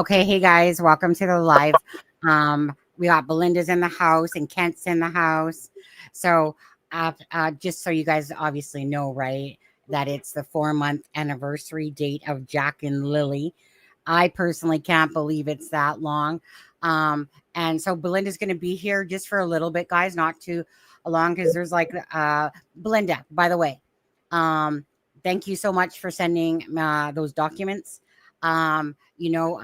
Okay, hey guys, welcome to the live. We got Belynda's in the house and Kent's in the house. So, just so you guys obviously know, right, that it's the 4-month anniversary date of Jack and Lily. I personally can't believe it's that long. And so Belynda's going to be here just for a little bit, guys, not too long, because there's like Belynda, by the way. Thank you so much for sending those documents. You know,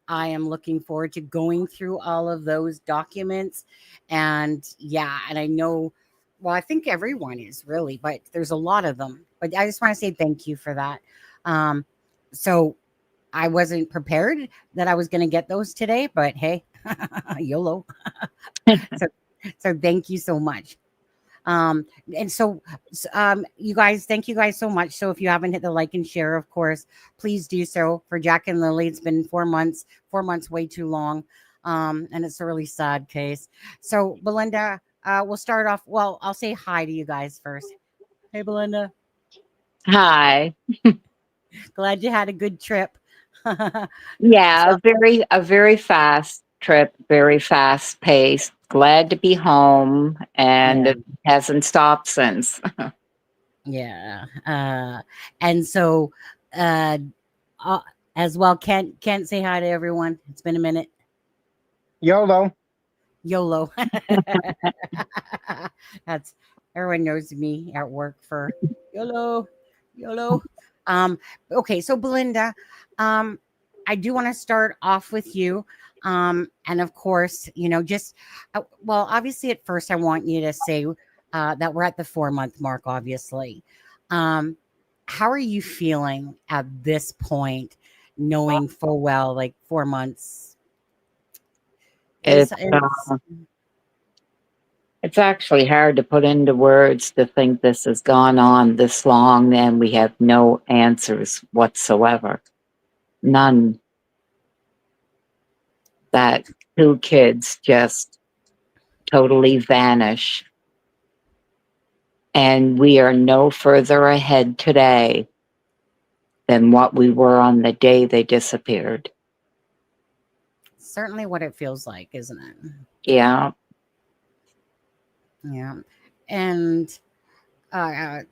I am looking forward to going through all of those documents. And yeah, and I know, well, I think everyone is really, but there's a lot of them. But I just want to say thank you for that. So I wasn't prepared that I was going to get those today, but hey, YOLO. so, so thank you so much. And so, you guys, thank you guys so much. So if you haven't hit the like and share, of course, please do so for Jack and Lily. It's been 4 months, way too long. And it's a really sad case. So Belynda, we'll start off. Well, I'll say hi to you guys first. Hey, Belynda. Hi. Glad you had a good trip. Yeah, a very fast trip, very fast paced. Glad to be home, and Yeah. it hasn't stopped since. Yeah. And so, uh, as well, Kent, say hi to everyone. It's been a minute. YOLO. YOLO. That's everyone knows me at work for YOLO. YOLO. Okay, so Belynda, I do want to start off with you. And of course, just well, obviously at first I want you to say that we're at the 4-month mark, obviously. How are you feeling at this point, knowing full well like 4 months? It's actually hard to put into words to think this has gone on this long and we have no answers whatsoever. None. That 2 kids just totally vanish. And we are no further ahead today than what we were on the day they disappeared. Certainly what it feels like, isn't it? Yeah. Yeah. And well,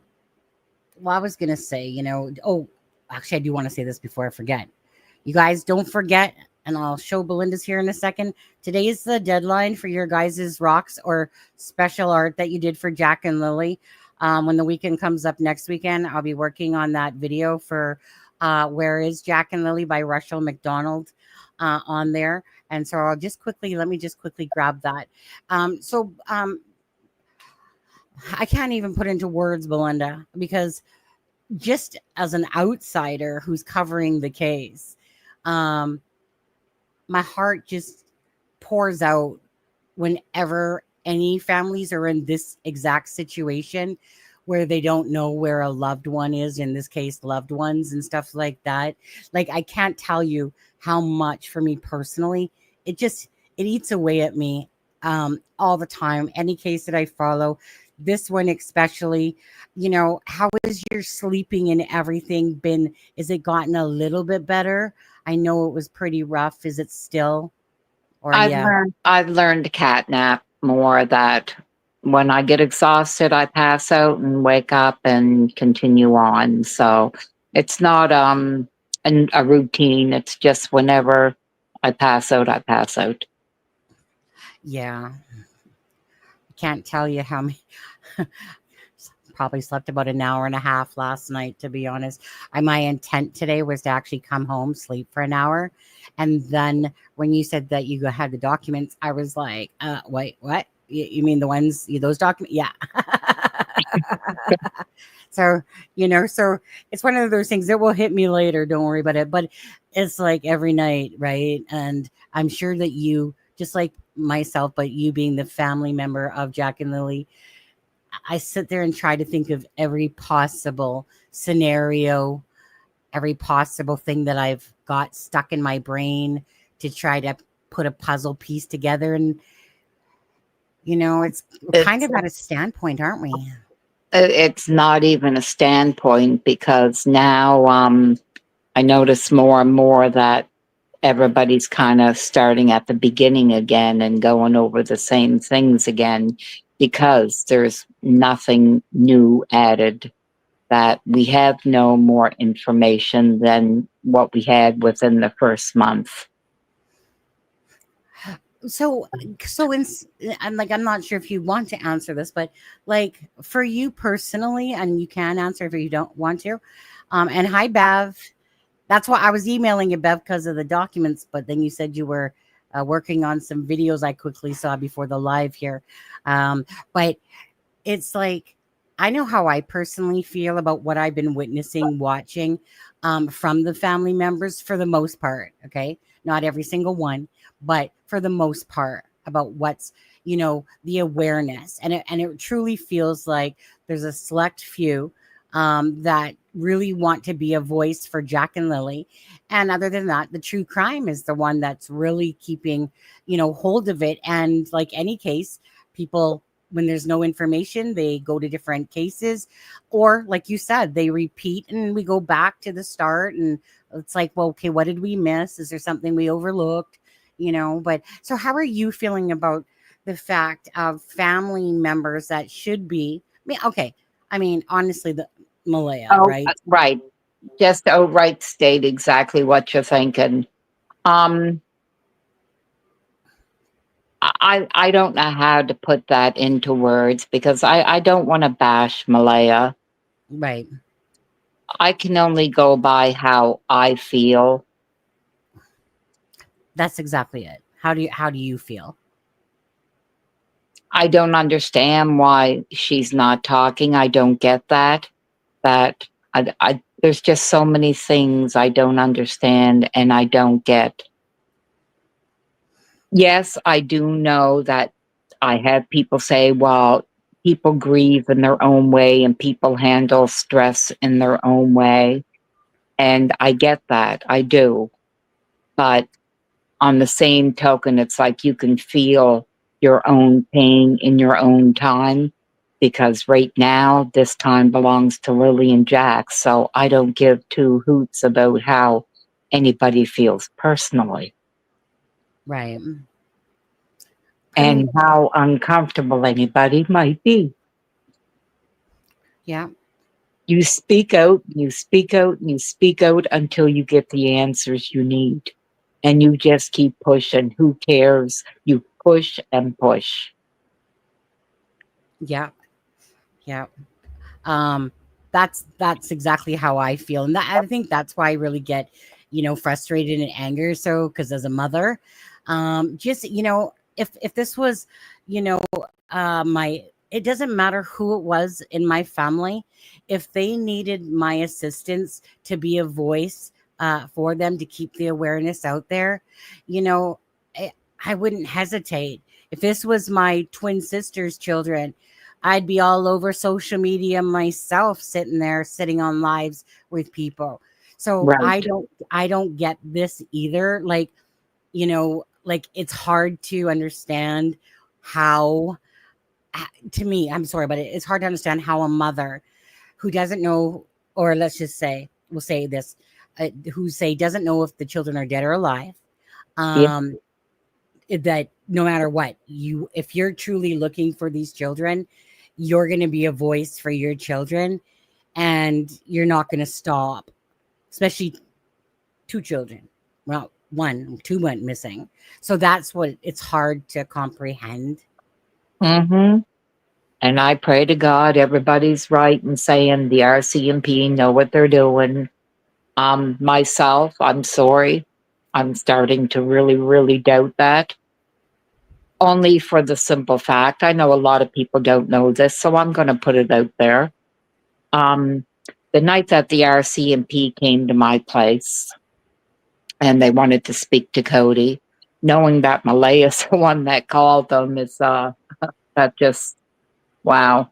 I was gonna say, oh, actually I do want to say this before I forget. You guys don't forget, and I'll show Belynda's here in a second. Today is the deadline for your guys' rocks or special art that you did for Jack and Lily. When the weekend comes up next weekend, I'll be working on that video for Where is Jack and Lily by Russell McDonald on there. And so let me just quickly grab that. I can't even put into words, Belynda, because just as an outsider who's covering the case, my heart just pours out whenever any families are in this exact situation where they don't know where a loved one is, in this case, loved ones and stuff like that. Like, I can't tell you how much for me personally, it eats away at me all the time. Any case that I follow, this one especially, how is your sleeping and everything been? Is it gotten a little bit better? I know it was pretty rough. Is it still? Or I've learned to catnap more, that when I get exhausted, I pass out and wake up and continue on. So it's not a routine. It's just whenever I pass out, I pass out. Yeah. I can't tell you how many. Probably slept about an hour and a half last night, to be honest. My intent today was to actually come home, sleep for an hour. And then when you said that you had the documents, I was like, wait, what? You mean the ones, those documents? Yeah. So it's one of those things that will hit me later. Don't worry about it. But it's like every night, right? And I'm sure that you, just like myself, but you being the family member of Jack and Lily, I sit there and try to think of every possible scenario, every possible thing that I've got stuck in my brain to try to put a puzzle piece together. And, it's kind of at a standpoint, aren't we? It's not even a standpoint, because now I notice more and more that everybody's kind of starting at the beginning again and going over the same things again because there's nothing new added, that we have no more information than what we had within the first month. So I'm like, I'm not sure if you want to answer this, but like for you personally, and you can answer if you don't want to. And hi, Bev. That's why I was emailing you, Bev, because of the documents. But then you said you were working on some videos I quickly saw before the live here. But it's like, I know how I personally feel about what I've been witnessing, watching from the family members for the most part. Okay. Not every single one, but for the most part, about what's, the awareness. And it truly feels like there's a select few that really want to be a voice for Jack and Lily. And other than that, the true crime is the one that's really keeping, hold of it. And like any case, people, when there's no information, they go to different cases, or like you said, they repeat and we go back to the start. And it's like, well, okay, what did we miss? Is there something we overlooked? But so how are you feeling about the fact of family members that should be, honestly, the Malaya, right? Right. Just outright state exactly what you're thinking. I don't know how to put that into words because I don't want to bash Malaya. Right. I can only go by how I feel. That's exactly it. How do you feel? I don't understand why she's not talking. I don't get that. There's just so many things I don't understand and I don't get. Yes, I do know that I have people say, well, people grieve in their own way and people handle stress in their own way. And I get that. I do. But on the same token, it's like you can feel your own pain in your own time, because right now this time belongs to Lily and Jack. So I don't give two hoots about how anybody feels personally. Right. And how uncomfortable anybody might be. Yeah. You speak out, you speak out, you speak out until you get the answers you need. And you just keep pushing. Who cares? You push and push. Yeah. Yeah. That's exactly how I feel. And I think that's why I really get, frustrated and angry. So, because as a mother, just, if this was, it doesn't matter who it was in my family, if they needed my assistance to be a voice for them to keep the awareness out there, I, I wouldn't hesitate. If this was my twin sister's children, I'd be all over social media myself, sitting on lives with people. So Right. I don't get this either. Like, like it's hard to understand how, to me, I'm sorry, but it's hard to understand how a mother who doesn't know, or let's just say, we'll say this, doesn't know if the children are dead or alive. Yeah. That no matter what, if you're truly looking for these children, you're going to be a voice for your children, and you're not going to stop, especially two children. Well, two went missing. So that's what it's hard to comprehend. Mm-hmm. And I pray to God everybody's right in saying the RCMP know what they're doing. Myself, I'm sorry. I'm starting to really, really doubt that. Only for the simple fact, I know a lot of people don't know this, so I'm going to put it out there. The night that the RCMP came to my place and they wanted to speak to Cody, knowing that Malaya's the one that called them, is that just, wow.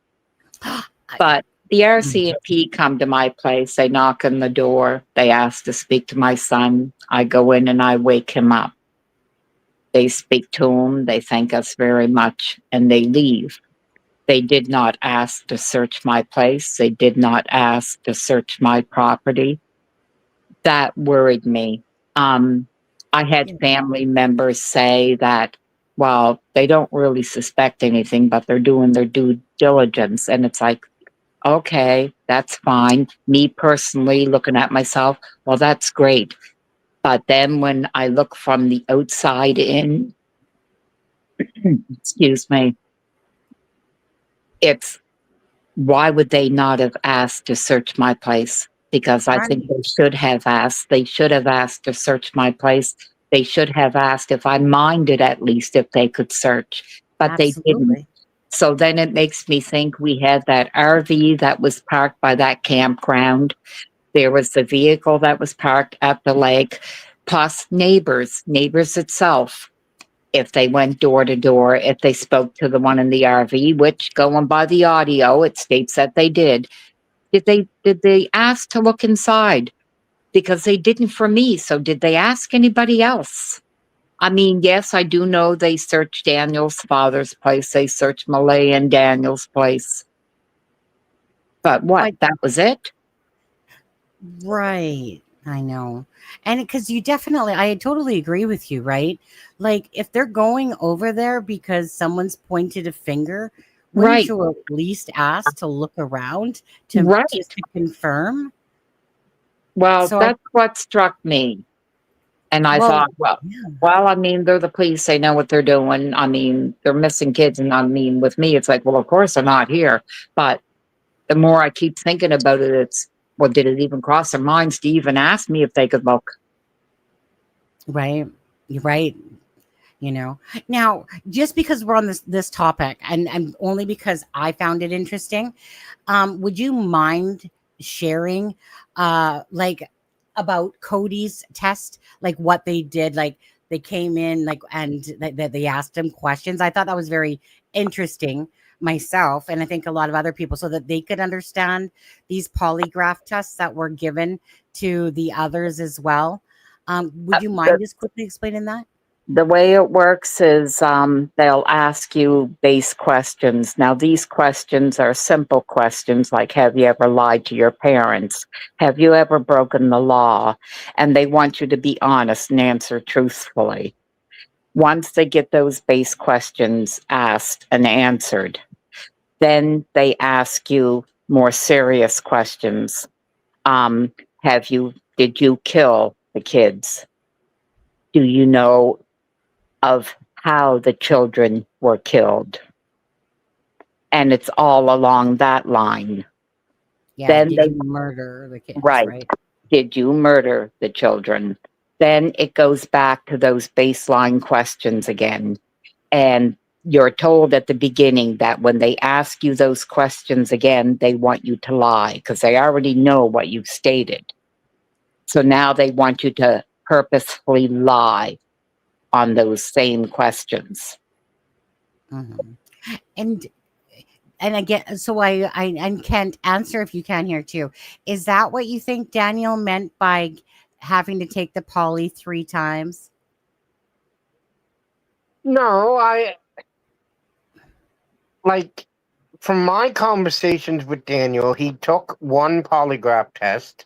But the RCMP come to my place, they knock on the door, they ask to speak to my son. I go in and I wake him up. They speak to him, they thank us very much, and they leave. They did not ask to search my place. They did not ask to search my property. That worried me. I had family members say that, well, they don't really suspect anything, but they're doing their due diligence. And it's like, okay, that's fine. Me personally, looking at myself, well, that's great. But then when I look from the outside in, excuse me, it's why would they not have asked to search my place? Because I think they should have asked. They should have asked to search my place. They should have asked if I minded at least if they could search, but they didn't. So then it makes me think we had that RV that was parked by that campground. There was the vehicle that was parked at the lake, plus neighbors itself. If they went door to door, if they spoke to the one in the RV, which going by the audio, it states that they did. Did they ask to look inside? Because they didn't for me. So did they ask anybody else? I mean, yes, I do know they searched Daniel's father's place. They searched Malaya and Daniel's place. But what? That was it? Right. I know. And because I totally agree with you, right? Like if they're going over there because someone's pointed a finger, wouldn't you at least ask to look around just to confirm? Well, that's what struck me. And I thought, well, I mean, they're the police. They know what they're doing. I mean, they're missing kids. And I mean, with me, it's like, well, of course they're not here. But the more I keep thinking about it, it's, well, did it even cross their minds to even ask me if they could look? Right. You're right. You know, now, just because we're on this topic and only because I found it interesting, would you mind sharing like about Cody's test, like what they did, like they came in like and they asked him questions? I thought that was very interesting myself, and I think a lot of other people, so that they could understand these polygraph tests that were given to the others as well. Would you mind just quickly explaining that? The way it works is they'll ask you base questions. Now, these questions are simple questions like, have you ever lied to your parents? Have you ever broken the law? And they want you to be honest and answer truthfully. Once they get those base questions asked and answered, then they ask you more serious questions. Did you kill the kids? Do you know of how the children were killed? And it's all along that line. Yeah. Then did you murder the kids? Right. Did you murder the children? Then it goes back to those baseline questions again. And you're told at the beginning that when they ask you those questions again, they want you to lie because they already know what you stated. So now they want you to purposefully lie on those same questions. Mm-hmm. And again, so I can't answer if you can here too. Is that what you think Daniel meant by having to take the poly 3 times? No, from my conversations with Daniel, he took one polygraph test.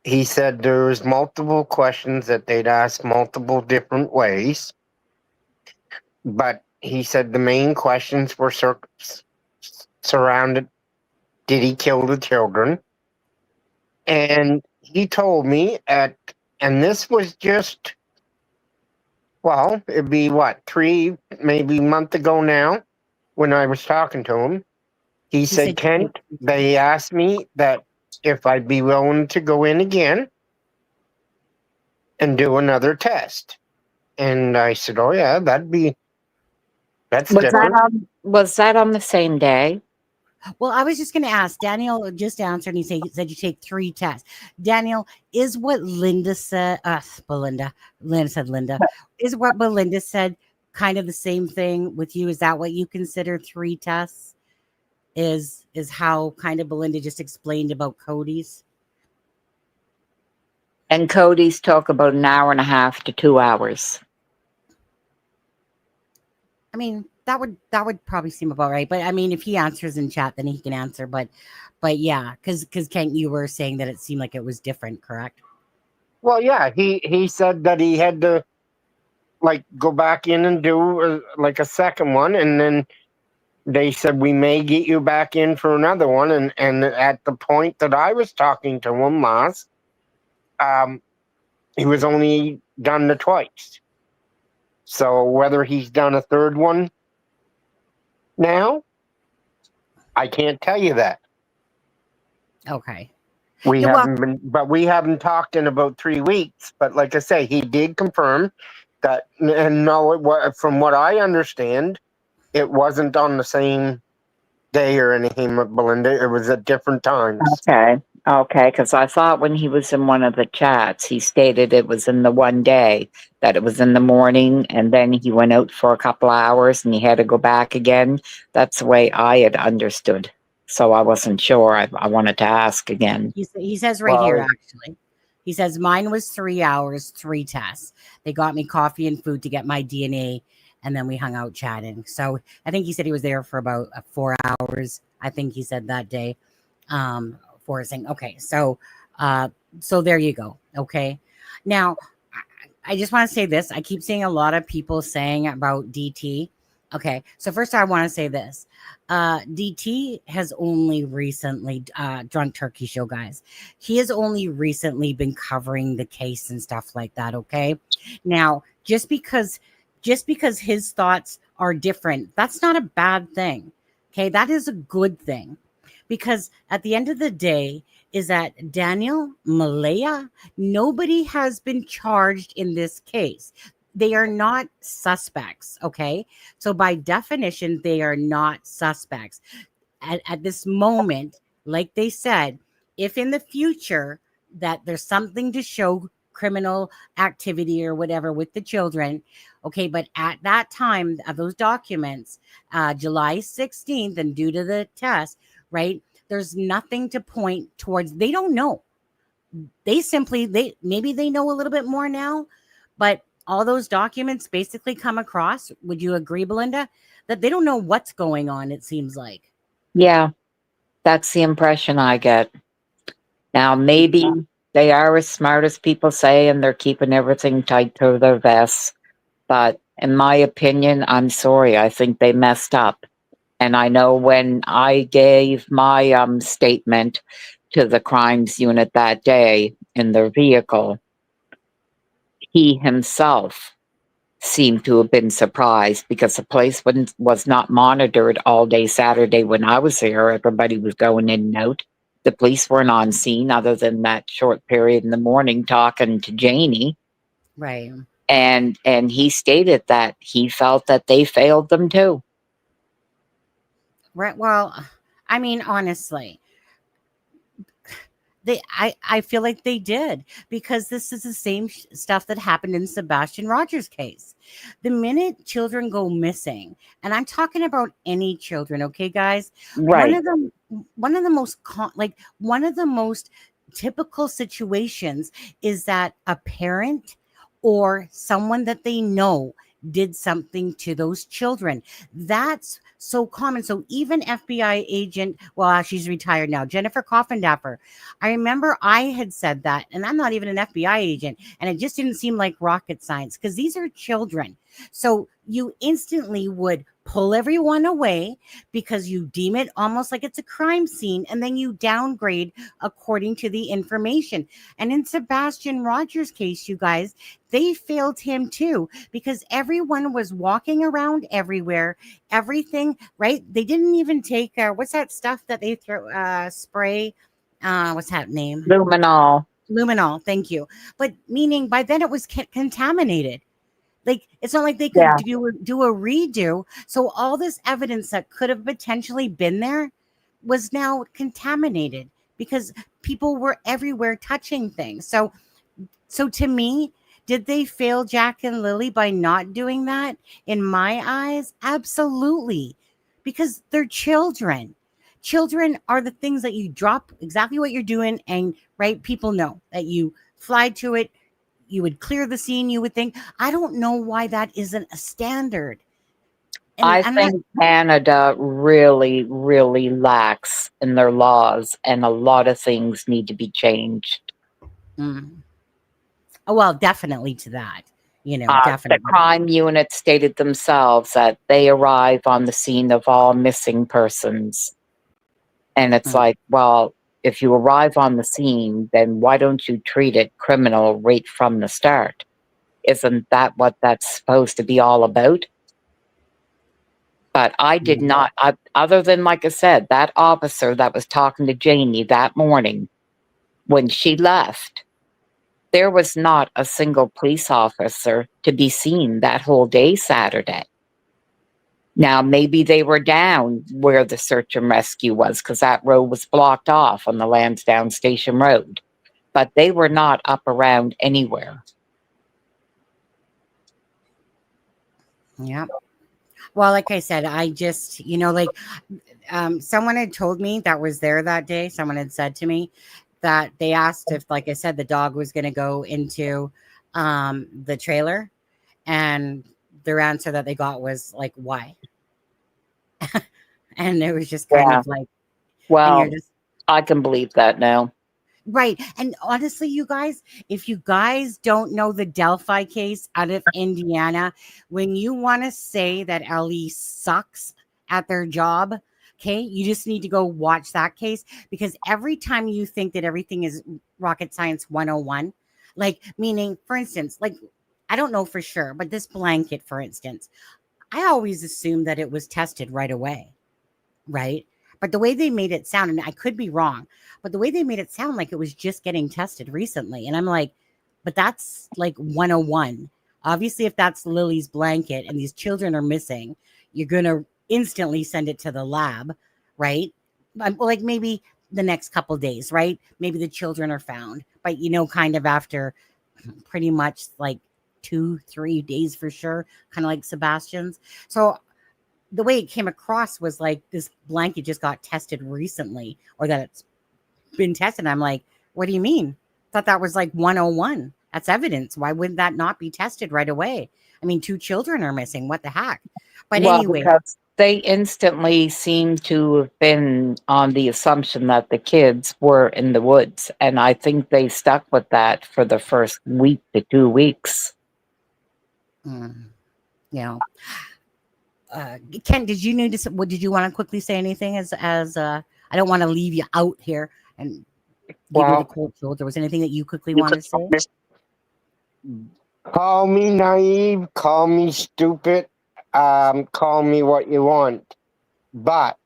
He said there was multiple questions that they'd ask multiple different ways. But he said the main questions were surrounded, did he kill the children? And he told me and this was just, well, it'd be what, 3, maybe a month ago now when I was talking to him. He said, Kent, they asked me that if I'd be willing to go in again and do another test. And I said, oh yeah, that's different. Was that on the same day? Well, I was just going to ask. Daniel just answered and he said you take 3 tests. Daniel, is what Linda said, Belynda said Linda, is what Belynda said kind of the same thing with you? Is that what you consider 3 tests? Is how kind of Belynda just explained about Cody's? And Cody's took about an hour and a half to 2 hours. I mean, that would probably seem about right. But I mean, if he answers in chat, then he can answer. But yeah, because Kent, you were saying that it seemed like it was different, correct? Well, yeah, he said that he had to like go back in and do like a second one, and then they said we may get you back in for another one. And at the point that I was talking to him last, um, he was only done the twice. So whether he's done a third one now, I can't tell you that. Okay. We Yeah, well, haven't been, but we haven't talked in about 3 weeks. But like I say, he did confirm that, and no, from what I understand, it wasn't on the same day or anything with Belynda. It was at different times. Okay. Okay. Because I thought when he was in one of the chats, he stated it was in the one day, that it was in the morning and then he went out for a couple hours and he had to go back again. That's the way I had understood. So I wasn't sure. I wanted to ask again. he says right here, Well, actually. He says, mine was 3 hours, 3 tests. They got me coffee and food to get my DNA, and then we hung out chatting. So I think he said he was there for about 4 hours. I think he said that day. For saying, okay, so there you go. Okay. Now, I just want to say this. I keep seeing a lot of people saying about DT. Okay. So first I want to say this. DT has only recently, Drunk Turkey Show guys, he has only recently been covering the case and stuff like that. Okay. Now, just because his thoughts are different, that's not a bad thing. Okay. That is a good thing, because at the end of the day, is that Daniel, Malaya, nobody has been charged in this case. They are not suspects. Okay. So by definition, they are not suspects. At this moment, like they said, if in the future that there's something to show criminal activity or whatever with the children, okay, but at that time of those documents, July 16th, and due to the test, right, there's nothing to point towards. They don't know. They maybe they know a little bit more now, but all those documents basically come across. Would you agree, Belynda, that they don't know what's going on? It seems like. Yeah, that's the impression I get. Now, maybe they are as smart as people say and they're keeping everything tight to their vests. But in my opinion, I'm sorry, I think they messed up. And I know when I gave my statement to the crimes unit that day in their vehicle, he himself seemed to have been surprised because the place was not monitored all day Saturday when I was there. Everybody was going in and out. The police weren't on scene other than that short period in the morning talking to Janie. Right. And he stated that he felt that they failed them too. Right. Well, I mean, honestly, I feel like they did, because this is the same stuff that happened in Sebastian Rogers' case. The minute children go missing, and I'm talking about any children, okay, guys, one Right. of them, one of the most one of the most typical situations is that a parent or someone that they know did something to those children. That's so common. So even FBI agent, well, she's retired now, Jennifer Coffindaffer, I remember I had said that, and I'm not even an FBI agent, and it just didn't seem like rocket science, because these are children. So you instantly would pull everyone away because you deem it almost like it's a crime scene, and then you downgrade according to the information. And in Sebastian Rogers' case, you guys, they failed him too, because everyone was walking around everywhere, everything, right? They didn't even take what's that stuff that they throw, spray, what's that name? Luminol. Luminol. Thank you. But meaning by then it was contaminated. Like, it's not like they could Yeah. do a redo. So all this evidence that could have potentially been there was now contaminated because people were everywhere touching things. So to me, did they fail Jack and Lily by not doing that? In my eyes, absolutely. Because they're children. Children are the things that you drop exactly what you're doing, and right, people know that you fly to it, you would clear the scene, you would think. I don't know why that isn't a standard. And I I'm not. think Canada really, really lacks in their laws, and a lot of things need to be changed. Mm. Oh, well, definitely to that. The Definitely. crime unit stated themselves that they arrive on the scene of all missing persons. And it's Mm. like, well, if you arrive on the scene, then why don't you treat it criminal right from the start? Isn't that what that's supposed to be all about? But I did Mm. not, other than, like I said, that officer that was talking to Janie that morning, when she left, there was not a single police officer to be seen that whole day Saturday. Now, maybe they were down where the search and rescue was because that road was blocked off on the Lansdowne Station road, but they were not up around anywhere. Yeah. Well, like I said, I just, someone had told me that was there that day. Someone had said to me that they asked if, like I said, the dog was going to go into the trailer. And their answer that they got was like, why? And it was just kind Yeah. of like, and you're Well, just, I can believe that now. right. And honestly, you guys, if you guys don't know the Delphi case out of Indiana, when you want to say that Ellie sucks at their job, okay, you just need to go watch that case, because every time you think that everything is rocket science 101, like, meaning, for instance, like, I don't know for sure, but this blanket, for instance, I always assumed that it was tested right away, right? But the way they made it sound, and I could be wrong, but the way they made it sound like it was just getting tested recently. And I'm like, but that's like 101. Obviously, if that's Lily's blanket and these children are missing, you're going to instantly send it to the lab, right? Like maybe the next couple days, right? Maybe the children are found, but kind of after pretty much like 2-3 days for sure, kind of like Sebastian's. So the way it came across was like this blanket just got tested recently, or that it's been tested. I'm like, what do you mean? Thought that was like 101. That's evidence. Why wouldn't that not be tested right away? I mean, 2 children are missing. What the heck? But Well, anyway, because they instantly seem to have been on the assumption that the kids were in the woods. And I think they stuck with that for the first week to 2 weeks. mm, you know, Ken, did you need to? What did you want to quickly say anything? As I don't want to leave you out here and give you the Well, cold shoulder. Was there anything that you quickly want to say? call me naive, call me stupid, call me what you want. But,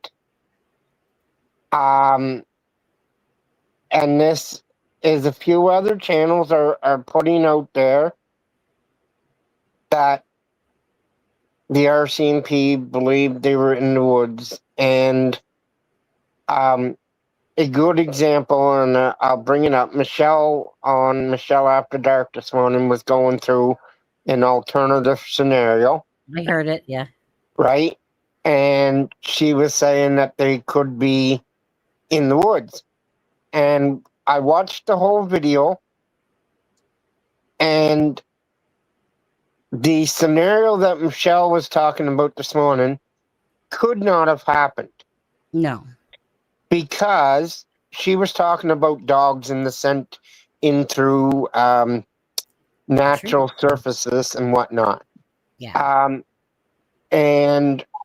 and this is a few other channels are putting out there that the RCMP believed they were in the woods. And a good example, and I'll bring it up, Michelle After Dark this morning was going through an alternative scenario, I heard it. Yeah. right? And she was saying that they could be in the woods. And I watched the whole video, and the scenario that Michelle was talking about this morning could not have happened, No. because she was talking about dogs in the scent in through natural surfaces and whatnot. Yeah.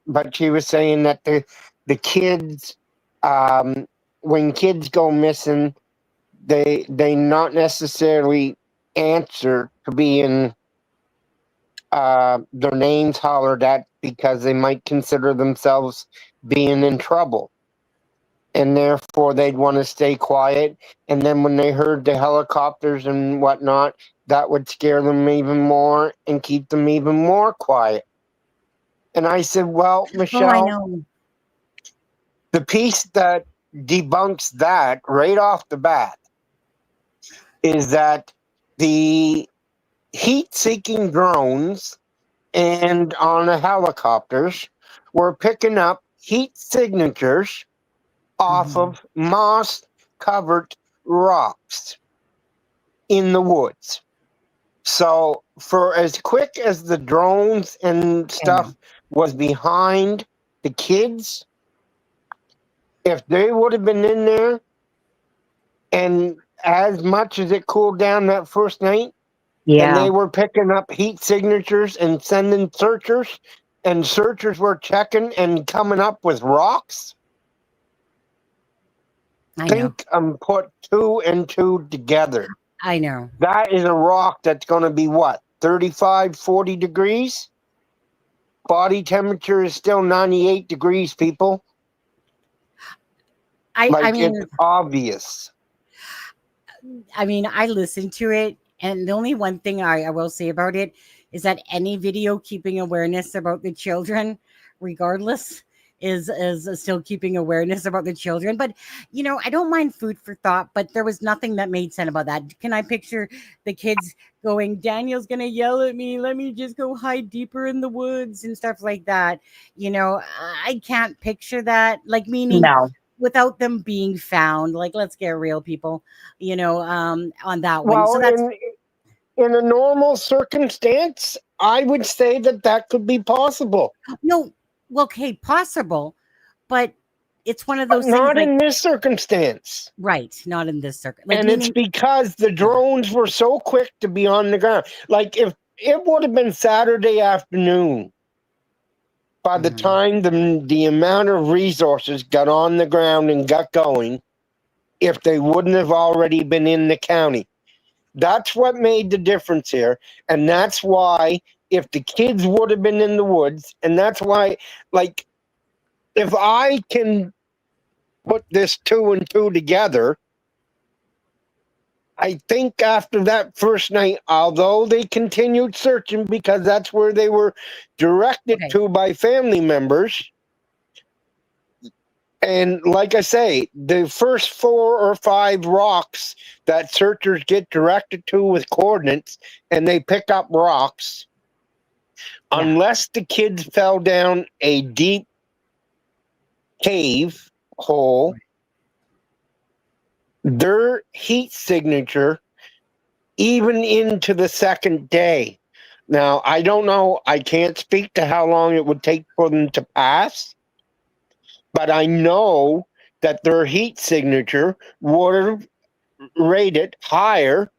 But she was saying that the kids, when kids go missing, they not necessarily answer to being their names hollered at, because they might consider themselves being in trouble, and therefore they'd want to stay quiet. And then when they heard the helicopters and whatnot, that would scare them even more and keep them even more quiet. And I said, well, Oh, I Michelle, know. the piece that debunks that right off the bat is that the heat-seeking drones and on the helicopters were picking up heat signatures off Mhm. of moss-covered rocks in the woods. So for as quick as the drones and stuff was behind the kids, if they would have been in there, and as much as it cooled down that first night, and Yeah. they were picking up heat signatures and sending searchers, and searchers were checking and coming up with rocks. I know. Think put 2 and 2 together. I know. That is a rock that's going to be what, 35, 40 degrees? Body temperature is still 98 degrees, people. I mean, It's obvious. I listened to it, and the only one thing I will say about it is that any video keeping awareness about the children, regardless, is still keeping awareness about the children. But I don't mind food for thought, but there was nothing that made sense about that. Can I picture the kids going, Daniel's gonna yell at me, let me just go hide deeper in the woods and stuff like that? I can't picture that, like, meaning No. without them being found. Like, let's get real, people, on that one. So Well, that's in a normal circumstance, I would say that could be possible. no, well, okay, possible, but it's one of But those things, not like, in this circumstance. right, not in this circuit, like, And it's meaning, because the drones were so quick to be on the ground. Like, if it would have been Saturday afternoon, by the Mhm. time the amount of resources got on the ground and got going, if they wouldn't have already been in the county. That's what made the difference here. And that's why, if the kids would have been in the woods, and that's why, like, if I can put this 2 and 2 together, I think after that first night, although they continued searching because that's where they were directed Okay. to by family members. And like I say, the first 4 or 5 rocks that searchers get directed to with coordinates, and they pick up rocks, Yeah. unless the kids fell down a deep cave hole, Right. their heat signature, even into the second day. Now, I don't know, I can't speak to how long it would take for them to pass, but I know that their heat signature would have rated higher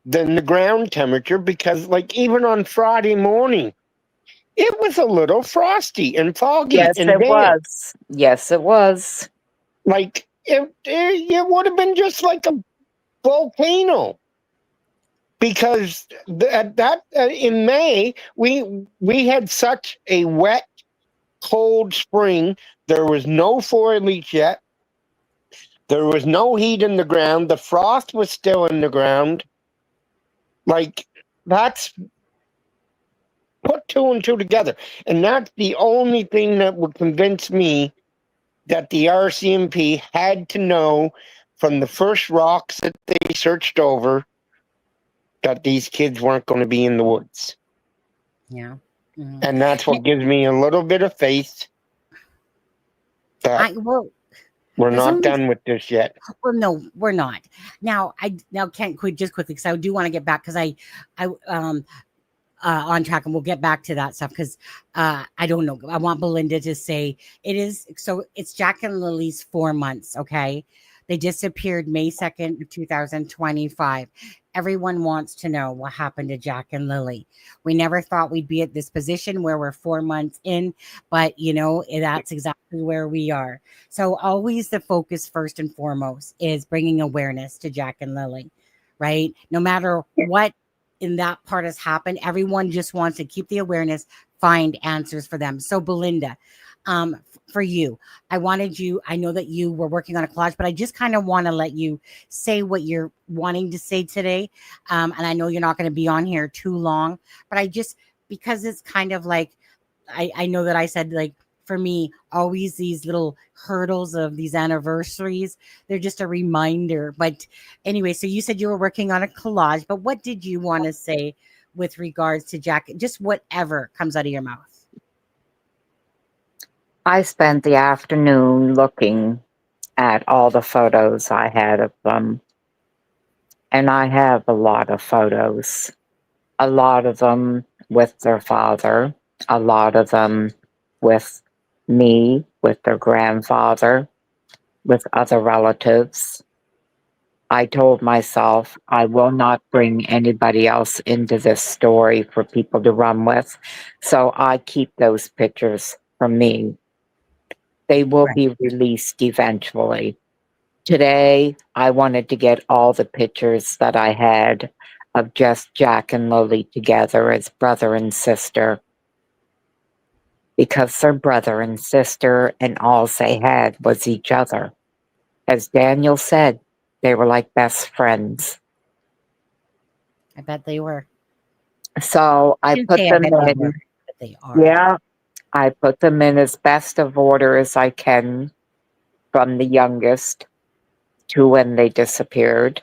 than the ground temperature, because, like, even on Friday morning, it was a little frosty and foggy Yes, and it damp. was. Yes, it was. Like, it would have been just like a volcano. Because at that in May, we had such a wet, cold spring. There was no foliage yet. There was no heat in the ground. The frost was still in the ground. Like, that's put 2 and 2 together. And that's the only thing that would convince me that the RCMP had to know from the first rocks that they searched over that these kids weren't going to be in the woods. Yeah. Mhm. And that's what gives me a little bit of faith that Well, we're there's not only done with this yet. well, no, we're not. Now, Kent, just quickly, because I do want to get back, because I on track, and we'll get back to that stuff, because I don't know. I want Belynda to say it is. So it's Jack and Lily's 4 months. Okay. They disappeared May 2nd, 2025. Everyone wants to know what happened to Jack and Lily. We never thought we'd be at this position where we're 4 months in, but that's exactly where we are. So always the focus, first and foremost, is bringing awareness to Jack and Lily, right? No matter what in that part has happened, everyone just wants to keep the awareness, find answers for them. So Belynda, for you, I know that you were working on a collage, but I just kind of want to let you say what you're wanting to say today. And I know you're not going to be on here too long, but because it's kind of like, I know that I said, like, for me, always these little hurdles of these anniversaries, they're just a reminder. But anyway, so you said you were working on a collage, but what did you want to say with regards to Jack? Just whatever comes out of your mouth. I spent the afternoon looking at all the photos I had of them. And I have a lot of photos. A lot of them with their father, a lot of them with me, with their grandfather, with other relatives. I told myself I will not bring anybody else into this story for people to run with. So I keep those pictures for me. They will Right. be released eventually. Today, I wanted to get all the pictures that I had of just Jack and Lily together as brother and sister, because they're brother and sister, and all they had was each other. As Daniel said, they were like best friends. I bet they were. So I Didn't put say I them bet they were, in, but they are. yeah, I put them in as best of order as I can from the youngest to when they disappeared.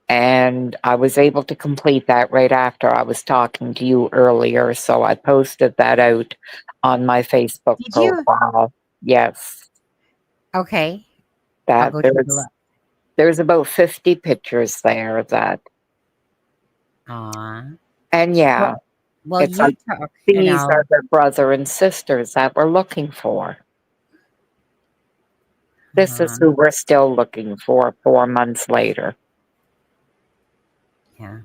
And I was able to complete that right after I was talking to you earlier. So I posted that out on my Facebook Did you? profile. Yes, Okay. I'll that go take a look. there's about 50 pictures there that, Aw. and yeah, Well, it's you like talk, these are the brother and sisters that we're looking for. This is who we're still looking for 4 months later. yeah.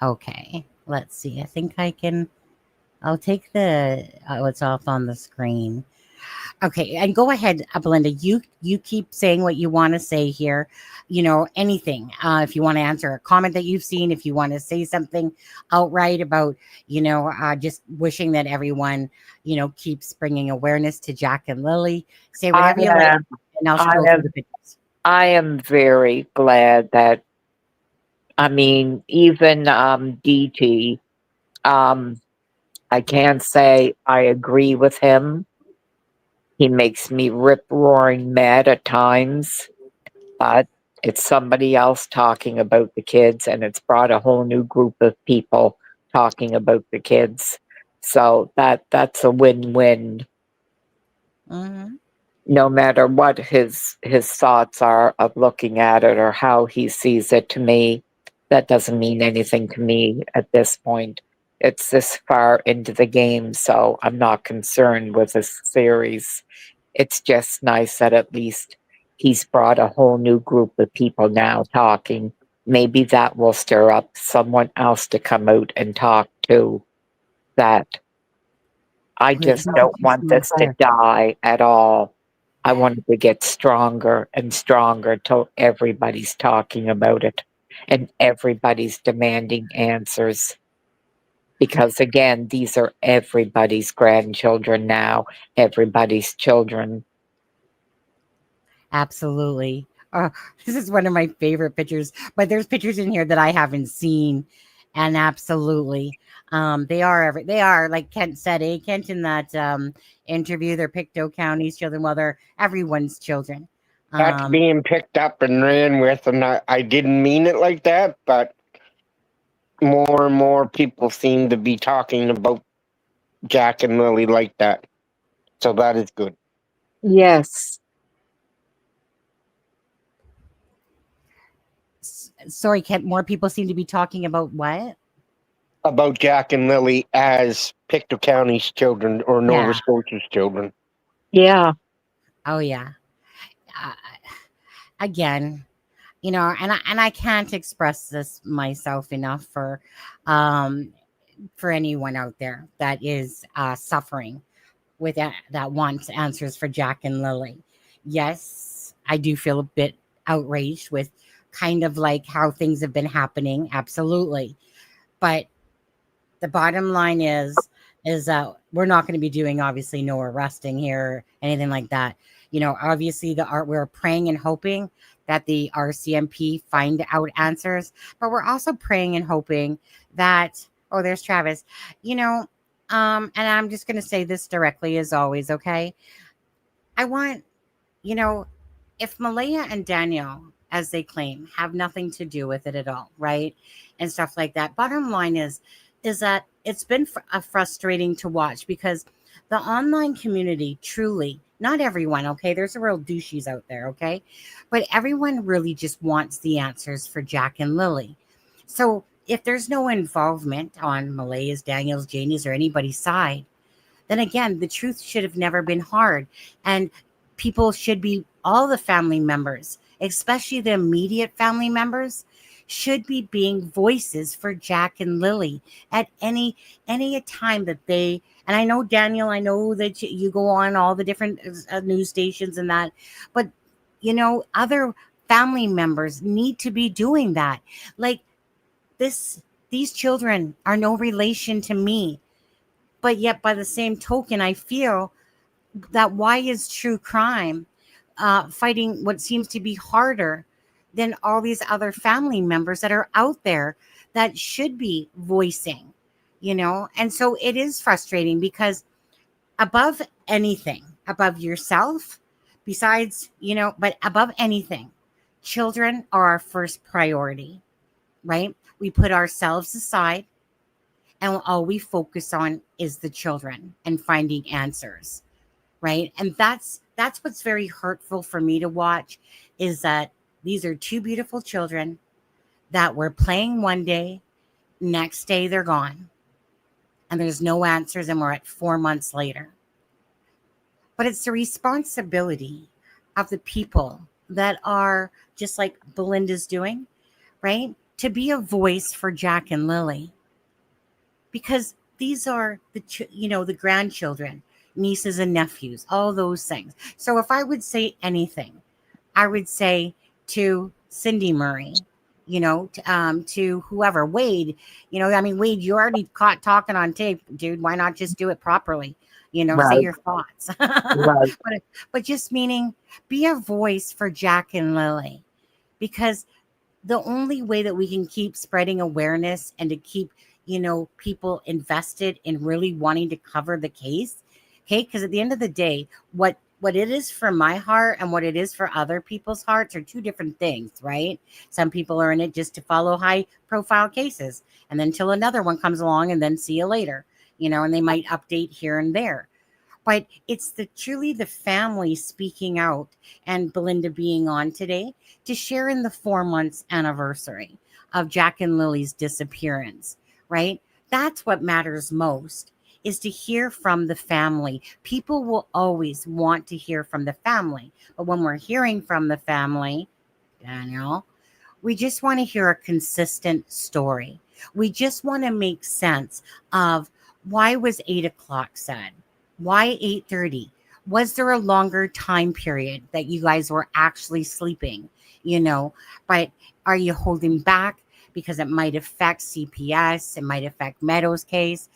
Okay. Let's see. I think I can. I'll take the. It's off on the screen. Okay, and go ahead, Belinda. You keep saying what you want to say here. You know, anything. If you want to answer a comment that you've seen, if you want to say something outright about, just wishing that everyone, keeps bringing awareness to Jack and Lily. Say I whatever you like, am, and I'll I scroll through am, the pictures. I am very glad that, I mean, even DT, um, I can't say I agree with him. He makes me rip roaring mad at times, but it's somebody else talking about the kids, and it's brought a whole new group of people talking about the kids. So that's a win-win. Mm-hmm. No matter what his thoughts are of looking at it or how he sees it, to me, that doesn't mean anything to me at this point. It's this far into the game, so I'm not concerned with this series. It's just nice that at least he's brought a whole new group of people now talking. Maybe that will stir up someone else to come out and talk too. That I Wait, just who's don't accusing want my this to fire? die at all. I want it to get stronger and stronger till everybody's talking about it and everybody's demanding answers. Because again, these are everybody's grandchildren now, everybody's children. Absolutely. This is one of my favorite pictures, but there's pictures in here that I haven't seen, and absolutely, they are like Kent said, Kent in that interview. They're Pictou County's children. Well, they're everyone's children. That's Um, being picked up and ran with, and I didn't mean it like that, but more and more people seem to be talking about Jack and Lily like that. So that is good. Yes. Sorry, Kent. More people seem to be talking about what? About Jack and Lily as Pictou County's children or Nova Yeah. Scotia's children. Yeah. Oh yeah. Uh, Again, and I can't express this myself enough for anyone out there that is suffering with that wants answers for Jack and Lily. Yes, I do feel a bit outraged with kind of like how things have been happening. Absolutely. But the bottom line is that we're not going to be doing obviously no arresting here, anything like that. Obviously we're praying and hoping that the RCMP find out answers, but we're also praying and hoping that, oh, there's Travis, and I'm just going to say this directly as always. Okay. I want, you know, if Malaya and Daniel, as they claim, have nothing to do with it at all, right? And stuff like that. Bottom line is that it's been frustrating to watch because the online community truly, not everyone, okay? There's a real douchies out there, okay? But everyone really just wants the answers for Jack and Lily. So if there's no involvement on Malaya's, Daniel's, Janie's, or anybody's side, then again, the truth should have never been hard. And people should be, all the family members, especially the immediate family members, should be being voices for Jack and Lily at any time that they, and I know, Daniel, I know that you go on all the different news stations and that, but other family members need to be doing that. Like these children are no relation to me, but yet by the same token, I feel that why is true crime fighting what seems to be harder than all these other family members that are out there that should be voicing, And so it is frustrating because above anything, above yourself, besides, but above anything, children are our first priority, right? We put ourselves aside and all we focus on is the children and finding answers, right? And that's what's very hurtful for me to watch, is that these are two beautiful children that were playing one day, next day they're gone, and there's no answers, and we're at 4 months later. But it's the responsibility of the people that are just like Belynda's doing, right? To be a voice for Jack and Lily, because these are the grandchildren, nieces and nephews, all those things. So if I would say anything, I would say to Cindy Murray, to whoever, Wade, Wade, you already caught talking on tape, dude. Why not just do it properly? Right. Say your thoughts. Right. but just meaning, be a voice for Jack and Lily, because the only way that we can keep spreading awareness and to keep, people invested in really wanting to cover the case. Okay. Because at the end of the day, what it is for my heart and what it is for other people's hearts are two different things, right? Some people are in it just to follow high profile cases, and then till another one comes along, and then see you later, and they might update here and there. But it's truly the family speaking out, and Belynda being on today to share in the 4 months anniversary of Jack and Lily's disappearance, right? That's what matters most, is to hear from the family. People will always want to hear from the family. But when we're hearing from the family, Daniel, we just want to hear a consistent story. We just want to make sense of, why was 8 o'clock said? Why 8:30? Was there a longer time period that you guys were actually sleeping? But are you holding back because it might affect CPS? It might affect Meadows' case.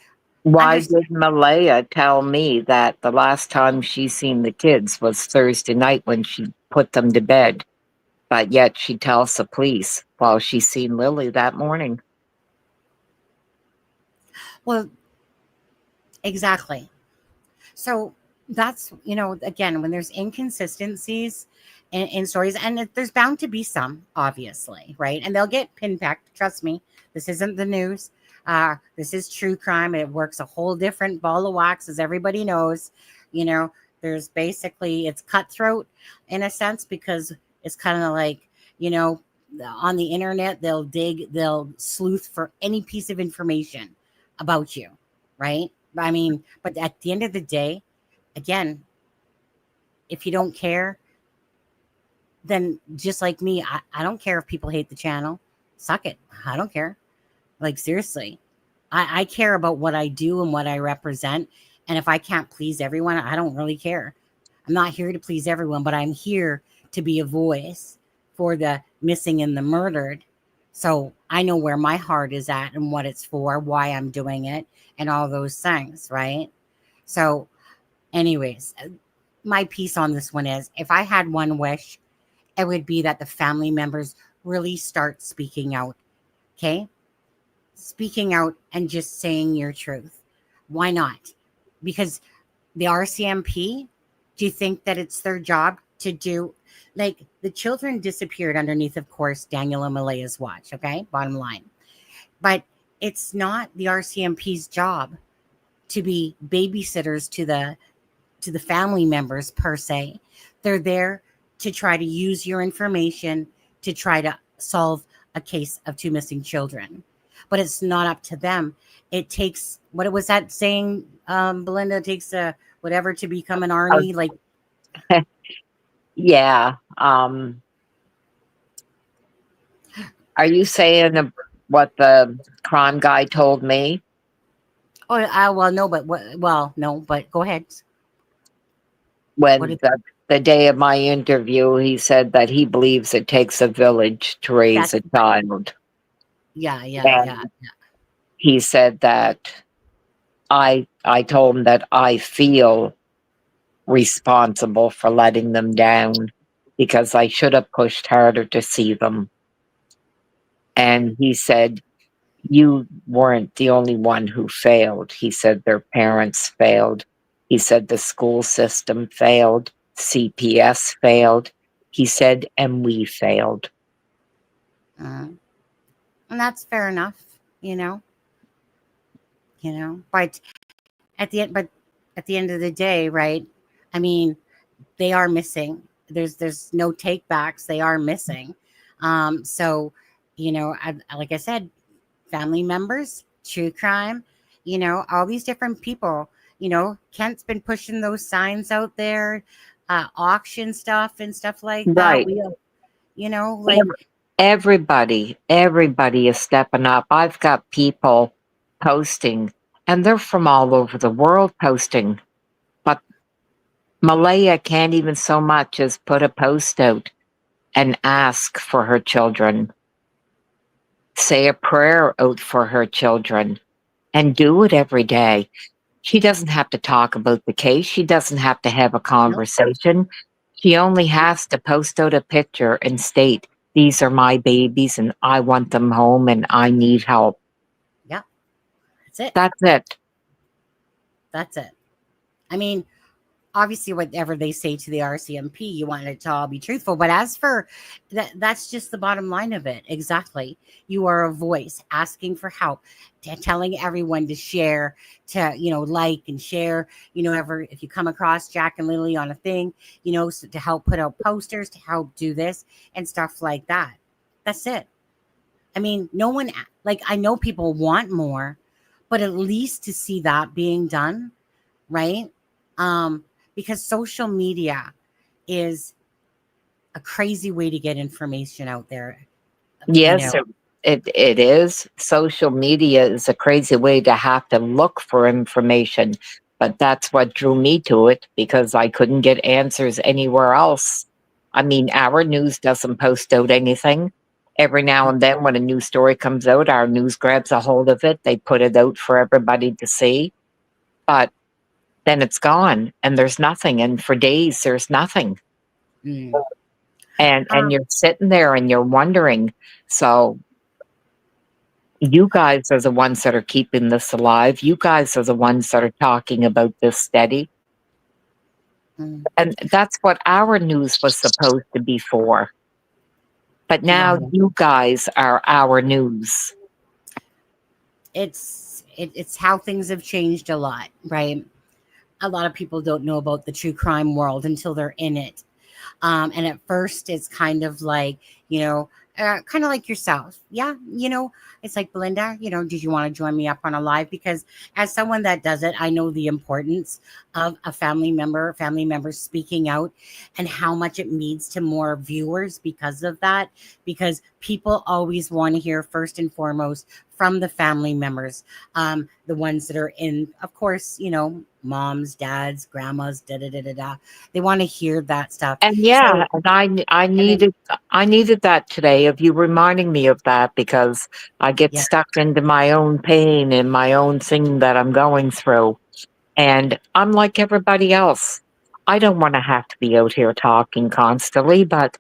Why did Malaya tell me that the last time she seen the kids was Thursday night when she put them to bed, but yet she tells the police while she seen Lily that morning? Well, exactly. So that's, again, when there's inconsistencies in stories, and there's bound to be some, obviously, right? And they'll get pinpecked. Trust me, this isn't the news. This is true crime. It works a whole different ball of wax, as everybody knows. There's basically, it's cutthroat in a sense, because it's kind of like, on the internet, they'll sleuth for any piece of information about you, right? But at the end of the day, again, if you don't care, then just like me, I don't care if people hate the channel. Suck it. I don't care. Like, seriously, I care about what I do and what I represent. And if I can't please everyone, I don't really care. I'm not here to please everyone, but I'm here to be a voice for the missing and the murdered. So I know where my heart is at and what it's for, why I'm doing it, and all those things, right? So anyways, my piece on this one is, if I had one wish, it would be that the family members really start speaking out, okay? Speaking out and just saying your truth. Why not? Because the RCMP, do you think that it's their job to do, like, the children disappeared underneath, of course, Daniel and Malaya's watch, okay? Bottom line. But it's not the RCMP's job to be babysitters to the family members per se. They're there to try to use your information to try to solve a case of two missing children. But it's not up to them. It takes, what was that saying, Belynda? It takes whatever to become an army. Like, Yeah. Are you saying what the crime guy told me? Oh, well, no, but what? Well, no, but go ahead. What When did the day of my interview, he said that he believes it takes a village to raise that's? a child. Yeah, yeah, yeah. And he said that I told him that I feel responsible for letting them down because I should have pushed harder to see them. And he said, you weren't the only one who failed. He said their parents failed. He said the school system failed. CPS failed. He said, and we failed. Uh, and that's fair enough, you know. But at the end of the day, right? I mean, they are missing. There's no take backs. They are missing. So, like I said, family members, true crime, all these different people. Kent's been pushing those signs out there, auction stuff and stuff like that. Right. Like Everybody is stepping up. I've got people posting, and they're from all over the world posting. But Malaya can't even so much as put a post out and ask for her children, say a prayer out for her children, and do it every day. She doesn't have to talk about the case. She doesn't have to have a conversation. She only has to post out a picture and state, these are my babies and I want them home and I need help. yeah, that's it. That's it. That's it. I mean, obviously whatever they say to the RCMP, you want it to all be truthful. But as for that's just the bottom line of it. Exactly. You are a voice asking for help, telling everyone to share, to, like and share, if you come across Jack and Lily on a thing, so to help put out posters, to help do this and stuff like that. That's it. I mean, no one, like, I know people want more, but at least to see that being done, right? Because social media is a crazy way to get information out there. Yes, it is. Social media is a crazy way to have to look for information, but that's what drew me to it because I couldn't get answers anywhere else. I mean, our news doesn't post out anything. Every now and then, when a new story comes out, our news grabs a hold of it. They put it out for everybody to see, but then it's gone and there's nothing. And for days, there's nothing. Mm. And you're sitting there and you're wondering. So you guys are the ones that are keeping this alive. You guys are the ones that are talking about this steady. Mm. And that's what our news was supposed to be for. But now you guys are our news. It's how things have changed a lot, right? A lot of people don't know about the true crime world until they're in it. And at first it's kind of like, kind of like yourself. Yeah. It's like, Belynda, did you want to join me up on a live? Because as someone that does it, I know the importance of a family member speaking out and how much it means to more viewers because of that. Because people always want to hear first and foremost from the family members, the ones that are in, of course, moms, dads, grandmas, They want to hear that stuff. And yeah, and I needed that today of you reminding me of that because I get stuck into my own pain and my own thing that I'm going through. And I'm like everybody else. I don't want to have to be out here talking constantly, but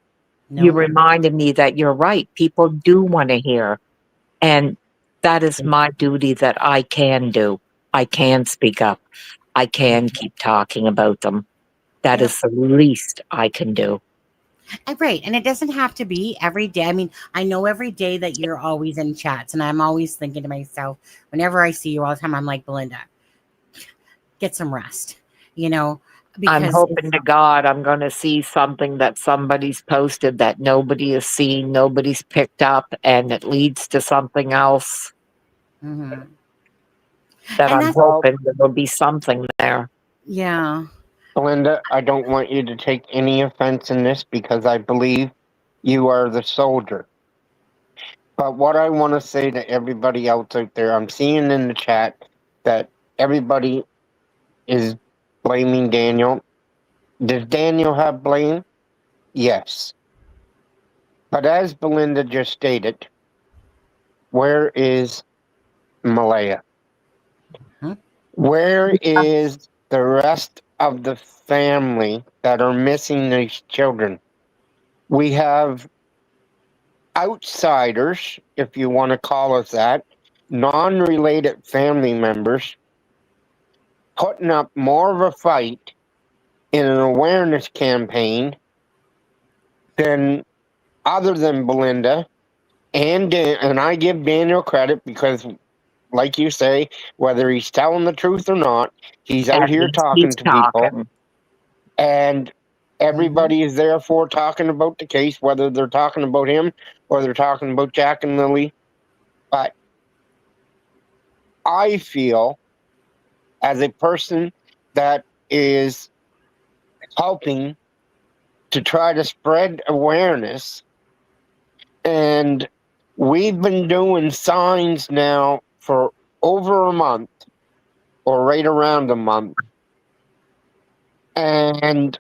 you reminded me that you're right. People do want to hear. And that is my duty that I can do. I can speak up. I can keep talking about them. That is the least I can do. Right. And it doesn't have to be every day. I mean, I know every day that you're always in chats, and I'm always thinking to myself, whenever I see you all the time, I'm like, Belynda, get some rest, because I'm hoping to God I'm going to see something that somebody's posted that nobody has seen, nobody's picked up, and it leads to something else. Mm-hmm. That I'm hoping there will be something there. Yeah. Belynda, I don't want you to take any offense in this because I believe you are the soldier. But what I want to say to everybody else out there, I'm seeing in the chat that everybody is blaming Daniel. Does Daniel have blame? Yes. But as Belynda just stated, where is Malaya? Hmm? Where is the rest of the family that are missing these children? We have outsiders, if you want to call us that, non-related family members putting up more of a fight in an awareness campaign than other than Belynda and I give Daniel credit because, like you say, whether he's telling the truth or not, he's out At here least talking he's to people, talking. and Mhm. everybody is therefore talking about the case, whether they're talking about him or they're talking about Jack and Lily. But I feel, as a person that is helping to try to spread awareness, and we've been doing signs now for over a month or right around a month. And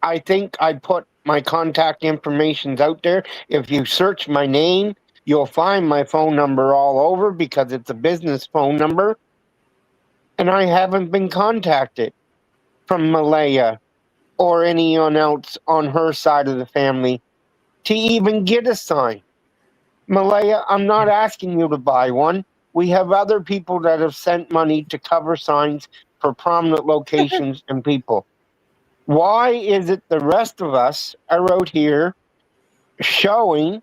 I think I put my contact informations out there. If you search my name, you'll find my phone number all over because it's a business phone number. And I haven't been contacted from Malaya or anyone else on her side of the family to even get a sign. Malaya, I'm not asking you to buy one. We have other people that have sent money to cover signs for prominent locations and people. Why is it the rest of us are out here showing,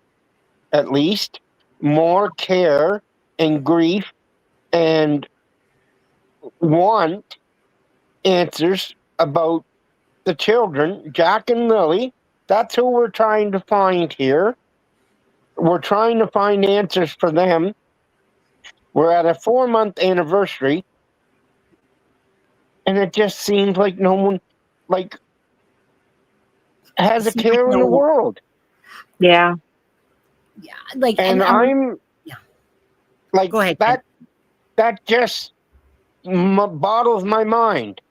at least, more care and grief and want answers about the children, Jack and Lily? That's who we're trying to find here. We're trying to find answers for them. We're at a 4-month anniversary, and it just seems like no one like has a See, like, care in the no, world. Yeah. yeah, like, And and I'm yeah. like Go ahead, Ken. that just boggles my mind.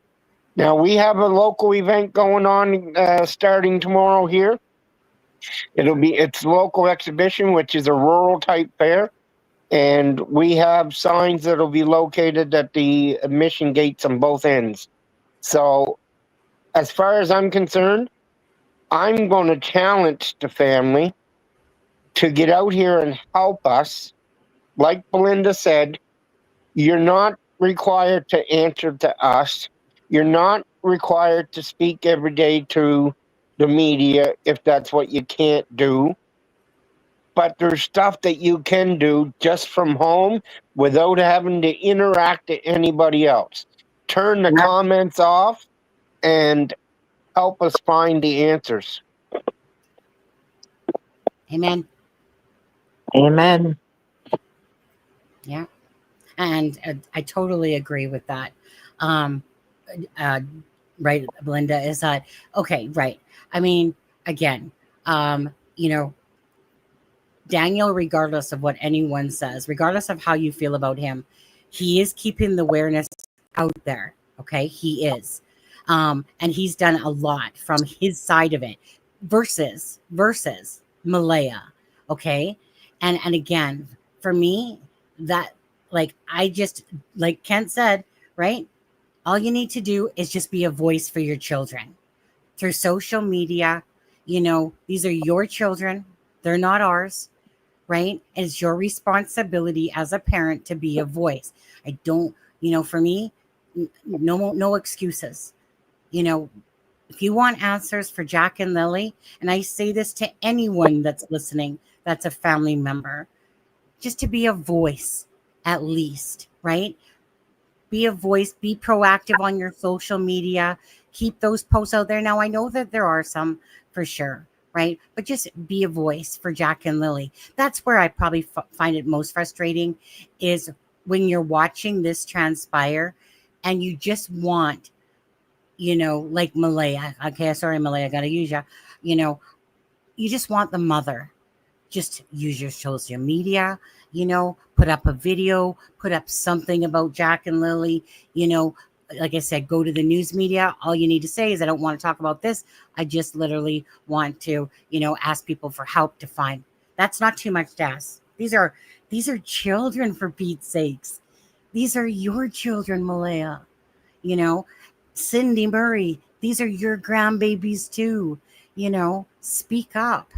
Now we have a local event going on starting tomorrow here. It's local exhibition, which is a rural type fair, and we have signs that'll be located at the admission gates on both ends. So, as far as I'm concerned, I'm going to challenge the family to get out here and help us. Like Belynda said, you're not required to answer to us. You're not required to speak every day to the media if that's what you can't do. But there's stuff that you can do just from home without having to interact with anybody else. Turn the Yep. comments off and help us find the answers. Amen. Amen. Yeah. And I totally agree with that. Um, uh, right, Belynda, is that okay? Right. I mean, again, you know, Daniel, regardless of what anyone says, regardless of how you feel about him, he is keeping the awareness out there. Okay, he is, and he's done a lot from his side of it. Versus Malaya. Okay, and again, for me, that like I just like Kent said, right? All you need to do is just be a voice for your children through social media. You know, these are your children; they're not ours, right? It's your responsibility as a parent to be a voice. I don't, for me, no excuses. You know, if you want answers for Jack and Lily, and I say this to anyone that's listening, that's a family member, just to be a voice at least, right? Be a voice, be proactive on your social media, keep those posts out there. Now, I know that there are some for sure, right? But just be a voice for Jack and Lily. That's where I probably find it most frustrating is when you're watching this transpire. and you just want, like Malaya. Okay, sorry, Malaya, I gotta use you. You know, you just want the mother. Just use your social media, put up a video, put up something about Jack and Lily, like I said, go to the news media. All you need to say is, I don't want to talk about this. I just literally want to, ask people for help to find. That's not too much to ask. These are children, for Pete's sakes. These are your children, Malaya. You know, Cindy Murray, these are your grandbabies too. Speak up,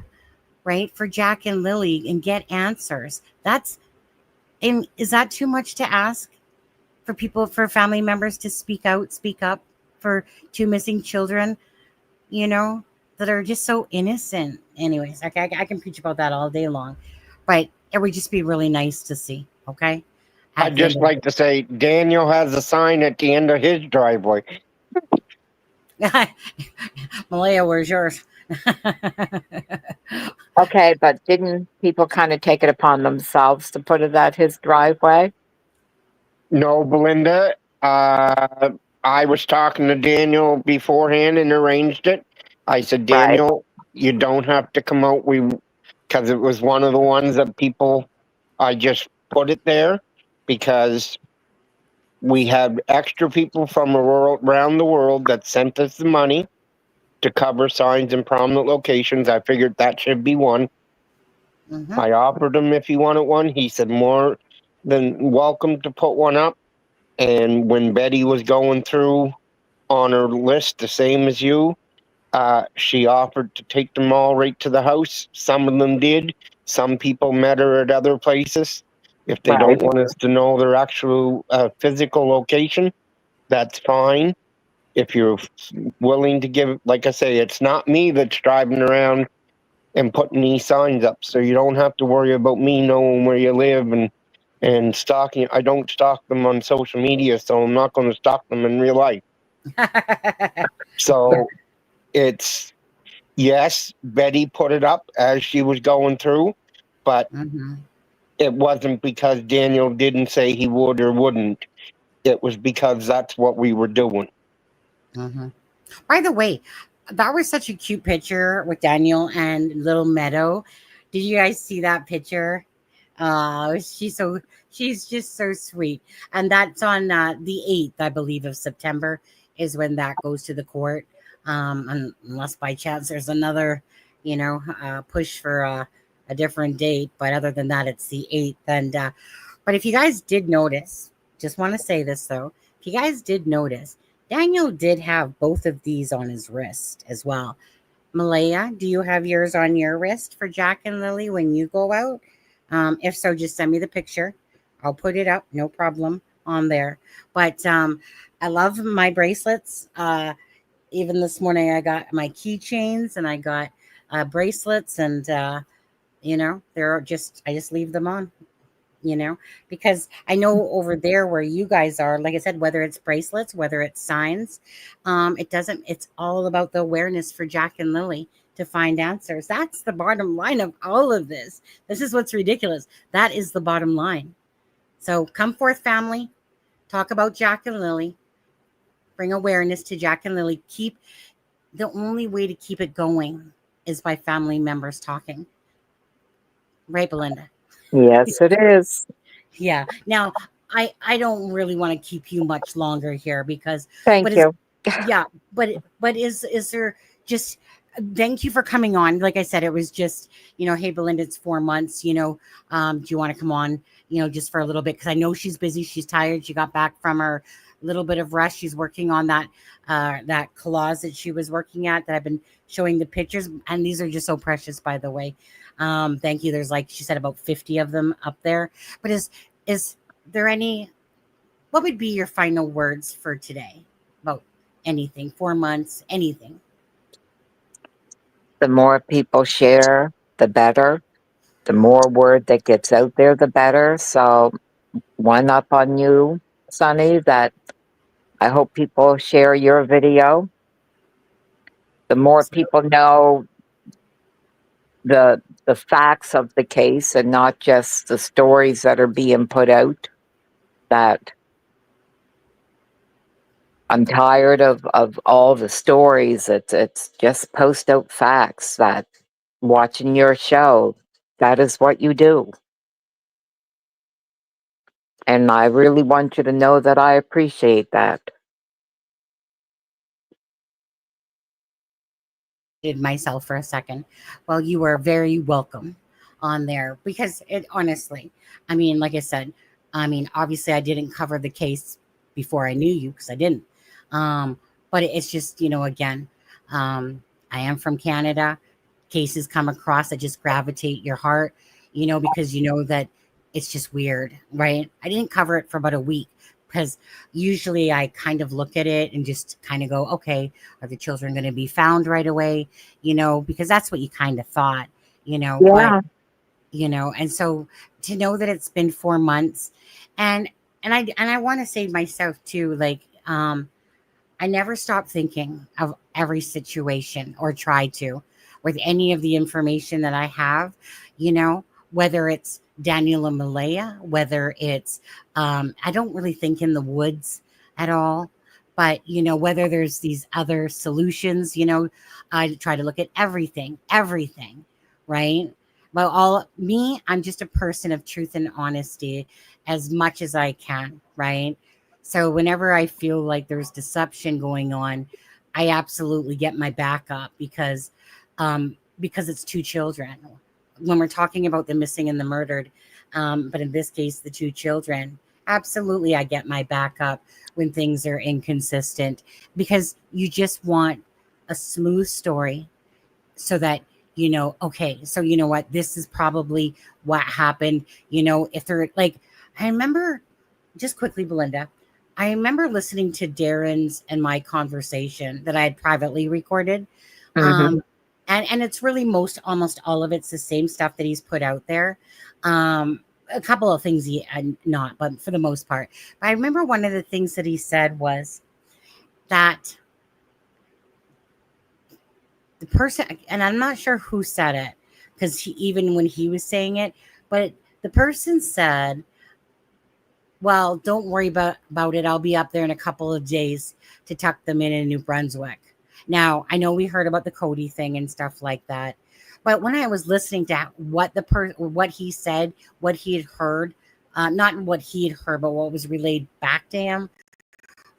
right? For Jack and Lily, and get answers. And is that too much to ask for people, for family members to speak out, speak up for two missing children, that are just so innocent? Anyways, okay, I can preach about that all day long, but it would just be really nice to see, okay? At I'd the end just of like to say Daniel has a sign at the end of his driveway. Malaya, where's yours? Okay, but didn't people kind of take it upon themselves to put it at his driveway? No, Belynda. I was talking to Daniel beforehand and arranged it. I said, Right, Daniel, you don't have to come out. Because it was one of the ones that people. I just put it there because we had extra people from around the world that sent us the money to cover signs in prominent locations. I figured that should be one. Mhm. I offered him if he wanted one. He said more than welcome to put one up. And when Betty was going through on her list, the same as you, she offered to take them all right to the house. Some of them did. Some people met her at other places. If they right. don't want us to know their actual physical location, that's fine. If you're willing to give, like I say, it's not me that's driving around and putting these signs up, so you don't have to worry about me knowing where you live and stalking. I don't stalk them on social media, so I'm not going to stalk them in real life. So it's yes, Betty put it up as she was going through, but Mhm. it wasn't because Daniel didn't say he would or wouldn't. It was because that's what we were doing. Mhm. By the way, that was such a cute picture with Daniel and Little Meadow. Did you guys see that picture? She's just so sweet. And that's on the 8th, I believe, of September is when that goes to the court. Unless by chance there's another, push for a different date. But other than that, it's the 8th. And but if you guys did notice, just want to say this though, if you guys did notice, Daniel did have both of these on his wrist as well. Malaya, do you have yours on your wrist for Jack and Lily when you go out? If so, just send me the picture. I'll put it up, no problem on there. But I love my bracelets. Even this morning, I got my keychains and I got bracelets, and I just leave them on, because I know over there where you guys are, like I said, whether it's bracelets, whether it's signs, it's all about the awareness for Jack and Lily to find answers. That's the bottom line of all of this. This is what's ridiculous. That is the bottom line. So come forth, family, talk about Jack and Lily, bring awareness to Jack and Lily. The only way to keep it going is by family members talking. Right, Belynda? Yes, it is. Yeah. Now, I don't really want to keep you much longer here because, but Thank is you. yeah, but is there just thank you for coming on. Like I said, it was just, hey Belynda, it's 4 months, do you want to come on, just for a little bit? Because I know she's busy, she's tired, she got back from her little bit of rest. She's working on that closet she was working at that I've been showing the pictures, and these are just so precious, by the way. Thank you. There's, like she said, about 50 of them up there. But is there any, what would be your final words for today about anything, 4 months, anything? The more people share, the better. The more word that gets out there, the better. So, one up on you, Sonny, that I hope people share your video. The more people know the facts of the case and not just the stories that are being put out, that I'm tired of all the stories. It's just post out facts that watching your show, that is what you do. And I really want you to know that I appreciate that. Did myself for a second. Well, you are very welcome on there because it honestly, I mean, like I said, I mean, obviously I didn't cover the case before I knew you because I didn't. Um, but it's just, again, I am from Canada. Cases come across that just gravitate your heart, because you know that it's just weird, right? I didn't cover it for about a week because usually I kind of look at it and just kind of go, okay, are the children going to be found right away? Because that's what you kind of thought, but Yeah. and so to know that it's been 4 months and I want to say myself too, like, I never stop thinking of every situation or try to with any of the information that I have, whether it's Daniel and Malaya, whether it's, I don't really think in the woods at all, but, whether there's these other solutions, I try to look at everything, right? But I'm just a person of truth and honesty as much as I can, right? So whenever I feel like there's deception going on, I absolutely get my back up because it's two children. When we're talking about the missing and the murdered, but in this case, the two children, absolutely, I get my back up when things are inconsistent because you just want a smooth story so that okay, so you know what, this is probably what happened. If they're like, I remember just quickly, Belynda, I remember listening to Darren's and my conversation that I had privately recorded. Hmm. Um, and it's really almost all of it's the same stuff that he's put out there. A couple of things not, but for the most part. But I remember one of the things that he said was that the person, and I'm not sure who said it, because even when he was saying it, but the person said, well, don't worry about it. I'll be up there in a couple of days to tuck them in New Brunswick. Now, I know we heard about the Cody thing and stuff like that, but when I was listening to what he said, what he had heard, not what he had heard, but what was relayed back to him,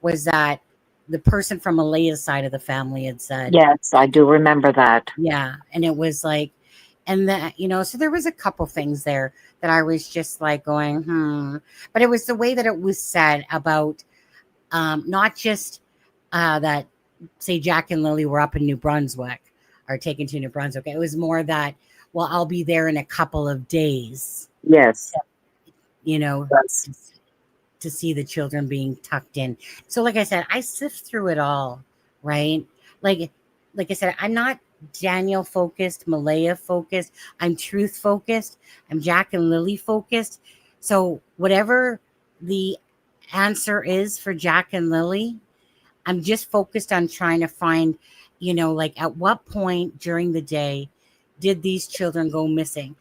was that the person from Malaya's side of the family had said, Yes, I do remember that. yeah, and it was like, and that, so there was a couple things there that I was just like going, but it was the way that it was said about, not just that, say Jack and Lily were up in New Brunswick or taken to New Brunswick. It was more that, well, I'll be there in a couple of days, Yes. you know, Yes. to see the children being tucked in. So, like I said, I sift through it all, right? Like I said, I'm not Daniel focused, Malaya focused. I'm truth focused. I'm Jack and Lily focused. So, whatever the answer is for Jack and Lily, I'm just focused on trying to find, like at what point during the day did these children go missing?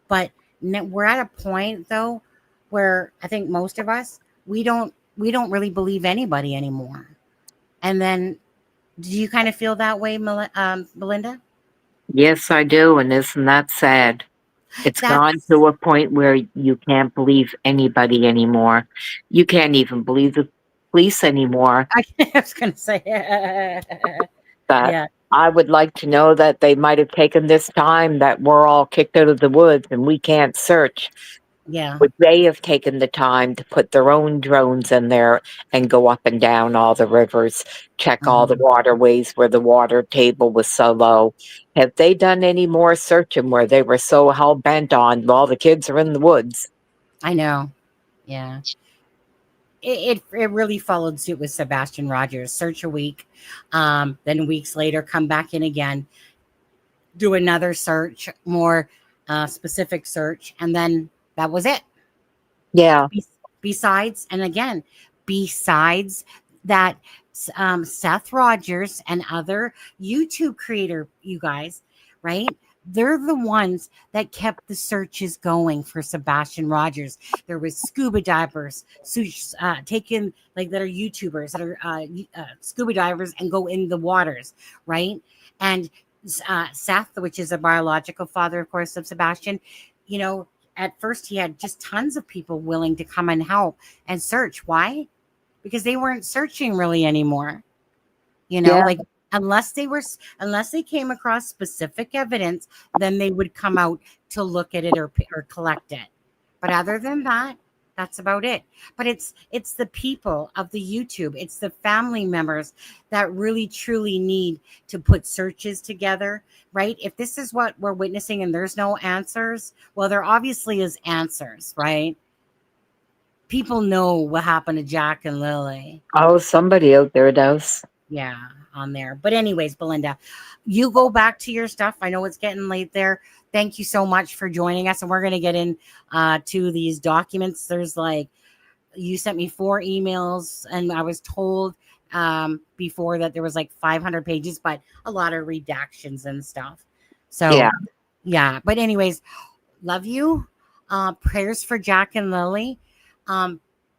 But we're at a point though where I think most of us, we don't really believe anybody anymore. And then, do you kind of feel that way, Belynda? Yes, I do. And isn't that sad? It's gone That's to a point where you can't believe anybody anymore. You can't even believe the police anymore. I was gonna say, That yeah, I would like to know that they might have taken this time that we're all kicked out of the woods and we can't search. yeah, Would they have taken the time to put their own drones in there and go up and down all the rivers, check all the mhm. waterways where the water table was so low? Have they done any more searching where they were so hell bent on, well, the kids are in the woods? I know, yeah. It really followed suit with Sebastian Rogers. Search a week, then weeks later, come back in again, do another search, more specific search, and then that was it. Yeah. Be- Besides, and again, besides that, Seth Rogers and other YouTube creator, you guys, right? they're the ones that kept the searches going for Sebastian Rogers. There was scuba divers taken, like, that are YouTubers that are scuba divers and go in the waters, right? And Seth, which is a biological father, of course, of Sebastian, you know, at first he had just tons of people willing to come and help and search. Why? Because they weren't searching really anymore. You know, Yeah. like, unless they came across specific evidence, then they would come out to look at it or collect it. But other than that, that's about it. But it's the people of the YouTube, it's the family members that really truly need to put searches together, right? If this is what we're witnessing and there's no answers, well, there obviously is answers, right? People know what happened to Jack and Lily. Oh, somebody out there does. Yeah, on there. But anyways, Belynda, you go back to your stuff. I know it's getting late there. Thank you so much for joining us. And we're going to get in to these documents. There's, like, you sent me 4 emails, and I was told before that there was like 500 pages, but a lot of redactions and stuff. So, yeah. But anyways, love you. Prayers for Jack and Lily.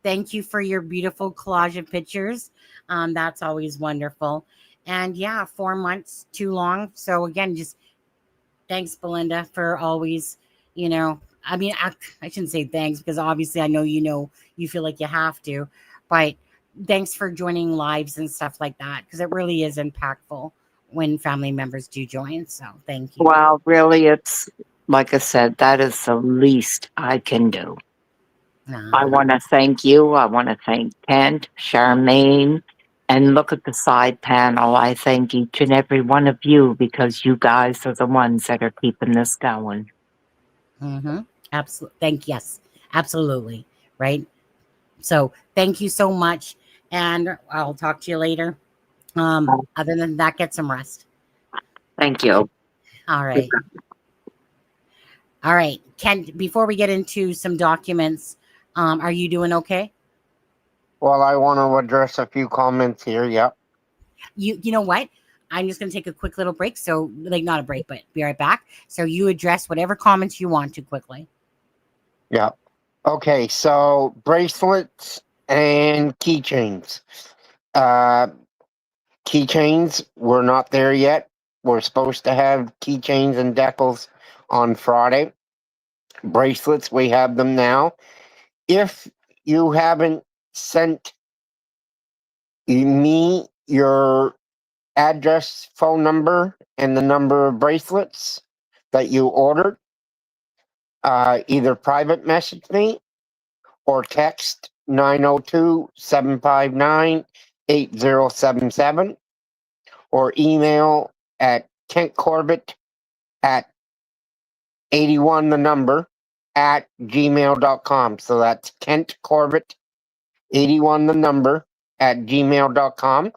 Thank you for your beautiful collage of pictures. That's always wonderful. And yeah, 4 months too long. So again, just thanks, Belynda, for always, you know, I mean, I shouldn't say thanks, because obviously I know you feel like you have to, but thanks for joining lives and stuff like that, because it really is impactful when family members do join. So thank you. Well, really, it's like I said, that is the least I can do. I want to thank you. I want to thank Kent, Charmaine, and look at the side panel. I thank each and every one of you, because you guys are the ones that are keeping this going. Absolutely. Yes, absolutely. Right. So thank you so much. And I'll talk to you later. Other than that, get some rest. Thank you. All right. All right. Ken, before we get into some documents, are you doing okay? Well, I want to address a few comments here. Yep. You know what? I'm just going to take a quick little break. So, like, not a break, but be right back. So you address whatever comments you want to quickly. Yep. Okay, so bracelets and keychains. Keychains, we're not there yet. We're supposed to have keychains and decals on Friday. Bracelets, we have them now. If you haven't sent me your address, phone number, and the number of bracelets that you ordered, either private message me or text 902-759-8077 or email at kentcorbett at 81 the number at gmail.com. So that's Kent Corbett 81 the number at gmail.com.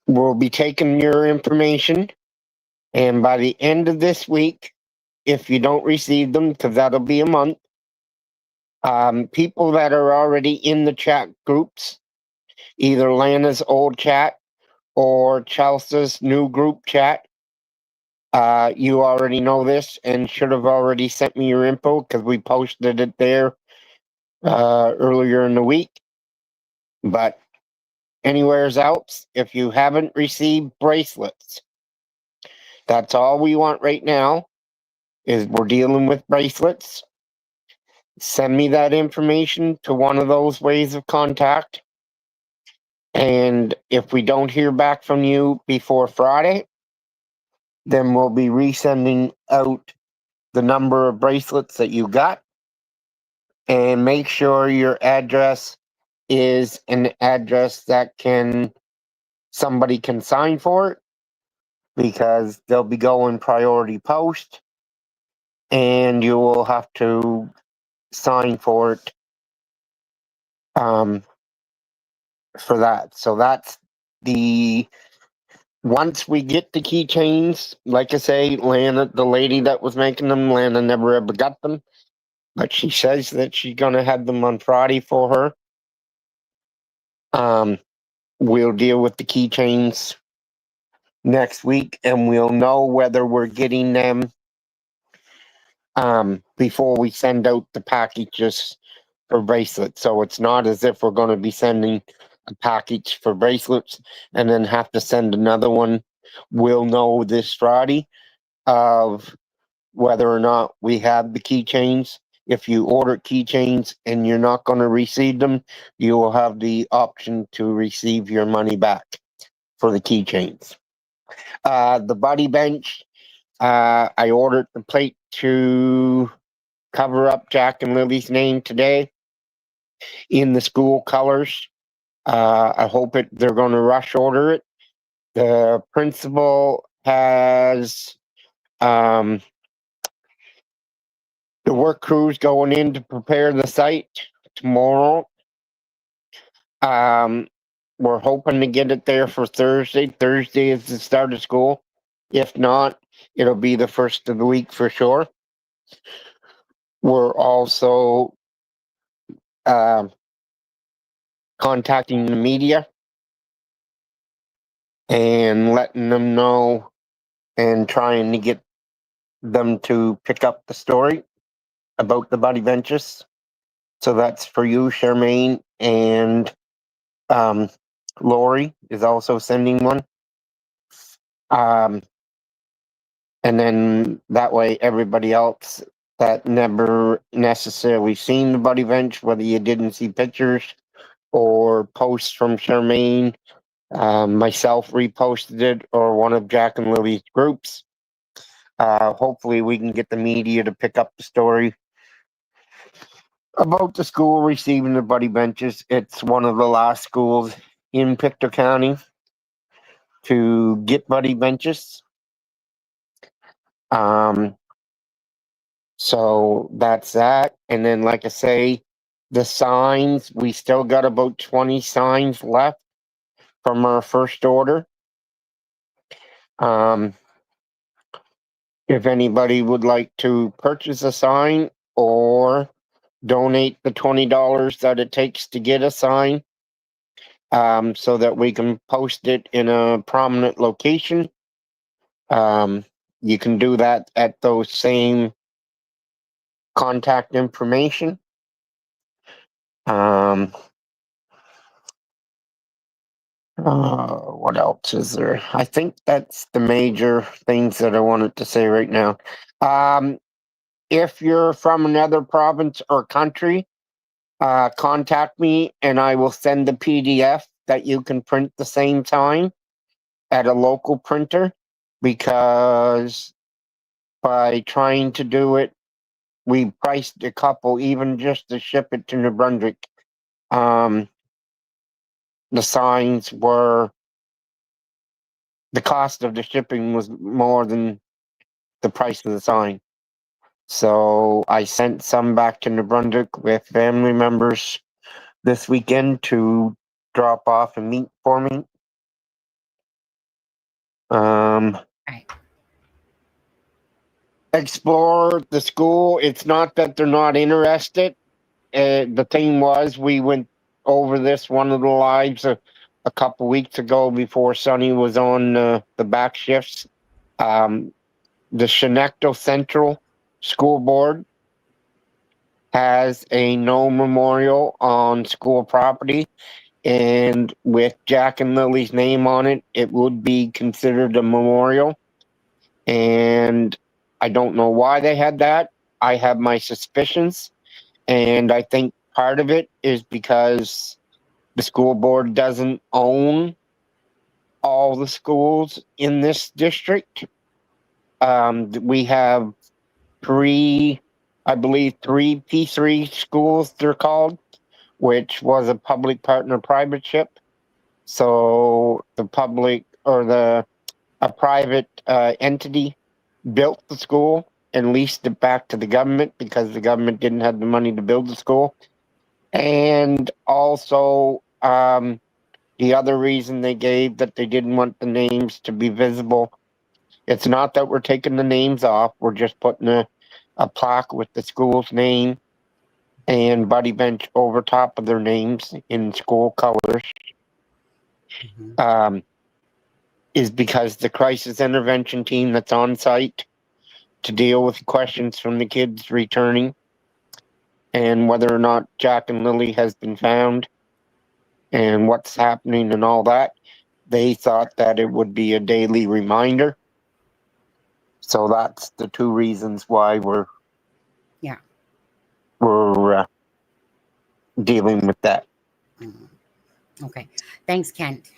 We'll be taking your information, and by the end of this week, if you don't receive them, because that'll be a month, people that are already in the chat groups, either Lana's old chat or Chelsea's new group chat, you already know this and should have already sent me your info, because we posted it there earlier in the week. But anywheres else, if you haven't received bracelets, that's all we want right now, is we're dealing with bracelets. Send me that information to one of those ways of contact. And if we don't hear back from you before Friday, then we'll be resending out the number of bracelets that you got. And make sure your address is an address that somebody can sign for it, because they'll be going priority post and you will have to sign for it for that. So that's once we get the keychains, like I say, Lana, the lady that was making them, Lana never ever got them, but she says that she's gonna have them on Friday for her. We'll deal with the keychains next week, and we'll know whether we're getting them before we send out the packages for bracelets. So it's not as if we're going to be sending a package for bracelets and then have to send another one. We'll know this Friday of whether or not we have the keychains. If you order keychains and you're not going to receive them, you will have the option to receive your money back for the keychains. The buddy bench, I ordered the plate to cover up Jack and Lily's name today in the school colors. I hope they're going to rush order it. The principal has the work crews going in to prepare the site tomorrow. We're hoping to get it there for Thursday. Thursday is the start of school. If not, it'll be the first of the week for sure. We're also contacting the media and letting them know and trying to get them to pick up the story about the buddy benches. So that's for you, Charmaine, and Lori is also sending one. And then that way everybody else that never necessarily seen the buddy bench, whether you didn't see pictures or posts from Charmaine, myself reposted it, or one of Jack and Lily's groups. Hopefully we can get the media to pick up the story about the school receiving the buddy benches. It's one of the last schools in Pictou County to get buddy benches. So that's that. And then, like I say, the signs, we still got about 20 signs left from our first order. If anybody would like to purchase a sign or donate the $20 that it takes to get a sign, so that we can post it in a prominent location, you can do that at those same contact information. What else is there? I think that's the major things that I wanted to say right now. If you're from another province or country, contact me and I will send the PDF that you can print the same time at a local printer, because by trying to do it, we priced a couple, even just to ship it to New Brunswick. The signs were, the cost of the shipping was more than the price of the sign. So I sent some back to New Brunswick with family members this weekend to drop off and meet for me. Right. Explore the school. It's not that they're not interested. The thing was, we went over this one of the lives a couple weeks ago before Sonny was on the back shifts. The Shenectady Central School Board has a no memorial on school property, and with Jack and Lily's name on it, it would be considered a memorial. And I don't know why they had that. I have my suspicions, and I think part of it is because the school board doesn't own all the schools in this district. We have three P3 schools, they're called, which was a public partner private-ship. So the public, or a private entity built the school and leased it back to the government because the government didn't have the money to build the school. And also, the other reason they gave that they didn't want the names to be visible. It's not that we're taking the names off. We're just putting a plaque with the school's name and buddy bench over top of their names in school colors. Mhm. is because the crisis intervention team that's on site to deal with questions from the kids returning and whether or not Jack and Lily has been found and what's happening and all that, they thought that it would be a daily reminder. So that's the two reasons why we're dealing with that. Okay. Thanks, Kent.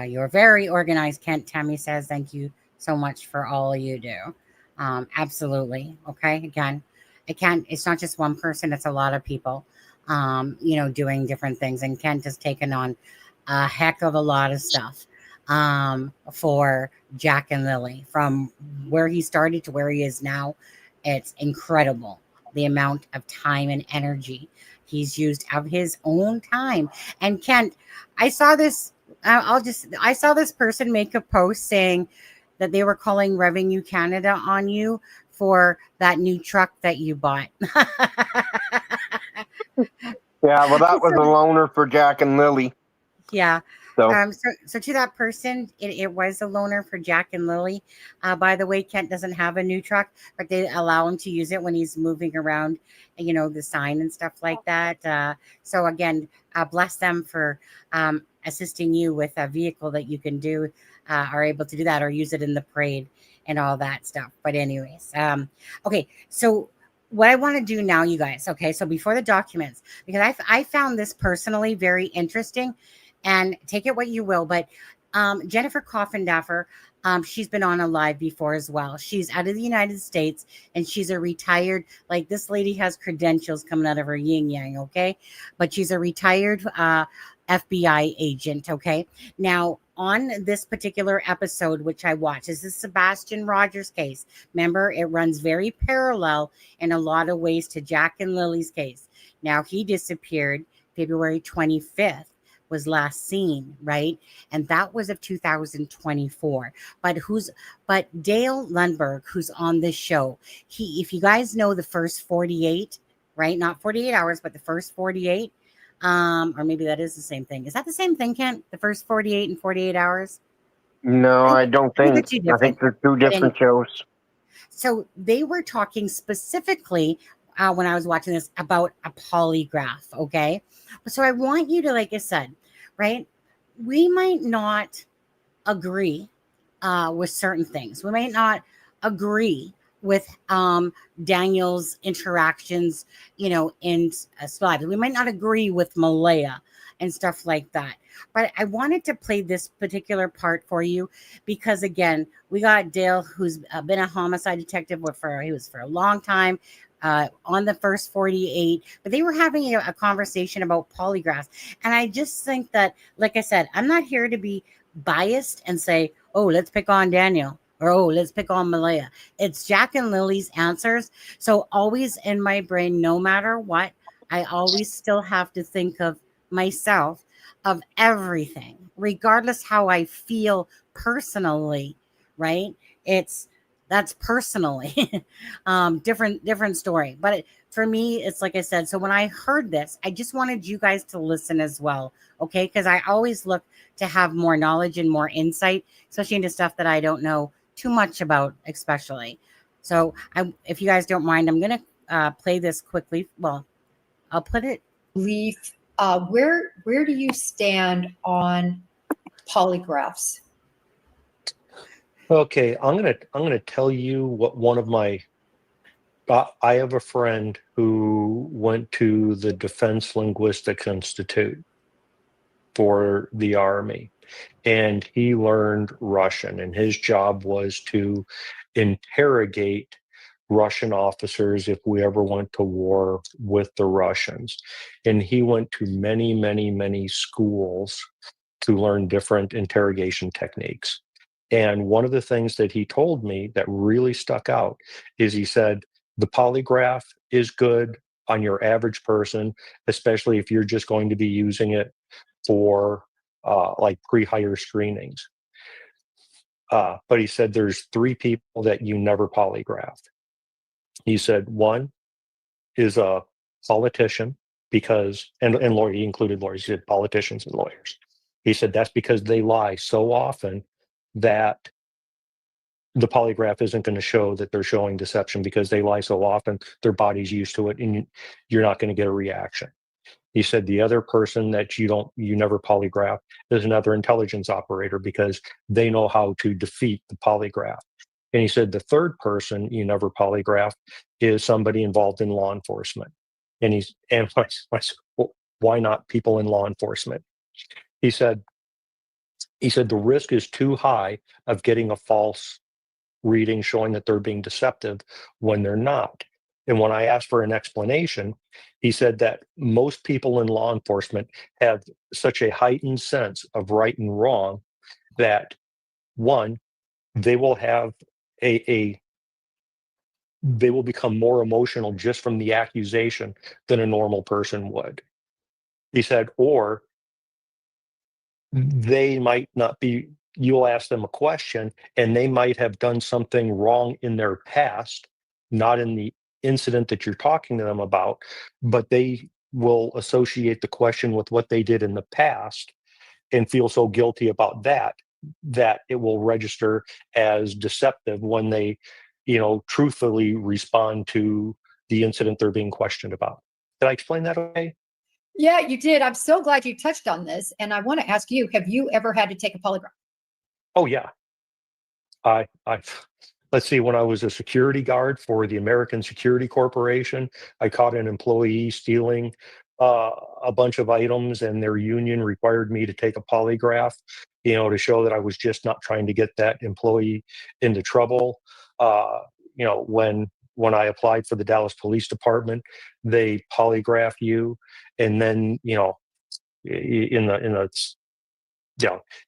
You're very organized, Kent. Tammy says, thank you so much for all you do. Absolutely. Okay. Again, it's not just one person, it's a lot of people, doing different things. And Kent has taken on a heck of a lot of stuff for Jack and Lily, from where he started to where he is now. It's incredible the amount of time and energy he's used of his own time. And Kent, I saw this. I saw this person make a post saying that they were calling Revenue Canada on you for that new truck that you bought. Yeah, well, that was a loaner for Jack and Lily. Yeah. So, So to that person, it was a loaner for Jack and Lily. By the way, Kent doesn't have a new truck, but they allow him to use it when he's moving around, the sign and stuff like that. So again, bless them for assisting you with a vehicle that you can do, are able to do that or use it in the parade and all that stuff. But anyways, okay. So what I want to do now, you guys, okay, so before the documents, because I found this personally very interesting, and take it what you will, but Jennifer Coffindaffer, she's been on a live before as well. She's out of the United States, and she's a retired, like, this lady has credentials coming out of her yin yang, okay? But she's a retired FBI agent, okay? Now, on this particular episode, which I watched, is the Sebastian Rogers case. Remember, it runs very parallel in a lot of ways to Jack and Lily's case. Now, he disappeared February 25th. Was last seen, right? And that was of 2024. But Dale Lundberg, who's on this show, if you guys know the first 48, right? Not 48 hours, but the first 48, or maybe that is the same thing. Is that the same thing, Kent? The first 48 and 48 hours? no, I don't think. I think they're two different shows. So they were talking specifically when I was watching this about a polygraph, okay? So I want you to, like I said, right? We might not agree with certain things. We might not agree with Daniel's interactions, in lives. We might not agree with Malaya and stuff like that. But I wanted to play this particular part for you because, again, we got Dale, who's been a homicide detective for a long time. On the first 48, but they were having a conversation about polygraphs. And I just think that, like I said, I'm not here to be biased and say, oh, let's pick on Daniel or, oh, let's pick on Malaya. It's Jack and Lily's answers. So always in my brain, no matter what, I always still have to think of myself, of everything, regardless how I feel personally, right? That's personally different story. But for me, it's like I said. So when I heard this, I just wanted you guys to listen as well. Okay. Because I always look to have more knowledge and more insight, especially into stuff that I don't know too much about, especially. So if you guys don't mind, I'm going to play this quickly. Well, I'll put it. Where do you stand on polygraphs? Okay, I'm gonna tell you what one of my. I have a friend who went to the Defense Linguistics Institute for the Army, and he learned Russian, and his job was to interrogate Russian officers if we ever went to war with the Russians. And he went to many, many, many schools to learn different interrogation techniques. And one of the things that he told me that really stuck out is he said, the polygraph is good on your average person, especially if you're just going to be using it for like pre-hire screenings. But he said there's three people that you never polygraphed. He said one is a politician because, and lawyer, he included lawyers, he said politicians and lawyers. He said that's because they lie so often that the polygraph isn't going to show that they're showing deception because they lie so often, their body's used to it, and you're not going to get a reaction. He said the other person that you never polygraph is another intelligence operator because they know how to defeat the polygraph. And he said the third person you never polygraph is somebody involved in law enforcement. And I said, well, why not people in law enforcement? He said the risk is too high of getting a false reading showing that they're being deceptive when they're not. And when I asked for an explanation, he said that most people in law enforcement have such a heightened sense of right and wrong that, one, they will have they will become more emotional just from the accusation than a normal person would. He said, or they might not be, you'll ask them a question and they might have done something wrong in their past, not in the incident that you're talking to them about, but they will associate the question with what they did in the past and feel so guilty about that it will register as deceptive when they, truthfully respond to the incident they're being questioned about. Did I explain that okay? Yeah, you did. I'm so glad you touched on this. And I want to ask you, have you ever had to take a polygraph? Oh, yeah. I let's see, when I was a security guard for the American Security Corporation, I caught an employee stealing a bunch of items, and their union required me to take a polygraph, to show that I was just not trying to get that employee into trouble. When I applied for the Dallas Police Department, they polygraph you, and then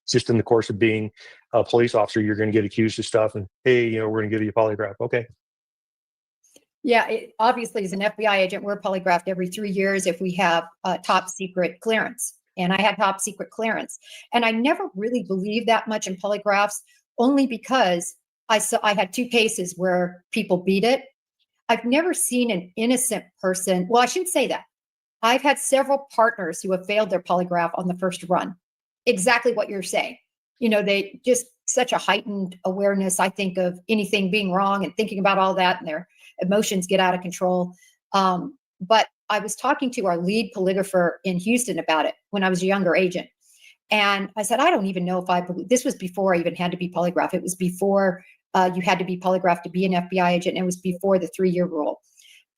just in the course of being a police officer, you're going to get accused of stuff, and hey, we're going to give you a polygraph. Okay. Yeah, obviously, as an FBI agent, we're polygraphed every 3 years if we have top secret clearance. And I had top secret clearance. And I never really believed that much in polygraphs, only because I had 2 cases where people beat it. I've never seen an innocent person. Well, I shouldn't say that. I've had several partners who have failed their polygraph on the first run. Exactly what you're saying. They just such a heightened awareness, I think, of anything being wrong and thinking about all that, and their emotions get out of control. But I was talking to our lead polygrapher in Houston about it when I was a younger agent. And I said, I don't even know if I believe this was before I even had to be polygraphed. It was before you had to be polygraphed to be an FBI agent. And it was before the 3-year rule.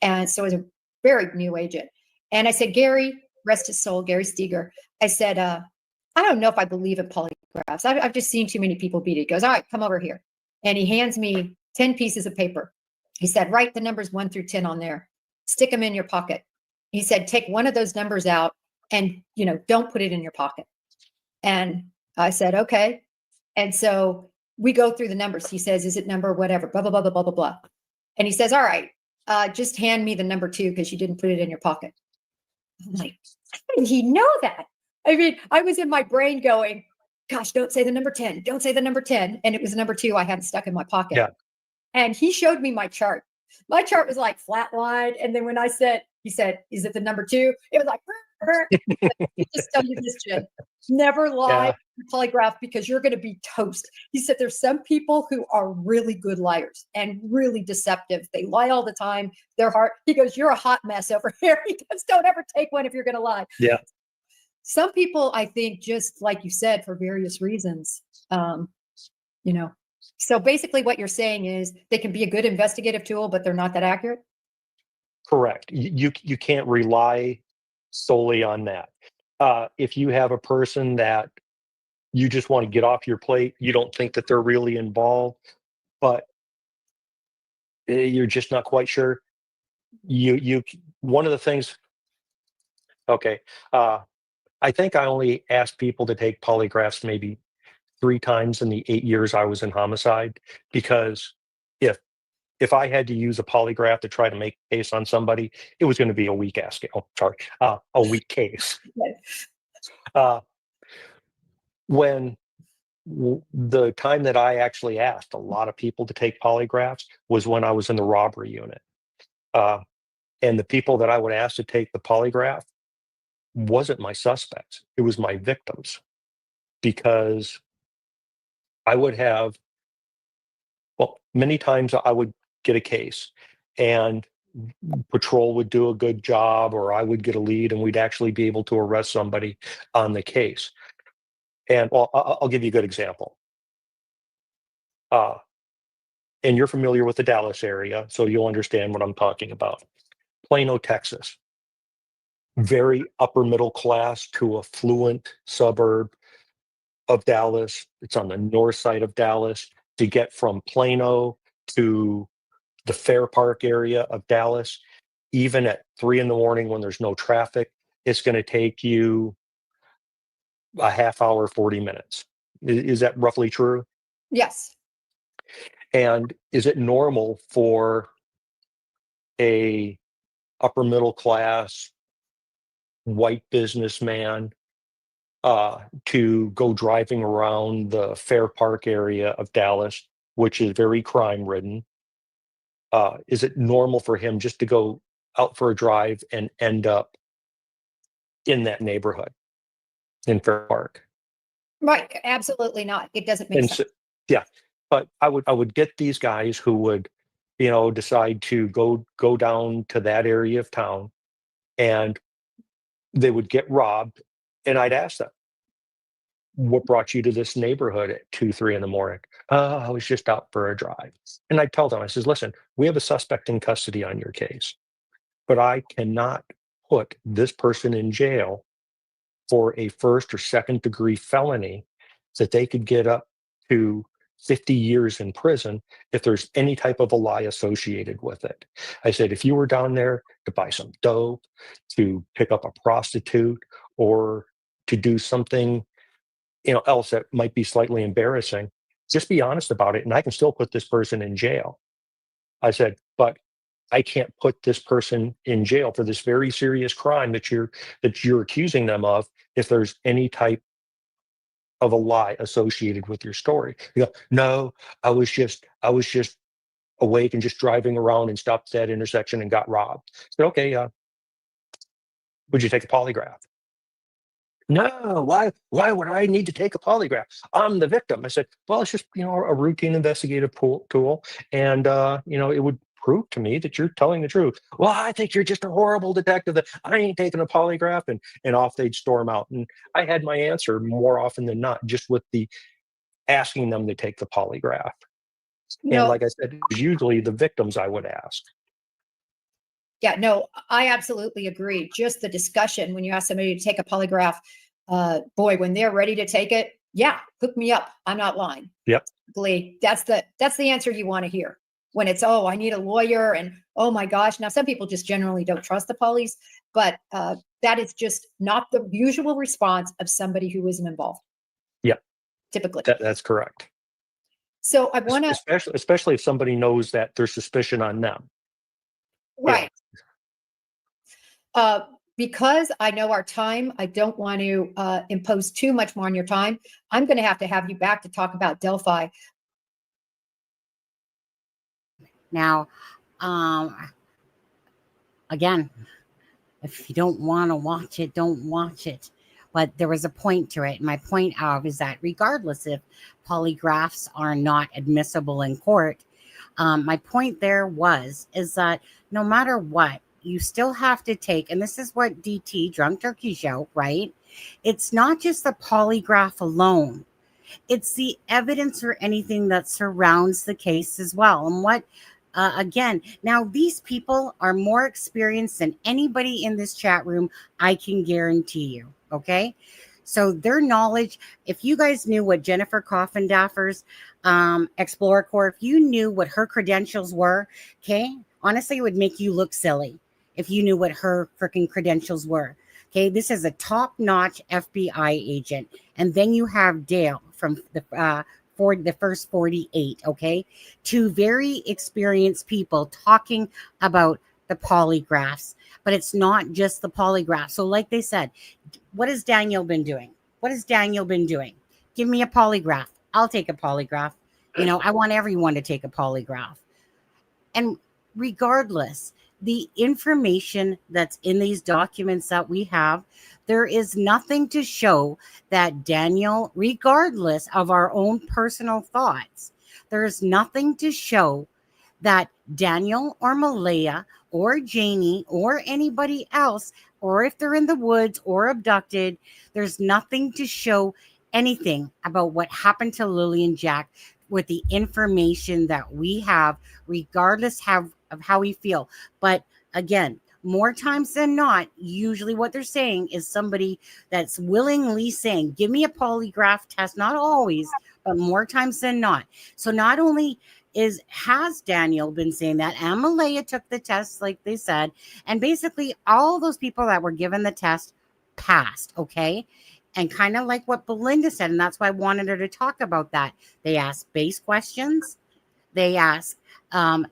And so I was a very new agent. And I said, Gary, rest his soul, Gary Steger. I said, I don't know if I believe in polygraphs. I've just seen too many people beat it. He goes, all right, come over here. And he hands me 10 pieces of paper. He said, write the numbers 1 through 10 on there. Stick them in your pocket. He said, take one of those numbers out and, don't put it in your pocket. And I said, okay. And so we go through the numbers. He says, is it number whatever, blah, blah, blah, blah, blah, blah, blah. And he says, all right, just hand me the number 2 because you didn't put it in your pocket. I'm like, how did he know that? I mean, I was in my brain going, gosh, don't say the number 10. Don't say the number 10. And it was the number 2 I had stuck in my pocket. Yeah. And he showed me my chart. My chart was like flatlined. And then when he said, is it the number 2? It was like, he just studied this shit. Never lie in polygraph because you're going to be toast. He said, there's some people who are really good liars and really deceptive. They lie all the time. They're hard. He goes, you're a hot mess over here. He goes, don't ever take one if you're going to lie. Yeah. Some people, I think, just like you said, for various reasons, So basically what you're saying is they can be a good investigative tool, but they're not that accurate? Correct. You can't rely solely on that. If you have a person that you just want to get off your plate, you don't think that they're really involved, but you're just not quite sure. One of the things, okay, I think I only asked people to take polygraphs maybe 3 times in the 8 years I was in homicide, because if I had to use a polygraph to try to make a case on somebody, it was going to be a weak weak case. When the time that I actually asked a lot of people to take polygraphs was when I was in the robbery unit. And the people that I would ask to take the polygraph wasn't my suspects. It was my victims, because I would have, well, many times I would get a case and patrol would do a good job, or I would get a lead and we'd actually be able to arrest somebody on the case. And well, I'll give you a good example. And you're familiar with the Dallas area, so you'll understand what I'm talking about. Plano, Texas. Very upper middle class to affluent suburb of Dallas. It's on the north side of Dallas. To get from Plano to the Fair Park area of Dallas, even at 3 a.m. when there's no traffic, it's going to take you a half hour, 40 minutes. Is that roughly true? Yes. And is it normal for a upper middle class white businessman to go driving around the Fair Park area of Dallas, which is very crime ridden? Is it normal for him just to go out for a drive and end up in that neighborhood in Fair Park? Right. Absolutely not. It doesn't make And sense. so, yeah, but I would get these guys who would, decide to go down to that area of town, and they would get robbed, and I'd ask them, what brought you to this neighborhood at 2, 3 in the morning? Oh, I was just out for a drive. And I tell them, I says, listen, we have a suspect in custody on your case, but I cannot put this person in jail for a first or second degree felony that they could get up to 50 years in prison if there's any type of a lie associated with it. I said, if you were down there to buy some dope, to pick up a prostitute, or to do something else that might be slightly embarrassing, just be honest about it and I can still put this person in jail. I said, but I can't put this person in jail for this very serious crime that you're accusing them of if there's any type of a lie associated with your story. You go, no, I was just awake and just driving around and stopped at that intersection and got robbed. I said, okay, would you take a polygraph? No, why would I need to take a polygraph? I'm the victim. I said, well, it's just, a routine investigative tool. And, it would prove to me that you're telling the truth. Well, I think you're just a horrible detective. That I ain't taking a polygraph. And off they'd storm out. And I had my answer more often than not, just with the asking them to take the polygraph. And like I said, it was usually the victims I would ask. Yeah, no, I absolutely agree. Just the discussion when you ask somebody to take a polygraph, boy, when they're ready to take it, yeah, hook me up. I'm not lying. Yep. Glee. That's the answer you want to hear. When it's, oh, I need a lawyer, and oh my gosh. Now, some people just generally don't trust the police, but that is just not the usual response of somebody who isn't involved. Yep. Typically. That's correct. So I want to, especially if somebody knows that there's suspicion on them. right. Because I know our time, I don't want to impose too much more on your time. I'm going to have you back to talk about Delphi. Now, again, if you don't want to watch it, don't watch it. But there was a point to it. My point is that regardless if polygraphs are not admissible in court, my point there is that no matter what, you still have to take, and this is what DT, Drunk Turkey Show, right? It's not just the polygraph alone. It's the evidence or anything that surrounds the case as well. And what, again, now these people are more experienced than anybody in this chat room, I can guarantee you, okay? So their knowledge, if you guys knew what Jennifer Coffindaffer's Explorer Corps, if you knew what her credentials were, okay, honestly, it would make you look silly if you knew what her freaking credentials were. Okay, this is a top-notch FBI agent. And then you have Dale from the first 48, okay? Two very experienced people talking about the polygraphs. But it's not just the polygraph. So like they said, what has Daniel been doing? Give me a polygraph. I'll take a polygraph. I want everyone to take a polygraph. And regardless, the information that's in these documents that we have, there is nothing to show that Daniel, regardless of our own personal thoughts, there is nothing to show that Daniel or Malaya or Janie or anybody else, or if they're in the woods or abducted, there's nothing to show anything about what happened to Lily and Jack with the information that we have, regardless of how we feel. But again, more times than not, usually what they're saying is somebody that's willingly saying, give me a polygraph test, not always, but more times than not. So not only has Daniel been saying that, and Malaya took the test, like they said, and basically all those people that were given the test passed, okay? And kind of like what Belynda said, and that's why I wanted her to talk about that. They ask base questions, they ask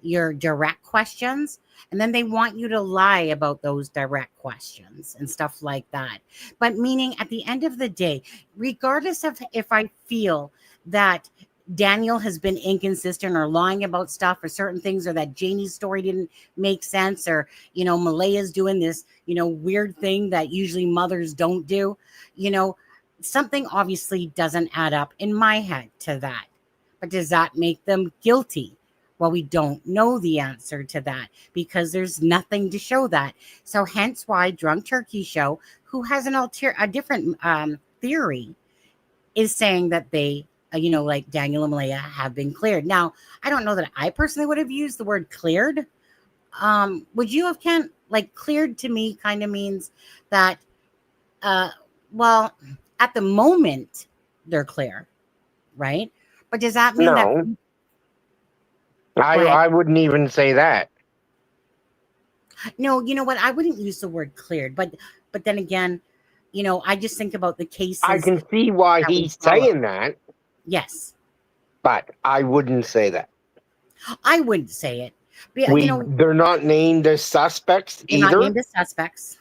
your direct questions, and then they want you to lie about those direct questions and stuff like that. But meaning at the end of the day, regardless of if I feel that Daniel has been inconsistent or lying about stuff or certain things, or that Janie's story didn't make sense, or, Malaya's doing this, weird thing that usually mothers don't do, something obviously doesn't add up in my head to that. But does that make them guilty? Well, we don't know the answer to that because there's nothing to show that. So hence why Drunk Turkey Show, who has a different theory, is saying that they, like Daniel and Malaya, have been cleared. Now, I don't know that I personally would have used the word cleared. Would you have, Kent? Like, cleared to me kind of means that, well, at the moment, they're clear, right? But does that mean No. that... I wouldn't even say that. No, you know what? I wouldn't use the word cleared, but then again, I just think about the cases. I can see why that we he's follow. saying that, Yes, but I wouldn't say that. I wouldn't say it. But, They're not named as suspects they're not either. named as suspects.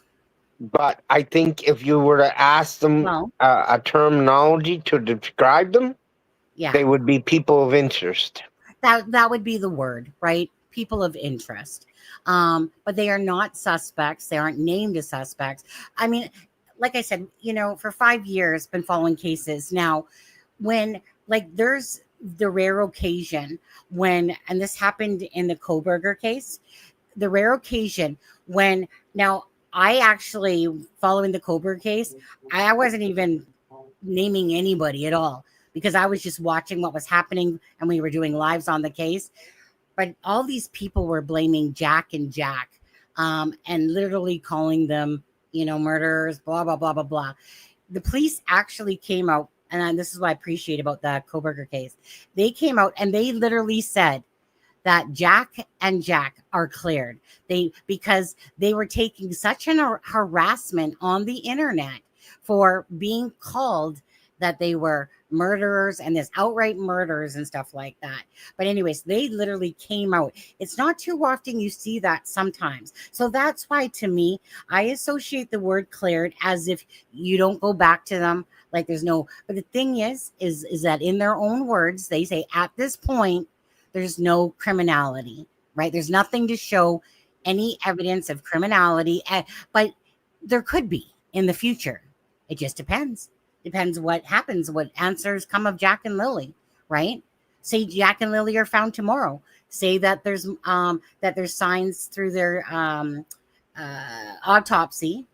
But I think if you were to ask them Well, a terminology to describe them, yeah, they would be people of interest. that would be the word, right? People of interest. But they are not suspects. They aren't named as suspects. I mean, like I said, for 5 years, been following cases now. When, like, there's the rare occasion when, and this happened in the Koberger case, the rare occasion when, now I actually, following the Koberger case, I wasn't even naming anybody at all because I was just watching what was happening and we were doing lives on the case. But all these people were blaming Jack and Jack, and literally calling them, murderers, blah, blah, blah, blah, blah. The police actually came out, and this is what I appreciate about the Koberger case. They came out and they literally said that Jack and Jack are cleared. Because they were taking such an harassment on the internet for being called that they were murderers and there's outright murders and stuff like that. But anyways, they literally came out. It's not too often you see that sometimes. So that's why, to me, I associate the word cleared as if you don't go back to them. Like, there's no, but the thing is that in their own words, they say at this point, there's no criminality, right? There's nothing to show any evidence of criminality, but there could be in the future. It just depends. Depends what happens, what answers come of Jack and Lily, right? Say Jack and Lily are found tomorrow. Say that there's signs through their autopsy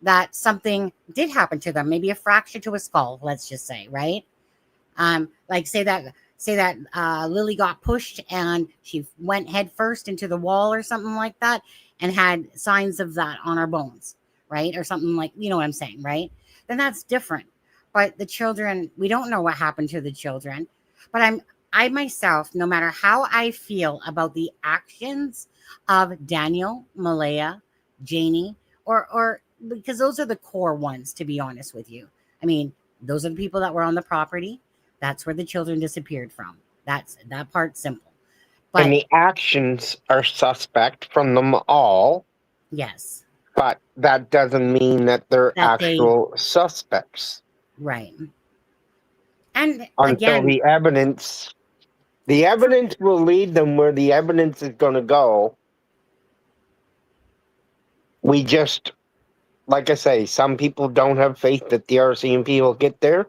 that something did happen to them, maybe a fracture to a skull, let's just say, right? Like say that Lily got pushed and she went head first into the wall or something like that and had signs of that on her bones, right? Or something like, you know what I'm saying, right? Then that's different. But the children, we don't know what happened to the children. But I myself, no matter how I feel about the actions of Daniel, Malaya, Janie, or because those are the core ones, to be honest with you. I mean, those are the people that were on the property. That's where the children disappeared from. That part's simple. But and the actions are suspect from them all. Yes. But that doesn't mean that they're That actual suspects. Right. And until again, the evidence will lead them where the evidence is going to go. we just, like I say, some people don't have faith that the RCMP will get there.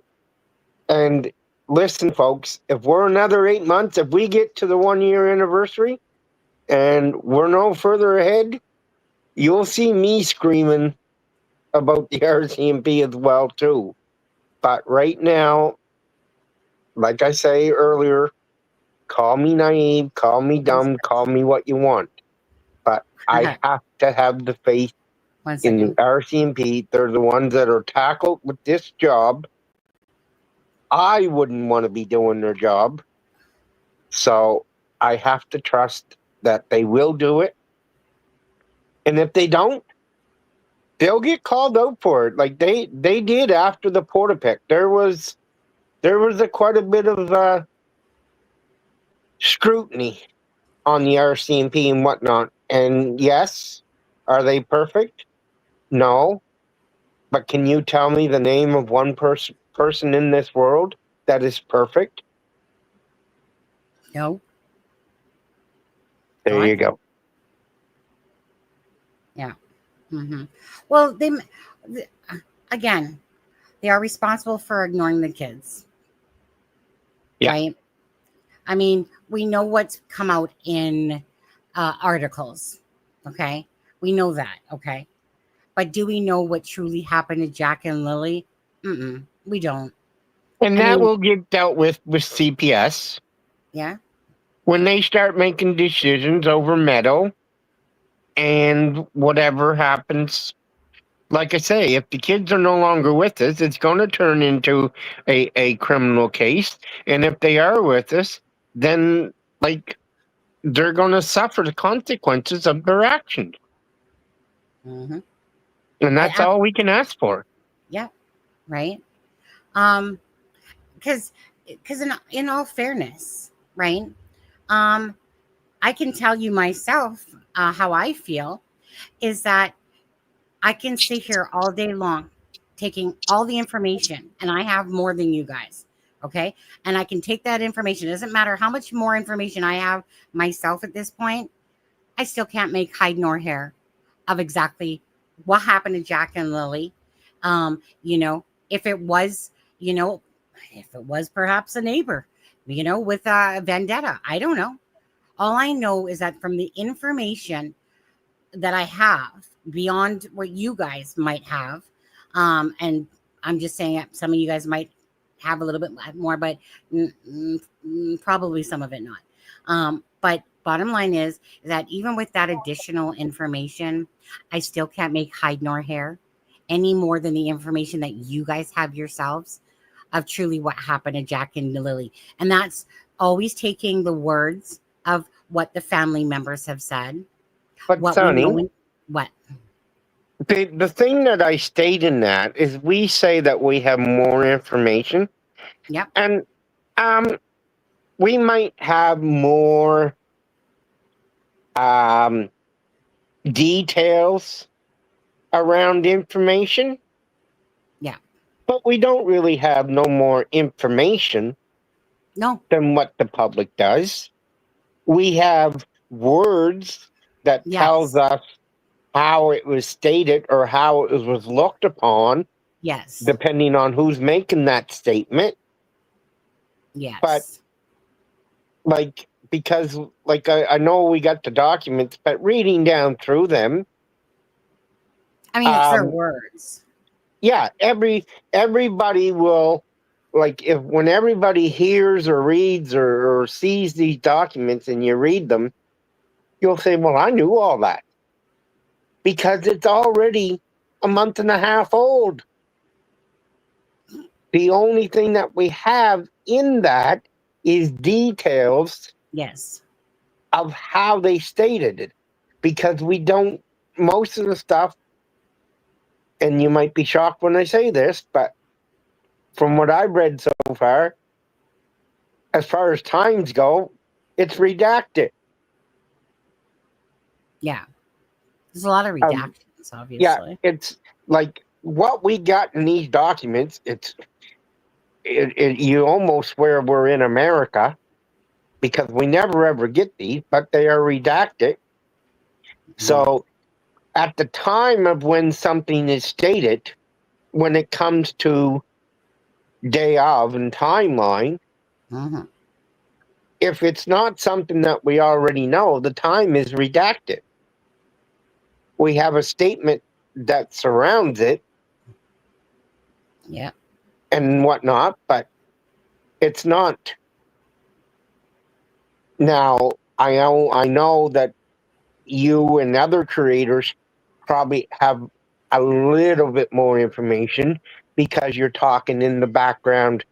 And listen, folks, if we're another 8 months, if we get to the 1 year anniversary and we're no further ahead, you'll see me screaming about the RCMP as well, too. But right now, like I say earlier, call me naive, call me dumb, call me what you want. But I have to have the faith 1 in second. the RCMP. They're the ones that are tackled with this job. I wouldn't want to be doing their job. So I have to trust that they will do it. And if they don't, they'll get called out for it. Like they did after the Portapic. There was quite a bit of scrutiny on the RCMP and whatnot. And yes, are they perfect? No. But can you tell me the name of one person in this world that is perfect? No. There you go. Yeah. Well, again, they are responsible for ignoring the kids. Yeah. Right? I mean, we know what's come out in articles. Okay? We know that. Okay? But do we know what truly happened to Jack and Lily? We don't. And that will get dealt with CPS. Yeah. When they start making decisions over Meadow and whatever happens. Like I say, if the kids are no longer with us, it's going to turn into a criminal case. And if they are with us, then they're going to suffer the consequences of their actions. Mm-hmm. And that's all we can ask for. Yeah. Right. Because in all fairness, right? I can tell you myself how I feel is that I can sit here all day long taking all the information, and I have more than you guys. Okay. And I can take that information. It doesn't matter how much more information I have myself at this point. I still can't make hide nor hair of exactly what happened to Jack and Lily. If it was, perhaps a neighbor, with a vendetta, I don't know. All I know is that from the information that I have beyond what you guys might have, and I'm just saying some of you guys might have a little bit more, but probably some of it not. But bottom line is that even with that additional information, I still can't make hide nor hair any more than the information that you guys have yourselves of truly what happened to Jack and Lily. And that's always taking the words of what the family members have said. But what Sonny, what? The thing that I state in that is we say that we have more information. Yep. And we might have more details around information. Yeah. But we don't really have no more information than what the public does. We have words that tells us how it was stated or how it was looked upon. Yes. Depending on who's making that statement. Yes. But because I know we got the documents, but reading down through them. I mean, it's their words. Yeah, everybody will, when everybody hears or reads or sees these documents and you read them, you'll say, well, I knew all that. Because it's already a month and a half old. The only thing that we have in that is details of how they stated it. Because we don't, most of the stuff, and you might be shocked when I say this, but from what I've read so far as times go, it's redacted. Yeah. There's a lot of redactions, obviously. Yeah, it's like what we got in these documents, you almost swear we're in America because we never ever get these, but they are redacted. So at the time of when something is stated, when it comes to day of and timeline, Mhm. if it's not something that we already know, the time is redacted. We have a statement that surrounds it Yeah. and whatnot, but it's not. Now, I know that you and other creators probably have a little bit more information because you're talking in the background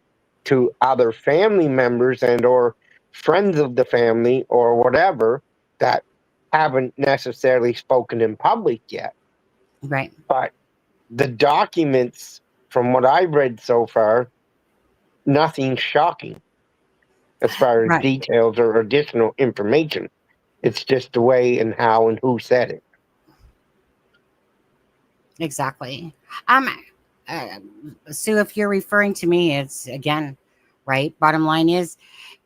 to other family members and or friends of the family or whatever that haven't necessarily spoken in public yet. Right. But the documents, from what I've read so far, nothing shocking as far as Right. details or additional information. It's just the way and how and who said it. Exactly. Um, uh, Sue, if you're referring to me, it's again, right. Bottom line is,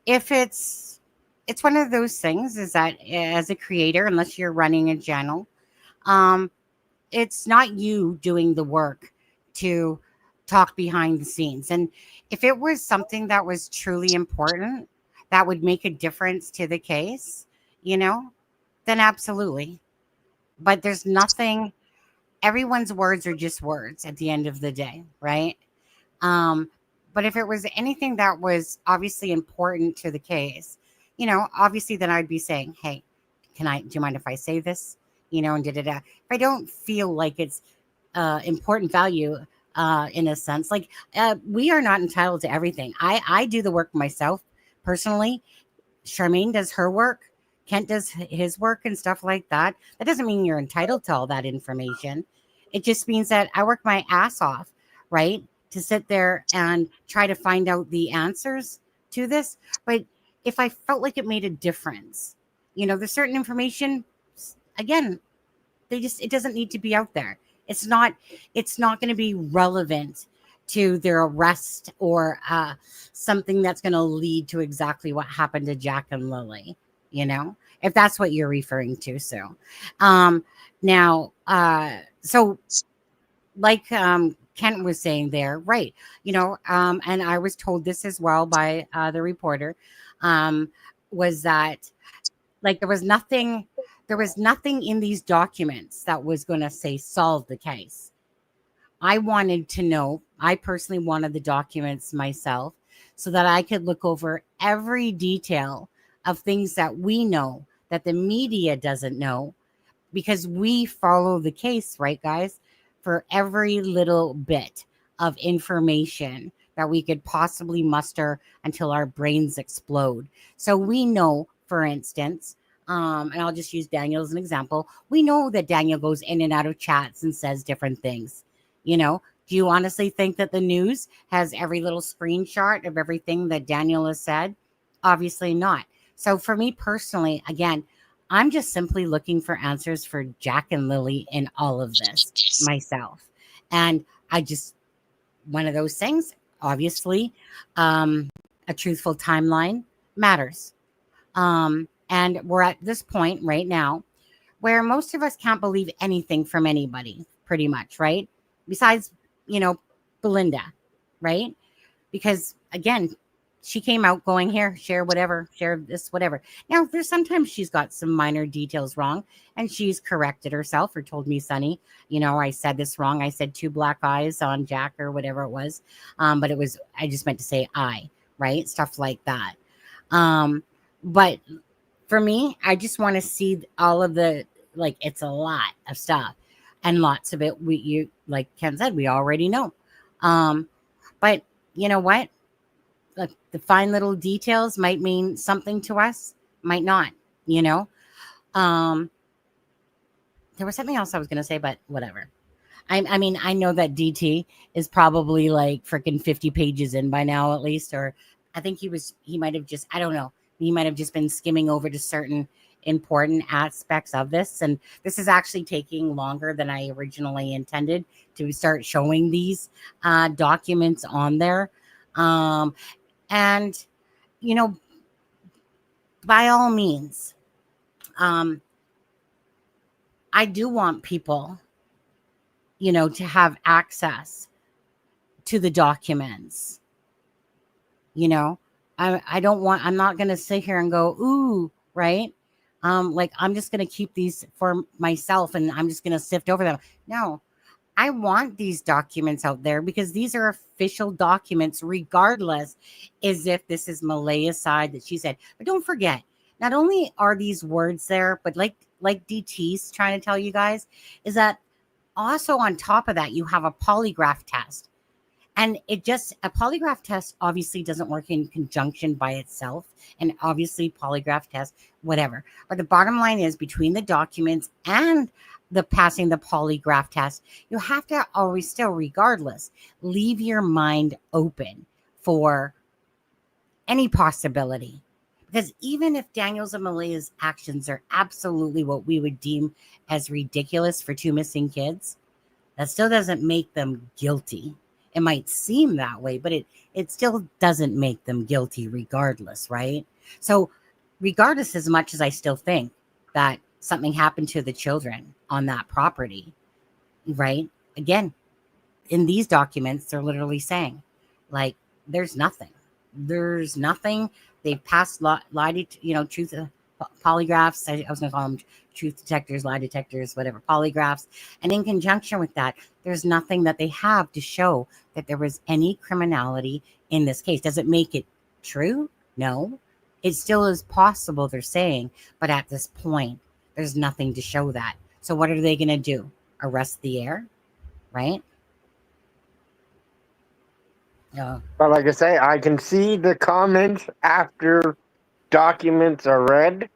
if it's one of those things, is that as a creator, unless you're running a channel, um, it's not you doing the work to talk behind the scenes. And if it was something that was truly important, that would make a difference to the case, you know, then absolutely. But there's nothing. Everyone's words are just words at the end of the day, right? Um, but if it was anything that was obviously important to the case, obviously then I'd be saying, hey, do you mind if I say this? And If I don't feel like it's important value, in a sense, like we are not entitled to everything. I do the work myself personally. Charmaine does her work. Kent does his work and stuff like that. That doesn't mean you're entitled to all that information. It just means that I work my ass off, right, to sit there and try to find out the answers to this. But if I felt like it made a difference, there's certain information, again, it doesn't need to be out there. It's not going to be relevant to their arrest or something that's going to lead to exactly what happened to Jack and Lily, if that's what you're referring to. So now so like Kent was saying there, right, and I was told this as well by the reporter, was that, like, there was nothing in these documents that was going to say solve the case. I personally wanted the documents myself so that I could look over every detail of things that we know that the media doesn't know, because we follow the case, right, guys? For every little bit of information that we could possibly muster until our brains explode. So we know, for instance, and I'll just use Daniel as an example. We know that Daniel goes in and out of chats and says different things. Do you honestly think that the news has every little screenshot of everything that Daniel has said? Obviously not. So for me personally, again, I'm just simply looking for answers for Jack and Lily in all of this myself. And one of those things, obviously, a truthful timeline matters. And we're at this point right now where most of us can't believe anything from anybody, pretty much, right? Besides, Belynda, right? Because again, she came out going, here, share whatever, share this, whatever. Now, there's sometimes she's got some minor details wrong and she's corrected herself or told me, Sonny, I said this wrong. I said 2 black eyes on Jack or whatever it was. But I just meant to say I, right? Stuff like that. But for me, I just want to see all of it's a lot of stuff, and lots of it, like Ken said, we already know. But you know what? The fine little details might mean something to us, might not, you know? Um, there was something else I was going to say, but whatever. I mean, I know that DT is probably like freaking 50 pages in by now, at least, or I think he might have just, I don't know. He might have just been skimming over to certain important aspects of this. And this is actually taking longer than I originally intended to start showing these documents on there. And, by all means, I do want people, you know, to have access to the documents. You know, I don't want, I'm not going to sit here and go, ooh, right? Like I'm just going to keep these for myself and I'm just going to sift over them. No, I want these documents out there because these are official documents, regardless as if this is Malaya's side that she said. But don't forget, not only are these words there, but like DT's trying to tell you guys, is that also on top of that, you have a polygraph test. And it just, a polygraph test obviously doesn't work in conjunction by itself. And obviously, polygraph test, whatever. But the bottom line is between the documents and the passing the polygraph test, you have to always still, regardless, leave your mind open for any possibility. Because even if Daniel's and Malaya's actions are absolutely what we would deem as ridiculous for two missing kids, that still doesn't make them guilty. It might seem that way, but it still doesn't make them guilty regardless, right? So regardless, as much as I still think that something happened to the children on that property, right? Again, in these documents, they're literally saying, like, there's nothing. There's nothing. They've passed truth polygraphs. I was going to call them truth detectors, lie detectors, whatever, polygraphs. And in conjunction with that, there's nothing that they have to show that there was any criminality in this case. Does it make it true? No. It still is possible, they're saying, but at this point, there's nothing to show that. So what are they going to do? Arrest the heir, right? But like I say, I can see the comments after documents are read.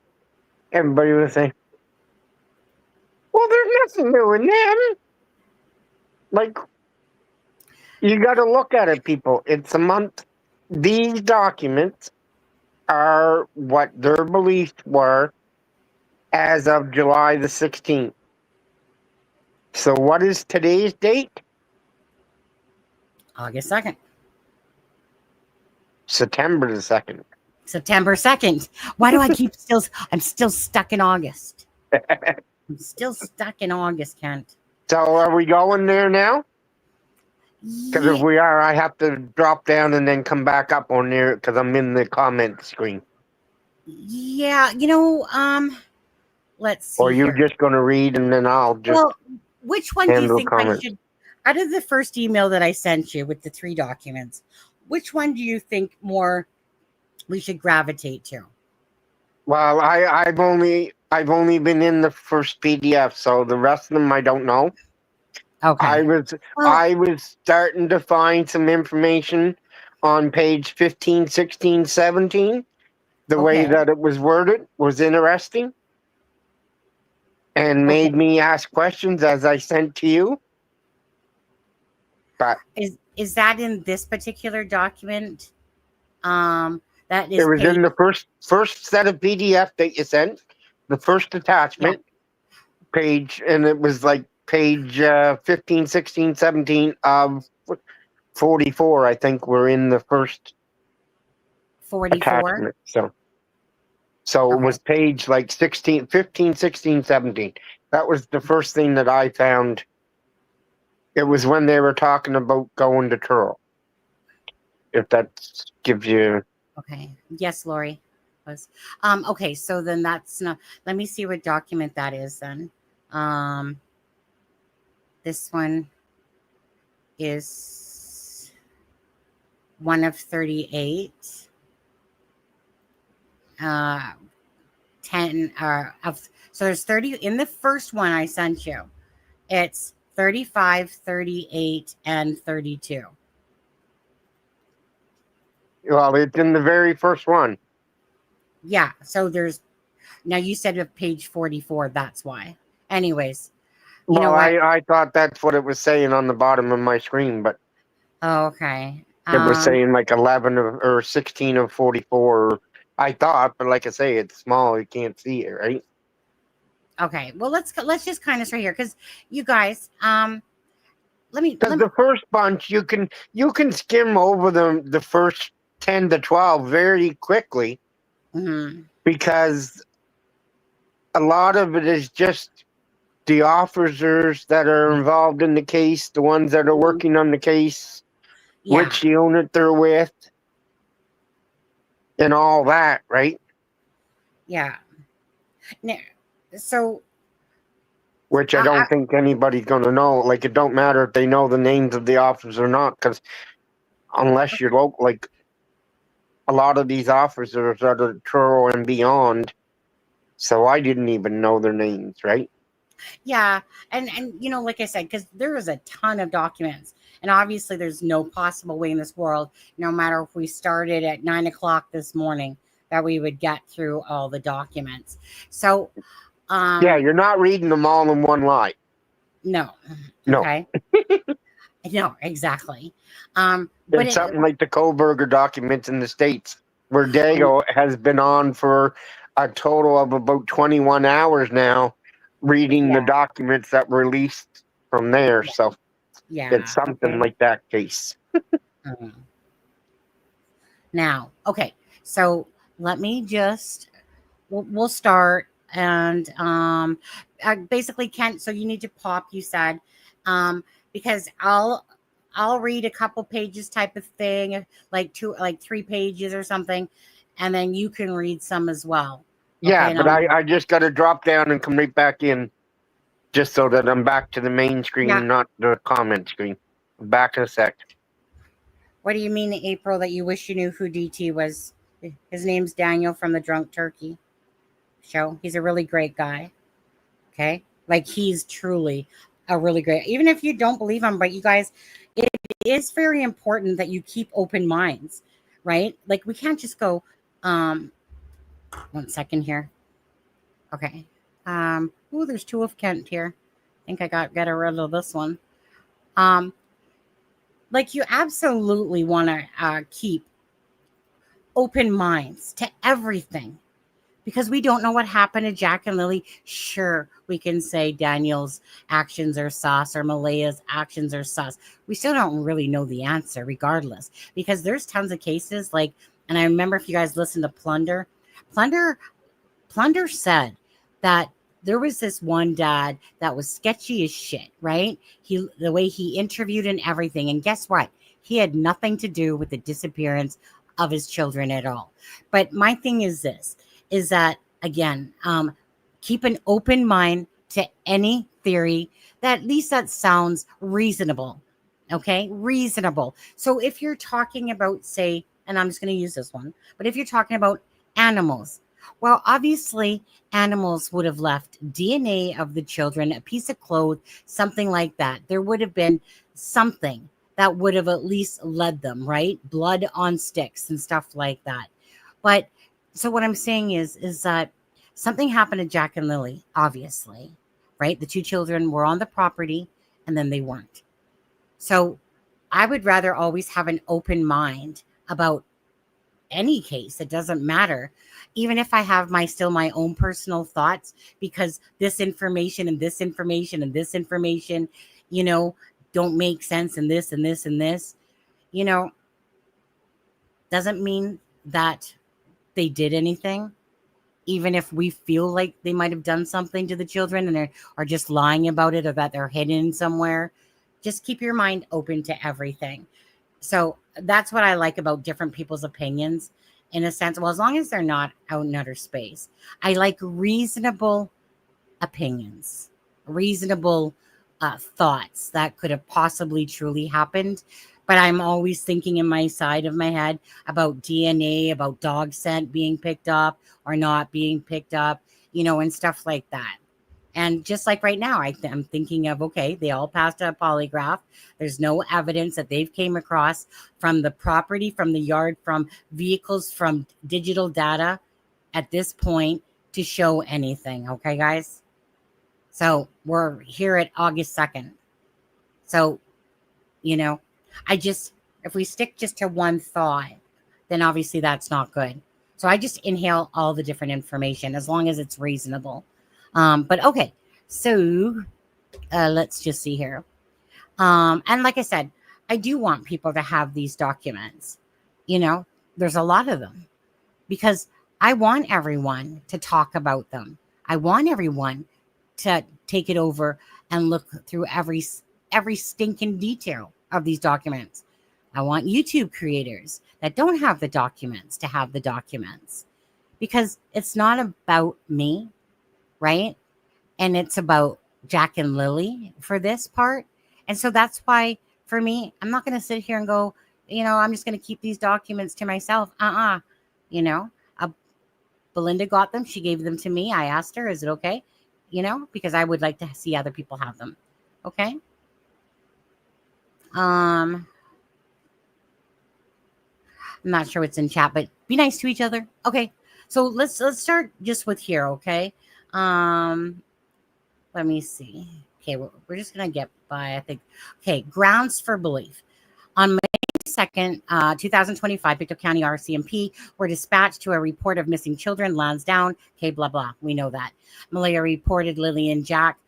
Everybody was saying, well, there's nothing new in them. Like, you got to look at it, people. It's a month. These documents are what their beliefs were as of July the 16th. So what is today's date? August 2nd. September the 2nd. September 2nd. Why do I keep I'm still stuck in August. I'm still stuck in August, Kent. So are we going there now? Because if we are, I have to drop down and then come back up on there because I'm in the comment screen. Yeah, let's see. Or you're here. just going to read and then I'll just. Well, which one do you handle think I comments. should, out of the first email that I sent you with the 3 documents, which one do you think more we should gravitate to? Well, I've only been in the first PDF, so the rest of them I don't know. Okay. I was starting to find some information on page 15, 16, 17. The way that it was worded was interesting and made me ask questions as I sent to you. But is that in this particular document? That is it was in the first set of PDF that you sent, the first attachment page, and it was like page 15, 16, 17 of 44, I think we're in the first 44. attachment. So it was page like 16, 15, 16, 17. That was the first thing that I found. It was when they were talking about going to Truro. If that gives you. Okay. Yes, Lori. Was okay, so then that's not, let me see what document that is then. This one is one of 38. 10 so there's 30 in the first one I sent you. It's 35, 38, and 32. Well, it's in the very first one. Yeah, so there's, now you said of page 44, that's why. Anyways, you know what? I thought that's what it was saying on the bottom of my screen, but okay. It was saying like 11 or 16 of 44. I thought, but like I say, it's small. You can't see it, right? Okay. Well, let's just kind of start here because you guys, Because the first bunch, you can skim over the first 10 to 12 very quickly, because a lot of it is just the officers that are involved in the case, the ones that are working on the case, Yeah. which unit they're with, and all that, right? Yeah. Now, so Which I don't think anybody's going to know. Like, it don't matter if they know the names of the officers or not, because unless you're local, like a lot of these officers are the Truro and beyond, so I didn't even know their names, right? yeah, and like I said, because there is a ton of documents, and obviously there's no possible way in this world, no matter if we started at 9 o'clock this morning, that we would get through all the documents. So, Yeah, you're not reading them all in one line. no, No. okay, no, exactly. It's something like the Koberger documents in the States, where Dago has been on for a total of about 21 hours now, reading the documents that were released from there. So it's something like that case. Now, okay, so let me just we'll start, and basically, Kent, so you need to pop, you said, because I'll read a couple pages type of thing, like 3 pages or something, and then you can read some as well. Yeah, Okay, but I just got to drop down and come right back in, just so that I'm back to the main screen, not the comment screen. Back in a sec. What do you mean, April, that you wish you knew who DT was? His name's Daniel from the Drunk Turkey Show. He's a really great guy. Okay, like he's truly a really great. Even if you don't believe him, but you guys, it is very important that you keep open minds, right? Like we can't just go. 1 second here. Okay. Oh, there's 2 of Kent here. I think I got rid of this one. Like you absolutely want to keep open minds to everything, because we don't know what happened to Jack and Lily. Sure, we can say Daniel's actions are sus or Malaya's actions are sus. We still don't really know the answer regardless, because there's tons of cases like, and I remember if you guys listen to Plunder said that there was this one dad that was sketchy as shit, right? The way he interviewed and everything. And guess what? He had nothing to do with the disappearance of his children at all. But my thing is this, is that, again, keep an open mind to any theory that at least that sounds reasonable. Okay? Reasonable. So if you're talking about, say, and I'm just going to use this one, but if you're talking about animals, well, obviously, animals would have left DNA of the children, a piece of cloth, something like that. There would have been something that would have at least led them, right? Blood on sticks and stuff like that. But so what I'm saying is that something happened to Jack and Lily, obviously, right? The 2 children were on the property and then they weren't. So I would rather always have an open mind about any case. It doesn't matter, even if I have still my own personal thoughts, because this information and this information and this information, don't make sense, and this and this and this, doesn't mean that they did anything. Even if we feel like they might have done something to the children and they are just lying about it, or that they're hidden somewhere, just keep your mind open to everything. So that's what I like about different people's opinions, in a sense. Well, as long as they're not out in outer space, I like reasonable opinions, reasonable thoughts that could have possibly truly happened. But I'm always thinking in my side of my head about DNA, about dog scent being picked up or not being picked up, and stuff like that. And just like right now, I'm thinking of, okay, they all passed a polygraph. There's no evidence that they've came across from the property, from the yard, from vehicles, from digital data at this point to show anything. Okay, guys? So we're here at August 2nd. So, if we stick just to one thought, then obviously that's not good. So I just inhale all the different information as long as it's reasonable. But okay, so let's just see here. And like I said, I do want people to have these documents. There's a lot of them, because I want everyone to talk about them. I want everyone to take it over and look through every stinking detail of these documents. I want YouTube creators that don't have the documents to have the documents, because it's not about me, right? And it's about Jack and Lily for this part. And so that's why, for me, I'm not going to sit here and go, I'm just going to keep these documents to myself. You know, Belynda got them. She gave them to me. I asked her, is it okay? Because I would like to see other people have them. Okay. I'm not sure what's in chat, but be nice to each other. Okay. So let's start just with here. Okay. Let me see. Okay. We're just going to get by, I think. Okay. Grounds for belief. On May 2nd, 2025, Pictou County RCMP were dispatched to a report of missing children, Lansdowne. Okay, blah, blah. We know that. Malaya reported Lily and Jack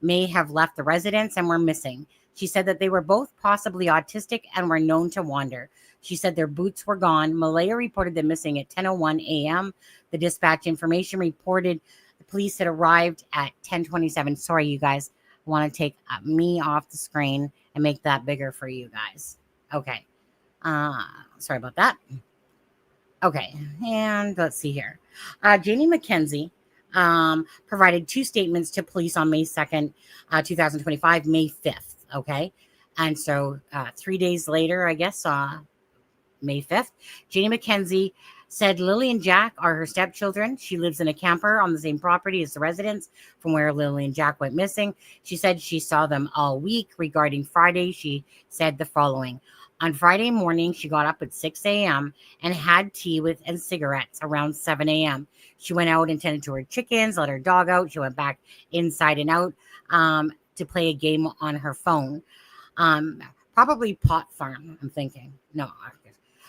may have left the residence and were missing. She said that they were both possibly autistic and were known to wander. She said their boots were gone. Malaya reported them missing at 10:01 a.m. The dispatch information reported the police had arrived at 10:27. Sorry, you guys. I want to take me off the screen and make that bigger for you guys. Okay. Sorry about that. Okay. And let's see here. Janie McKenzie provided 2 statements to police on May 2nd, 2025, May 5th. Okay. And so 3 days later, I guess, May 5th, Janie McKenzie said Lily and Jack are her stepchildren. She lives in a camper on the same property as the residence from where Lily and Jack went missing. She said she saw them all week. Regarding Friday, she said the following. On Friday morning, she got up at 6 a.m. and had tea and cigarettes around 7 a.m. She went out and tended to her chickens, let her dog out. She went back inside and out to play a game on her phone. Probably pot farm, I'm thinking. No,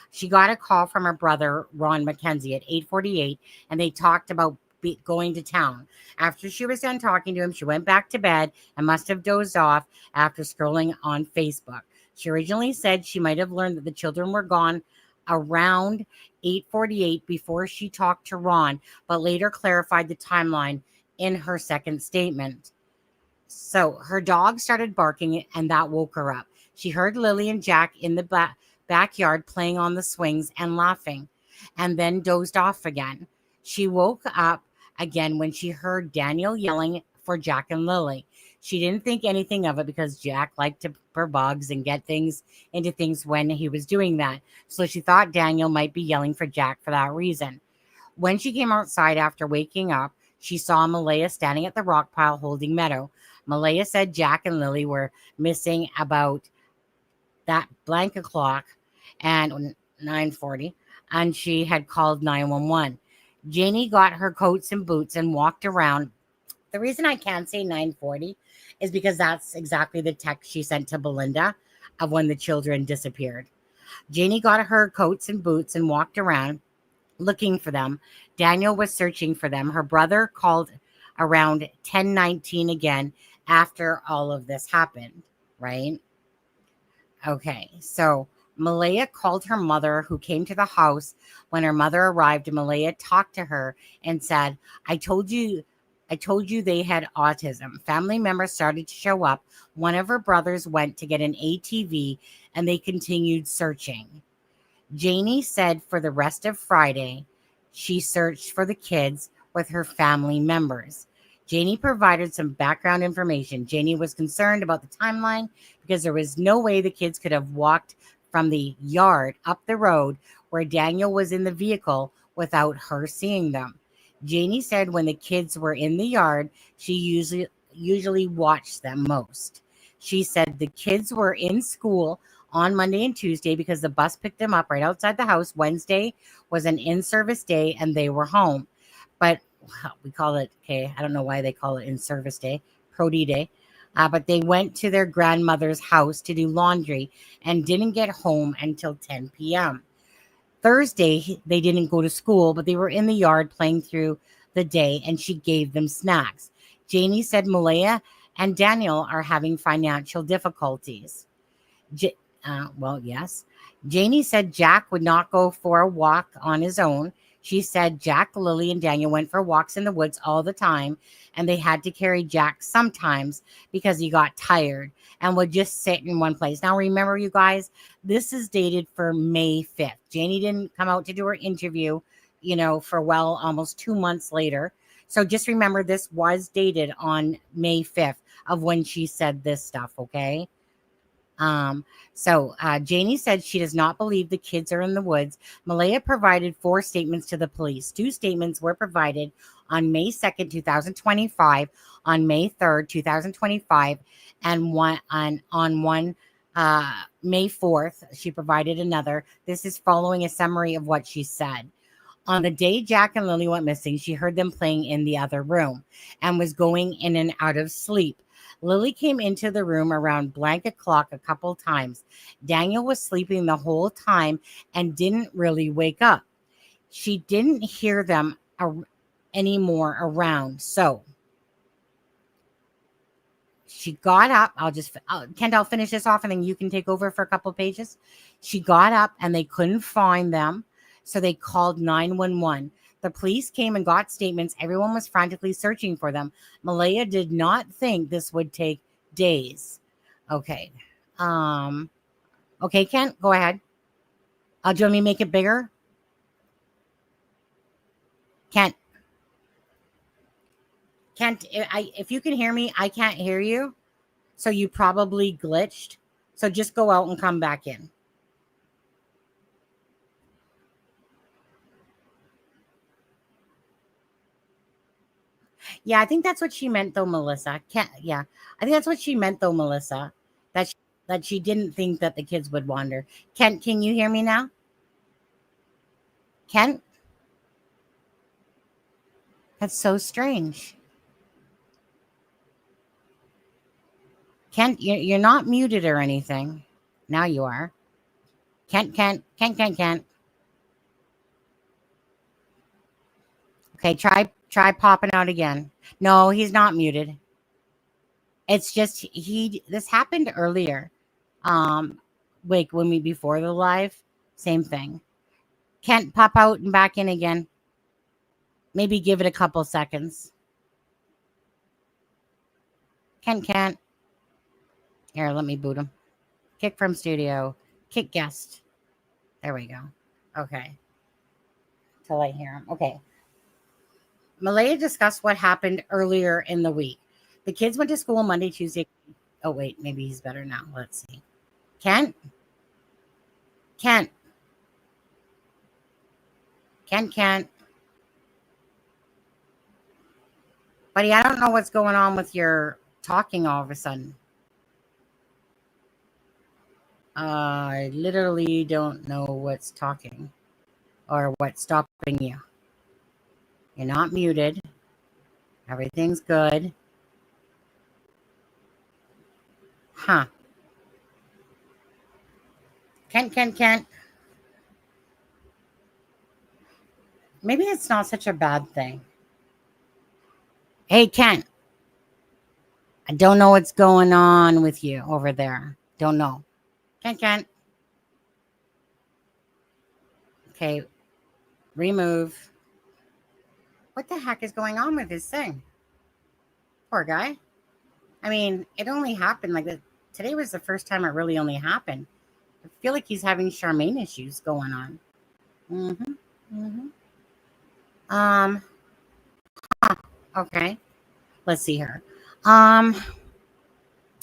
she got a call from her brother, Ron McKenzie, at 8:48, and they talked about going to town. After she was done talking to him, she went back to bed and must have dozed off after scrolling on Facebook. She originally said she might have learned that the children were gone around 8:48 before she talked to Ron, but later clarified the timeline in her second statement. So her dog started barking, and that woke her up. She heard Lily and Jack in the backyard playing on the swings and laughing, and then dozed off again. She woke up again when she heard Daniel yelling for Jack and Lily. She didn't think anything of it because Jack liked to burr bugs and get things into things when he was doing that. So she thought Daniel might be yelling for Jack for that reason. When she came outside after waking up, she saw Malaya standing at the rock pile holding Meadow. Malaya said Jack and Lily were missing about that blank o'clock and 9:40, and she had called 911. Janie got her coats and boots and walked around. The reason I can't say 9:40 is because that's exactly the text she sent to Belynda of when the children disappeared. Janie got her coats and boots and walked around looking for them. Daniel was searching for them. Her brother called around 10:19 again after all of this happened, right? Okay, so Malaya called her mother, who came to the house. When her mother arrived, Malaya talked to her and said, I told you they had autism. Family members started to show up. One of her brothers went to get an ATV, and they continued searching. Janie said for the rest of Friday, she searched for the kids with her family members. Janie provided some background information. Janie was concerned about the timeline because there was no way the kids could have walked from the yard up the road where Daniel was in the vehicle without her seeing them. Janie said when the kids were in the yard, she usually watched them most. She said the kids were in school on Monday and Tuesday because the bus picked them up right outside the house. Wednesday was an in-service day and they were home. But we call it, okay, I don't know why they call it in-service day, Prody day. But they went to their grandmother's house to do laundry and didn't get home until 10 p.m. Thursday, they didn't go to school, but they were in the yard playing through the day, and she gave them snacks. Janie said Malaya and Daniel are having financial difficulties. Well, yes. Janie said Jack would not go for a walk on his own. She said Jack, Lily, and Daniel went for walks in the woods all the time, and they had to carry Jack sometimes because he got tired and would just sit in one place. Now, remember, you guys, this is dated for May 5th. Janie didn't come out to do her interview, for almost 2 months later. So just remember, this was dated on May 5th of when she said this stuff, okay? Janie said she does not believe the kids are in the woods. Malaya provided 4 statements to the police. 2 statements were provided on May 2nd, 2025, on May 3rd, 2025, and on May 4th, she provided another. This is following a summary of what she said. On the day Jack and Lily went missing, she heard them playing in the other room and was going in and out of sleep. Lily came into the room around blank o'clock a couple times. Daniel was sleeping the whole time and didn't really wake up. She didn't hear them anymore around. So she got up. Kent, I'll finish this off and then you can take over for a couple pages. She got up and they couldn't find them. So they called 911. The police came and got statements. Everyone was frantically searching for them. Malaya did not think this would take days. Okay. Okay, Kent, go ahead. Do you want me to make it bigger? Kent, if you can hear me, I can't hear you. So you probably glitched. So just go out and come back in. Yeah, I think that's what she meant, though, Melissa. I think that's what she meant, though, Melissa. That she didn't think that the kids would wander. Kent, can you hear me now? Kent? That's so strange. Kent, you're not muted or anything. Now you are. Kent. Okay, try popping out again. No, he's not muted. It's just this happened earlier. Before the live, same thing. Can't pop out and back in again. Maybe give it a couple seconds. Can't. Here, let me boot him. Kick from studio. Kick guest. There we go. Okay. Till I hear him. Okay. Malaya discussed what happened earlier in the week. The kids went to school Monday, Tuesday. Oh, wait, maybe he's better now. Let's see. Kent. Buddy, I don't know what's going on with your talking all of a sudden. I literally don't know what's talking or what's stopping you. You're not muted. Everything's good. Huh. Kent. Maybe it's not such a bad thing. Hey, Kent. I don't know what's going on with you over there. Don't know. Kent. Okay. Remove. What the heck is going on with this thing? Poor guy. I mean, it only happened like that. Today was the first time it really only happened. I feel like he's having Charmaine issues going on. Okay. Let's see here. What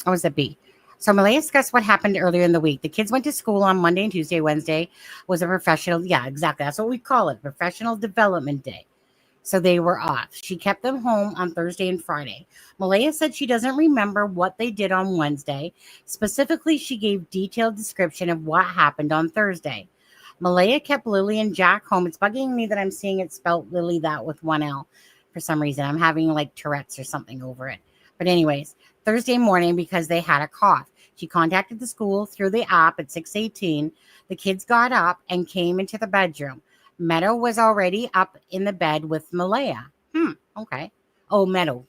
was that B? So Malaya discussed what happened earlier in the week. The kids went to school on Monday and Tuesday. Wednesday was a professional. Yeah, exactly. That's what we call it. Professional development day. So they were off. She kept them home on Thursday and Friday. Malaya said she doesn't remember what they did on Wednesday. Specifically, she gave detailed description of what happened on Thursday. Malaya kept Lily and Jack home. It's bugging me that I'm seeing it spelled Lily that with one L for some reason. I'm having like Tourette's or something over it. But anyways, Thursday morning, because they had a cough, she contacted the school through the app at 6:18. The kids got up and came into the bedroom. Meadow was already up in the bed with Malaya. Okay. Oh, Meadow.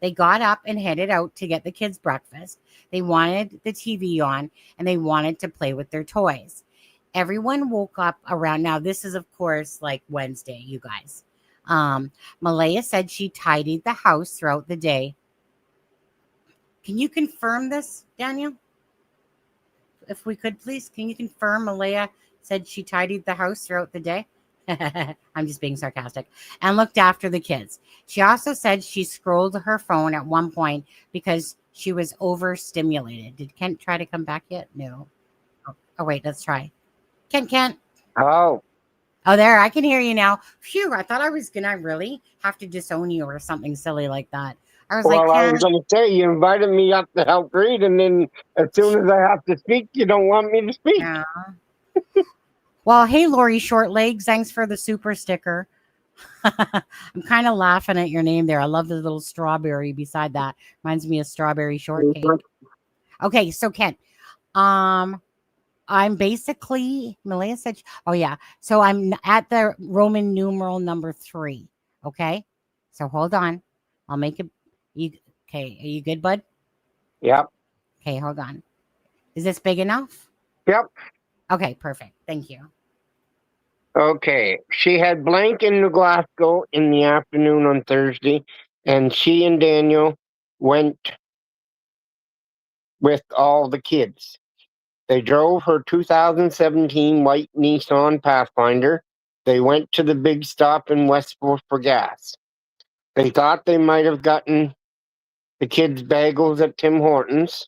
They got up and headed out to get the kids breakfast. They wanted the TV on and they wanted to play with their toys. Everyone woke up around, now this is of course like Wednesday, you guys. Malaya said she tidied the house throughout the day. Can you confirm this, Daniel? If we could, please, can you confirm Malaya said she tidied the house throughout the day? I'm just being sarcastic. And looked after the kids. She also said she scrolled her phone at one point because she was overstimulated. Did Kent try to come back yet? No. Oh wait, let's try. Kent. Oh, Oh, there, I can hear you now. Phew, I thought I was gonna really have to disown you or something silly like that. I was like, well, I was Kent. going to say you invited me up to help read, and then as soon as I have to speak, you don't want me to speak. Yeah. Well, hey, Lori Shortlegs, thanks for the super sticker. I'm kind of laughing at your name there. I love the little strawberry beside that. Reminds me of strawberry shortcake. Okay, so Kent, um, I'm basically Malaya said, oh yeah. So I'm at the Roman numeral number 3. Okay, so hold on. I'll make it. You okay? Are you good, bud? Yep. Okay, hold on. Is this big enough? Yep. Okay, perfect. Thank you. Okay. She had blank in Glasgow in the afternoon on Thursday, and she and Daniel went with all the kids. They drove her 2017 white Nissan Pathfinder. They went to the big stop in Westport for gas. They thought they might have gotten the kids' bagels at Tim Hortons.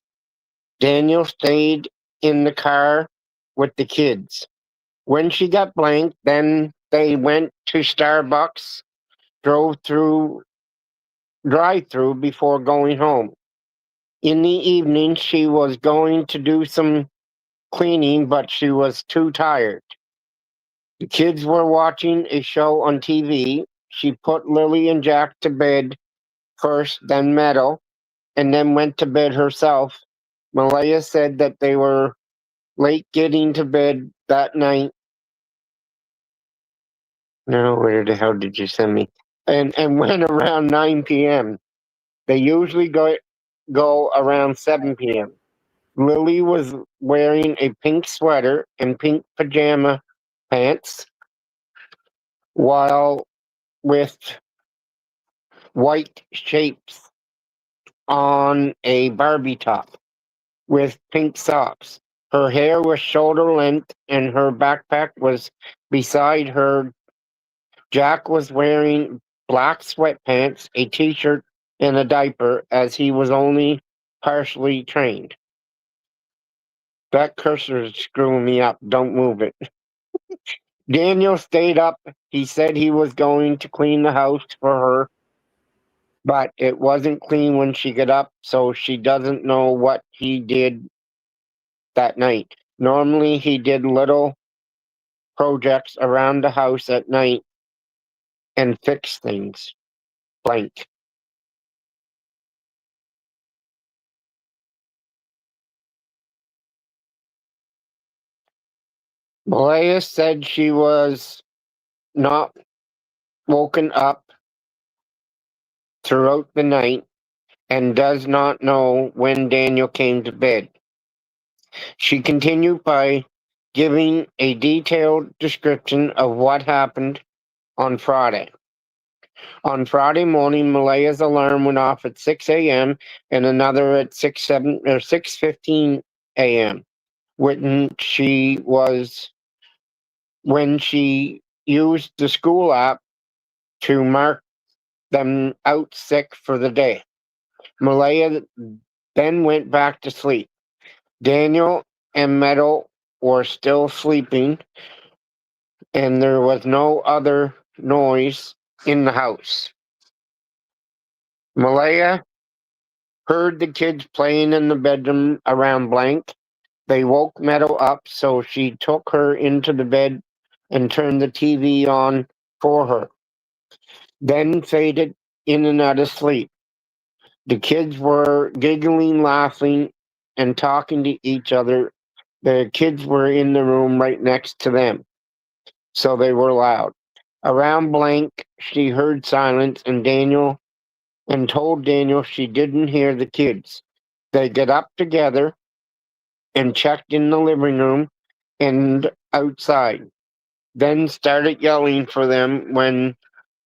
Daniel stayed in the car with the kids. When she got blank, then they went to Starbucks, drove through drive-through before going home. In the evening, she was going to do some cleaning, but she was too tired. The kids were watching a show on TV. She put Lily and Jack to bed first, then Meadow, and then went to bed herself. Malaya said that they were late getting to bed that night. No, where the hell did you send me? And went around 9 p.m. They usually go around 7 p.m. Lily was wearing a pink sweater and pink pajama pants, while with white shapes on a Barbie top with pink socks. Her hair was shoulder length and her backpack was beside her. Jack was wearing black sweatpants, a t shirt, and a diaper as he was only partially trained. That cursor is screwing me up. Don't move it. Daniel stayed up. He said he was going to clean the house for her, but it wasn't clean when she got up, so she doesn't know what he did that night. Normally, he did little projects around the house at night and fix things. Blank. Malaya said she was not woken up throughout the night and does not know when Daniel came to bed. She continued by giving a detailed description of what happened on Friday. On Friday morning, Malaya's alarm went off at 6 a.m. and another at 6:15 a.m. When she used the school app to mark them out sick for the day. Malaya then went back to sleep. Daniel and Meadow were still sleeping, and there was no other noise in the house. Malaya heard the kids playing in the bedroom around blank. They woke Meadow up, so she took her into the bed and turned the TV on for her, then faded in and out of sleep. The kids were giggling, laughing, and talking to each other. The kids were in the room right next to them, so they were loud. Around blank, she heard silence and told Daniel she didn't hear the kids. They got up together and checked in the living room, and outside. Then started yelling for them when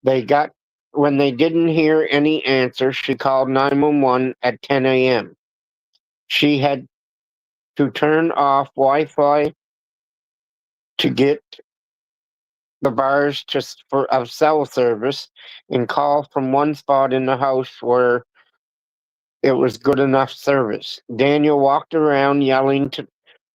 they didn't hear any answer. She called 911 at 10 a.m. She had to turn off Wi-Fi to get the bars just for of cell service and call from one spot in the house where it was good enough service. Daniel walked around yelling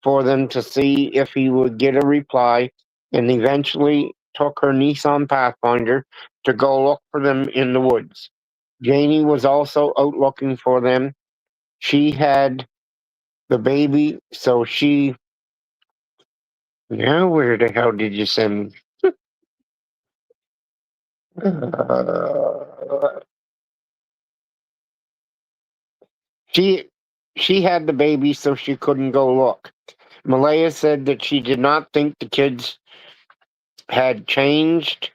for them to see if he would get a reply, and eventually took her Nissan Pathfinder to go look for them in the woods. Janie was also out looking for them. She had the baby, so she. Now, where the hell did you send me? She she had the baby, so she couldn't go look. Malaya said that she did not think the kids had changed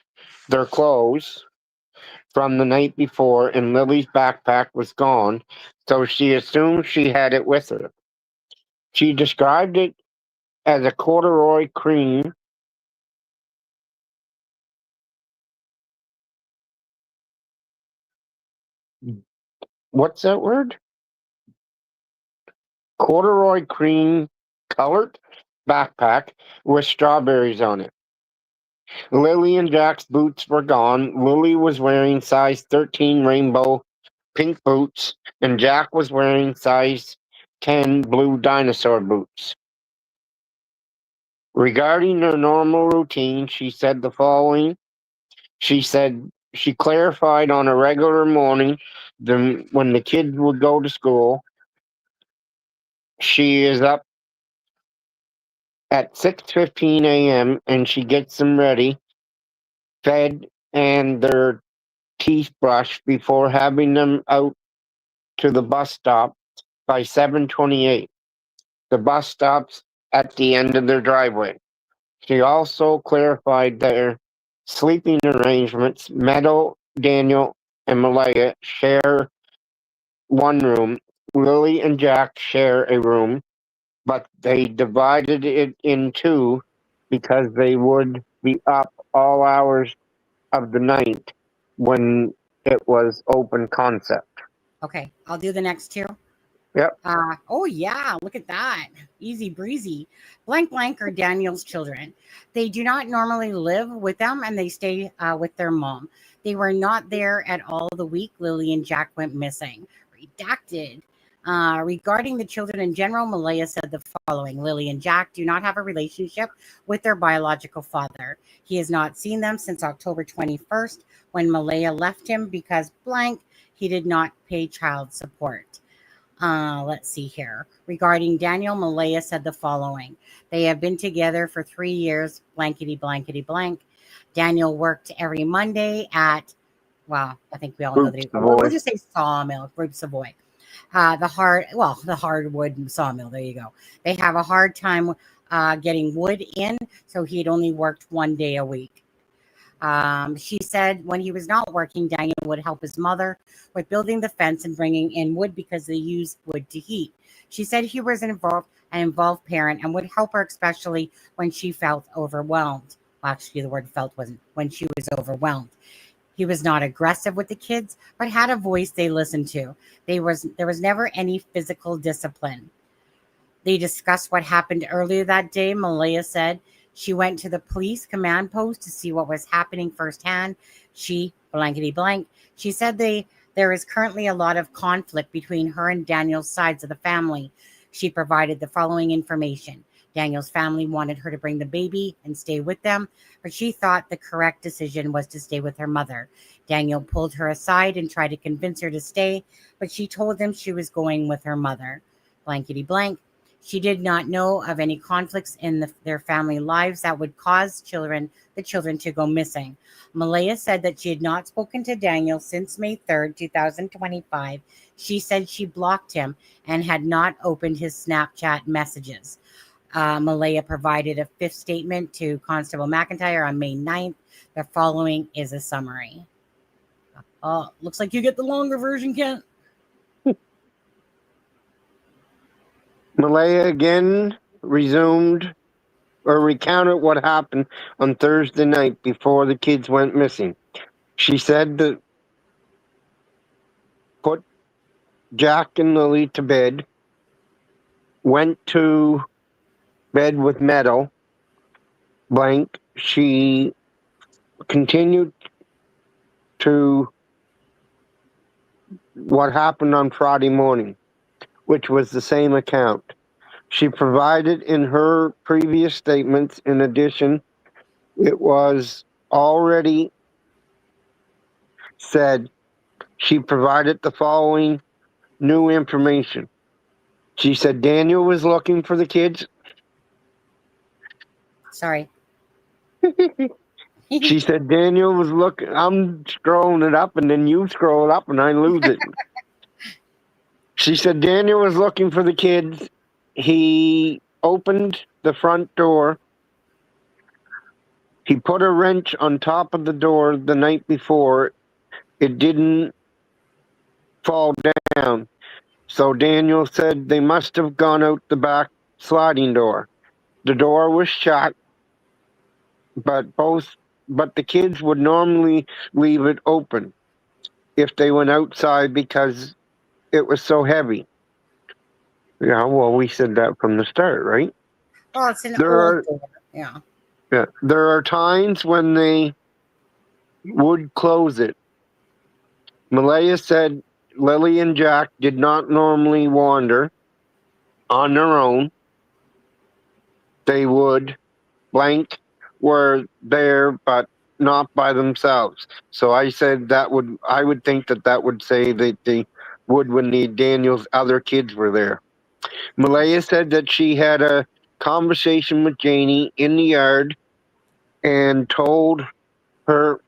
their clothes from the night before, and Lily's backpack was gone, so she assumed she had it with her. She described it as a corduroy cream. What's that word? Corduroy cream colored backpack with strawberries on it. Lily and Jack's boots were gone. Lily was wearing size 13 rainbow pink boots, and Jack was wearing size 10 blue dinosaur boots. Regarding their normal routine, she said the following. She said she clarified on a regular morning when the kids would go to school. She is up at 6:15 a.m. and she gets them ready, fed, and their teeth brushed before having them out to the bus stop by 7:28. The bus stops at the end of their driveway. She also clarified their sleeping arrangements. Meadow, Daniel, and Malaya share one room. Lily and Jack share a room, but they divided it in two because they would be up all hours of the night when it was open concept. Okay, I'll do the next two. Yep. Oh yeah, look at that. Easy breezy. Blank blank are Daniel's children. They do not normally live with them and they stay with their mom. They were not there at all the week Lily and Jack went missing. Redacted. Regarding the children in general, Malaya said the following. Lily and Jack do not have a relationship with their biological father. He has not seen them since October 21st when Malaya left him because blank, he did not pay child support. Let's see here. Regarding Daniel, Malaya said the following. They have been together for 3 years, blankety, blankety, blank. Daniel worked every Monday at, well, I think we all know that. We'll just say sawmill, Group Savoy. The hardwood sawmill. There you go. They have a hard time getting wood in, so he had only worked 1 day a week. She said when he was not working, Daniel would help his mother with building the fence and bringing in wood because they used wood to heat. She said he was an involved parent and would help her, especially when she felt overwhelmed. Well, actually, the word felt wasn't when she was overwhelmed. He was not aggressive with the kids, but had a voice they listened to. There was never any physical discipline. They discussed what happened earlier that day. Malaya said she went to the police command post to see what was happening firsthand. She, blankety blank, she said there is currently a lot of conflict between her and Daniel's sides of the family. She provided the following information. Daniel's family wanted her to bring the baby and stay with them, but she thought the correct decision was to stay with her mother. Daniel pulled her aside and tried to convince her to stay, but she told him she was going with her mother. Blankety blank. She did not know of any conflicts in their family lives that would cause the children to go missing. Malaya said that she had not spoken to Daniel since May 3rd, 2025. She said she blocked him and had not opened his Snapchat messages. Malaya provided a fifth statement to Constable McIntyre on May 9th. The following is a summary. Looks like you get the longer version, Kent. Malaya again resumed or recounted what happened on Thursday night before the kids went missing. She said that put Jack and Lily to bed, went to bed with metal blank. She continued to what happened on Friday morning, which was the same account. She provided in her previous statements, in addition, it was already said, she provided the following new information. She said Daniel was looking for the kids. Sorry. She said Daniel was looking. I'm scrolling it up, and then you scroll it up, and I lose it. She said Daniel was looking for the kids. He opened the front door. He put a wrench on top of the door the night before. It didn't fall down. So Daniel said they must have gone out the back sliding door. The door was shut, but the kids would normally leave it open if they went outside because it was so heavy. Yeah, well, we said that from the start, right? Well, it's an There old are door. Yeah. Yeah, there are times when they would close it. Malaya said Lily and Jack did not normally wander on their own. They would blank were there, but not by themselves. So I said I would think that would say that they would when the Daniels' other kids were there. Malaya said that she had a conversation with Janie in the yard and told her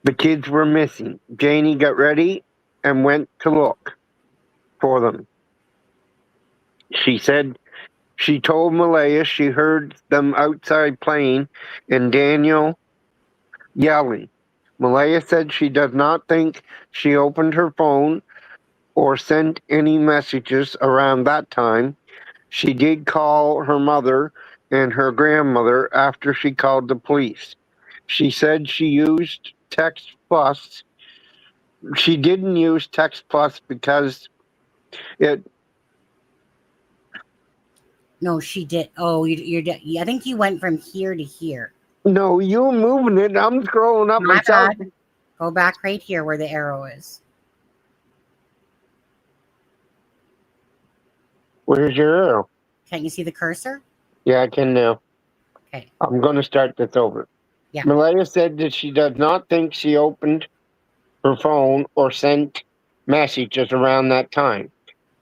the kids were missing. Janie got ready and went to look for them. She said she told Malaya she heard them outside playing and Daniel yelling. Malaya said she does not think she opened her phone or sent any messages around that time. She did call her mother and her grandmother after she called the police. She said she used Text Plus. She didn't use Text Plus because it. No, she did. Oh, I think you went from here to here. No, you moving it. I'm scrolling up My myself. bad. Go back right here where the arrow is. Where's your arrow? Can't you see the cursor? Yeah, I can now. Okay. I'm going to start this over. Yeah. Malaya said that she does not think she opened her phone or sent messages around that time.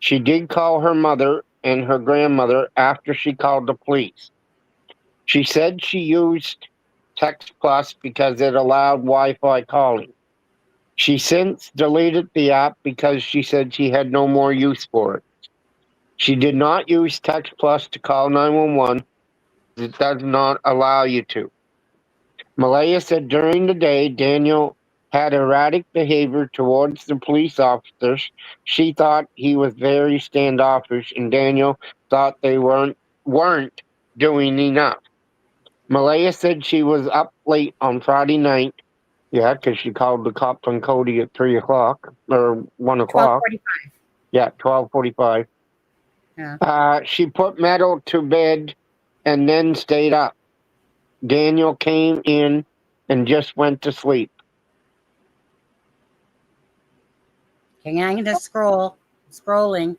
She did call her mother and her grandmother after she called the police. She said she used Text Plus because it allowed Wi-Fi calling. She since deleted the app because she said she had no more use for it. She did not use Text Plus to call 911. It does not allow you to. Malaya said during the day, Daniel had erratic behavior towards the police officers. She thought he was very standoffish, and Daniel thought they weren't doing enough. Malaya said she was up late on Friday night. Yeah, because she called the cops on Cody at 3 o'clock or 1 o'clock. 12:45. Yeah, 12:45. Yeah. She put metal to bed and then stayed up. Daniel came in and just went to sleep. Okay, I'm gonna scrolling.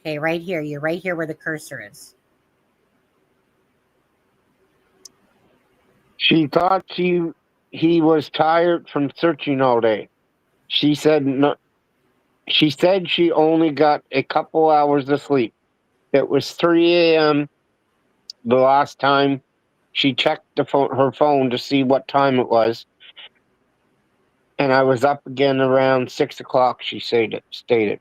Okay, right here. You're right here where the cursor is. She thought he was tired from searching all day. She said no. She said she only got a couple hours of sleep. It was 3 a.m. the last time she checked her phone to see what time it was. And I was up again around 6 o'clock, she stated.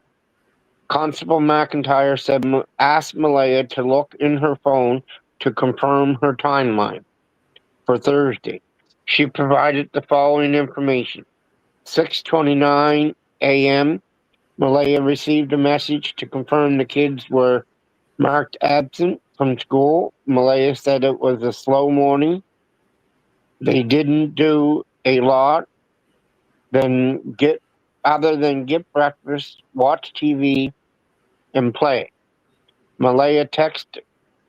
Constable McIntyre asked Malaya to look in her phone to confirm her timeline for Thursday. She provided the following information. 6:29 a.m., Malaya received a message to confirm the kids were marked absent from school. Malaya said it was a slow morning. They didn't do a lot other than get breakfast, watch TV, and play. Malaya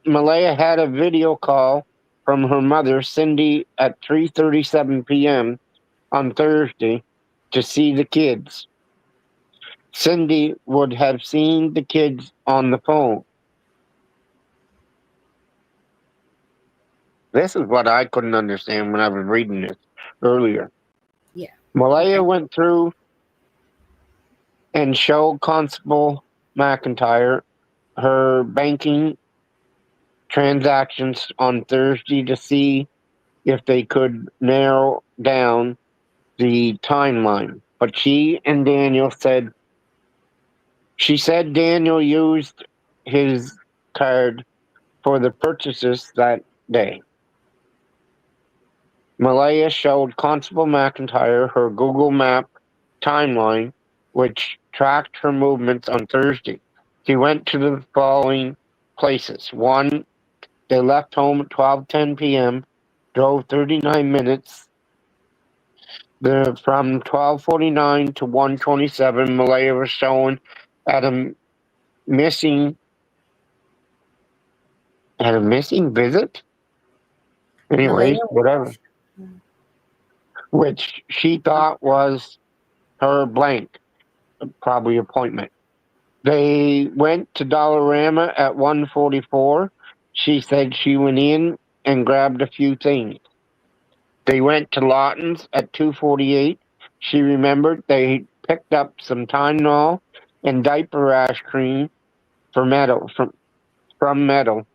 Malaya had a video call from her mother, Cindy, at 3:37 p.m. on Thursday to see the kids. Cindy would have seen the kids on the phone. This is what I couldn't understand when I was reading this earlier. Yeah. Malaya Okay. went through and showed Constable McIntyre her banking transactions on Thursday to see if they could narrow down the timeline. But she said Daniel used his card for the purchases that day. Malaya showed Constable McIntyre her Google Map timeline, which tracked her movements on Thursday. She went to the following places. 1. They left home at 12:10 p.m., drove 39 minutes. From 12:49 to 1:27, Malaya was shown at a missing visit. Anyways, Malaya. whatever. Which she thought was her blank, probably appointment. They went to Dollarama at 1:44. She said she went in and grabbed a few things. They went to Lawton's at 2:48. She remembered they picked up some Tylenol and diaper rash cream for Meadow from Meadow,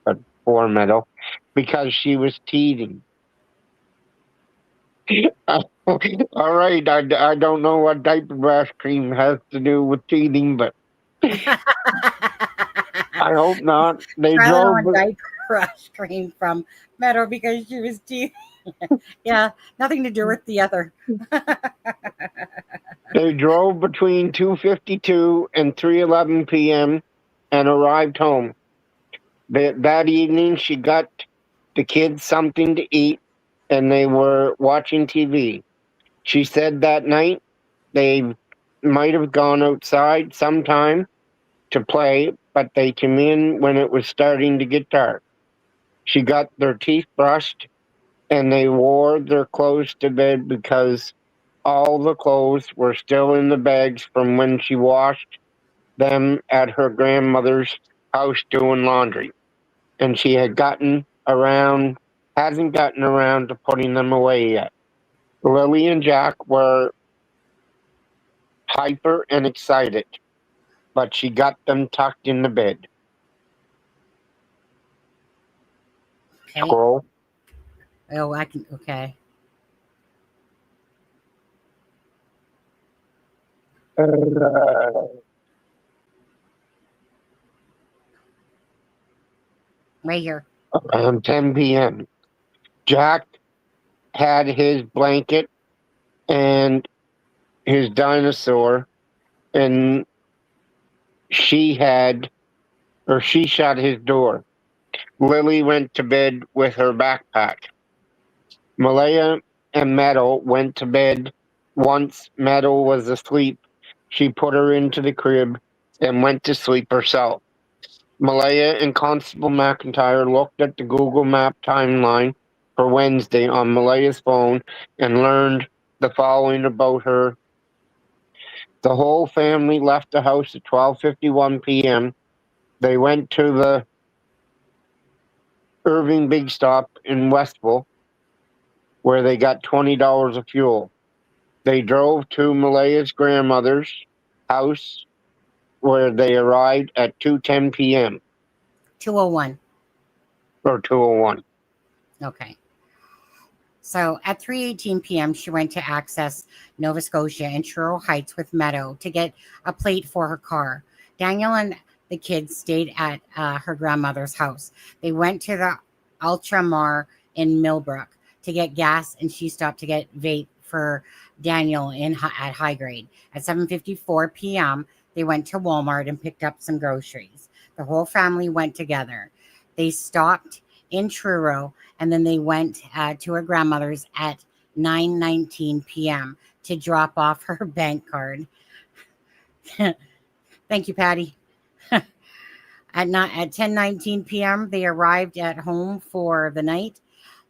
but for Meadow, because she was teething. All right, I don't know what diaper rash cream has to do with teething, but I hope not. They drove. Tylenol and diaper rash cream from Meadow because she was teething. Yeah, nothing to do with the other. They drove between 2:52 and 3:11 p.m. and arrived home. That evening, she got the kids something to eat, and they were watching TV. She said that night they might have gone outside sometime to play, but they came in when it was starting to get dark. She got their teeth brushed, and they wore their clothes to bed because all the clothes were still in the bags from when she washed them at her grandmother's house doing laundry. And she hasn't gotten around to putting them away yet. Lily and Jack were hyper and excited, but she got them tucked in the bed. Okay. Scroll. Oh, I can. Okay. Right here. Around 10 p.m. Jack had his blanket and his dinosaur, and she shut his door. Lily went to bed with her backpack. Malaya and Meadow went to bed. Once Meadow was asleep, she put her into the crib and went to sleep herself. Malaya and Constable McIntyre looked at the Google Map timeline for Wednesday on Malaya's phone and learned the following about her. The whole family left the house at 12:51 p.m. They went to the Irving Big Stop in Westville, where they got $20 of fuel. They drove to Malaya's grandmother's house, where they arrived at 2:10 p.m. 201. or 2:01. Okay. So at 3:18 p.m., she went to Access Nova Scotia in Truro Heights with Meadow to get a plate for her car. Daniel and the kids stayed at her grandmother's house. They went to the Ultramar in Millbrook to get gas, and she stopped to get vape for Daniel at High Grade. At 7:54 p.m., they went to Walmart and picked up some groceries. The whole family went together. They stopped in Truro, and then they went to her grandmother's at 9:19 p.m. to drop off her bank card. Thank you, Patty. At 10:19 p.m., they arrived at home for the night.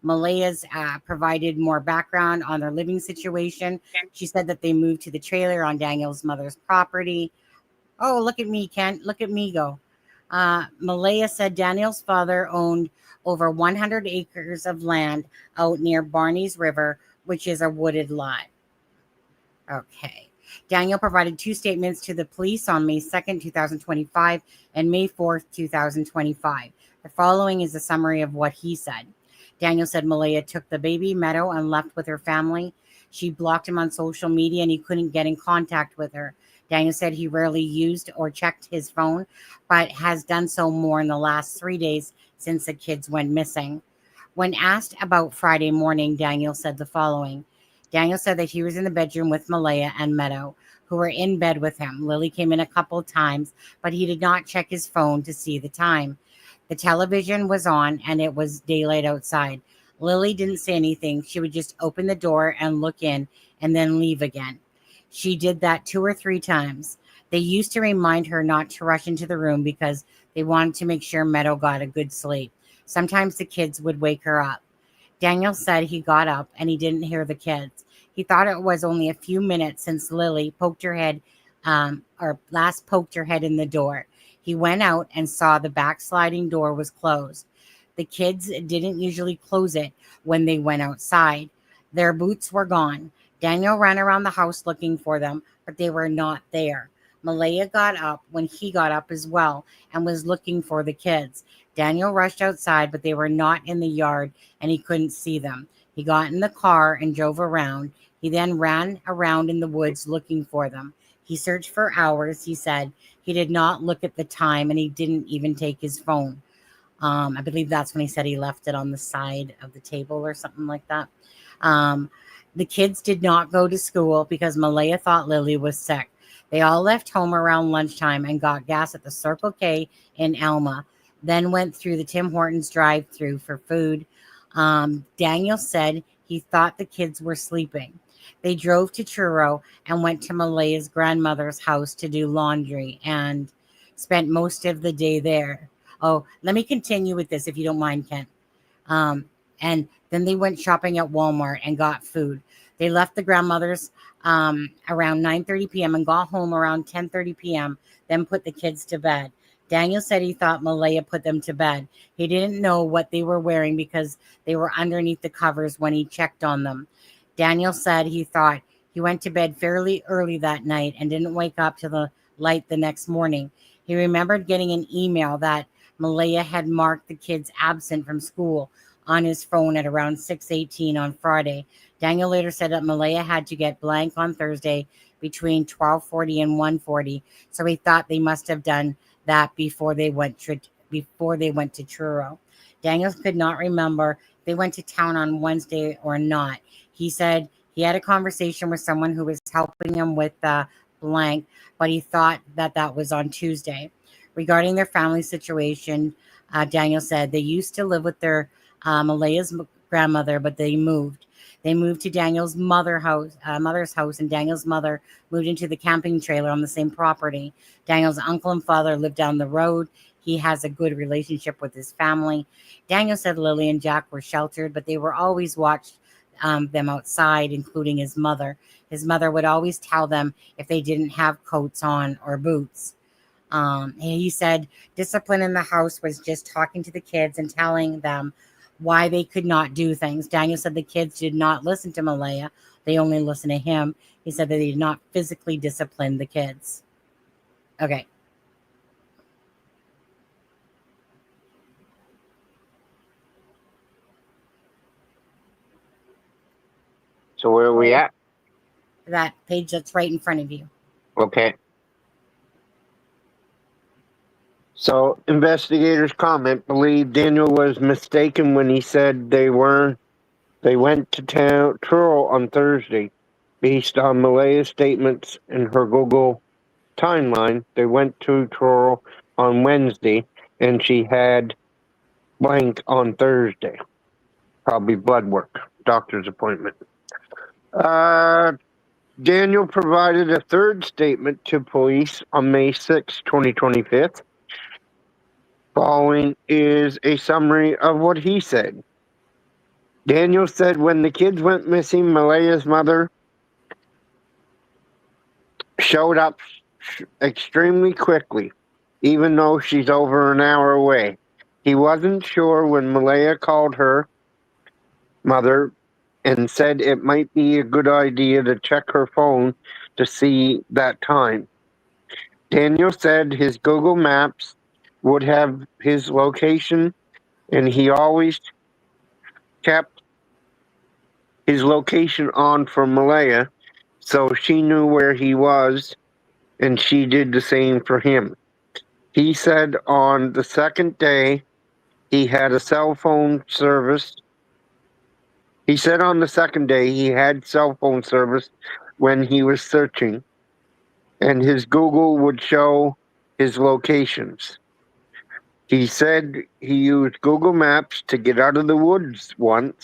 Malaya's provided more background on their living situation. She said that they moved to the trailer on Daniel's mother's property. Oh, look at me, Kent. Look at me go. Malaya said Daniel's father owned over 100 acres of land out near Barney's River, which is a wooded lot. Okay. Daniel provided 2 statements to the police on May 2nd, 2025 and May 4th, 2025. The following is a summary of what he said. Daniel said Malaya took the baby Meadow and left with her family. She blocked him on social media and he couldn't get in contact with her. Daniel said he rarely used or checked his phone, but has done so more in the last 3 days since the kids went missing. When asked about Friday morning, Daniel said the following. Daniel said that he was in the bedroom with Malaya and Meadow, who were in bed with him. Lily came in a couple times, but he did not check his phone to see the time. The television was on and it was daylight outside. Lily didn't say anything. She would just open the door and look in and then leave again. She did that 2 or 3 times. They used to remind her not to rush into the room because they wanted to make sure Meadow got a good sleep. Sometimes the kids would wake her up. Daniel said he got up and he didn't hear the kids. He thought it was only a few minutes since Lily poked her head in the door. He went out and saw the backsliding door was closed. The kids didn't usually close it when they went outside. Their boots were gone. Daniel ran around the house looking for them, but they were not there. Malaya got up when he got up as well and was looking for the kids. Daniel rushed outside, but they were not in the yard and he couldn't see them. He got in the car and drove around. He then ran around in the woods looking for them. He searched for hours, he said. He did not look at the time and he didn't even take his phone. I believe that's when he said he left it on the side of the table or something like that. The kids did not go to school because Malaya thought Lily was sick. They all left home around lunchtime and got gas at the Circle K in Alma, then went through the Tim Hortons drive-through for food. Daniel said he thought the kids were sleeping. They drove to Truro and went to Malaya's grandmother's house to do laundry and spent most of the day there. Oh, let me continue with this if you don't mind, Kent. And then they went shopping at Walmart and got food. They left the grandmother's around 9:30 p.m. and got home around 10:30 p.m., then put the kids to bed. Daniel said he thought Malaya put them to bed. He didn't know what they were wearing because they were underneath the covers when he checked on them. Daniel said he thought he went to bed fairly early that night and didn't wake up to the light the next morning. He remembered getting an email that Malaya had marked the kids absent from school on his phone at around 6:18 on Friday. Daniel later said that Malaya had to get blank on Thursday between 12:40 and 1:40, so he thought they must have done that before they went to Truro. Daniel could not remember if they went to town on Wednesday or not. He said he had a conversation with someone who was helping him with blank, but he thought that was on Tuesday. Regarding their family situation, Daniel said they used to live with their Malaya's grandmother, but they moved. They moved to Daniel's mother's house, and Daniel's mother moved into the camping trailer on the same property. Daniel's uncle and father lived down the road. He has a good relationship with his family. Daniel said Lily and Jack were sheltered, but they were always watched them outside, including his mother. His mother would always tell them if they didn't have coats on or boots. He said discipline in the house was just talking to the kids and telling them why they could not do things. Daniel said the kids did not listen to Malaya. They only listened to him. He said that he did not physically discipline the kids. Okay. So where are we at? That page that's right in front of you. Okay. So investigators believe Daniel was mistaken when he said they went to Truro on Thursday. Based on Malaya's statements and her Google timeline, they went to Truro on Wednesday, and she had blank on Thursday. Probably blood work, doctor's appointment. Daniel provided a third statement to police on May 6, 2025. Following is a summary of what he said. Daniel said when the kids went missing, Malaya's mother showed up extremely quickly, even though she's over an hour away. He wasn't sure when Malaya called her mother and said it might be a good idea to check her phone to see that time. Daniel said his Google Maps would have his location, and he always kept his location on for Malaya, so she knew where he was, and she did the same for him. He said on the second day he had a cell phone service. He said on the second day he had cell phone service when he was searching, and his Google would show his locations. He said he used Google Maps to get out of the woods one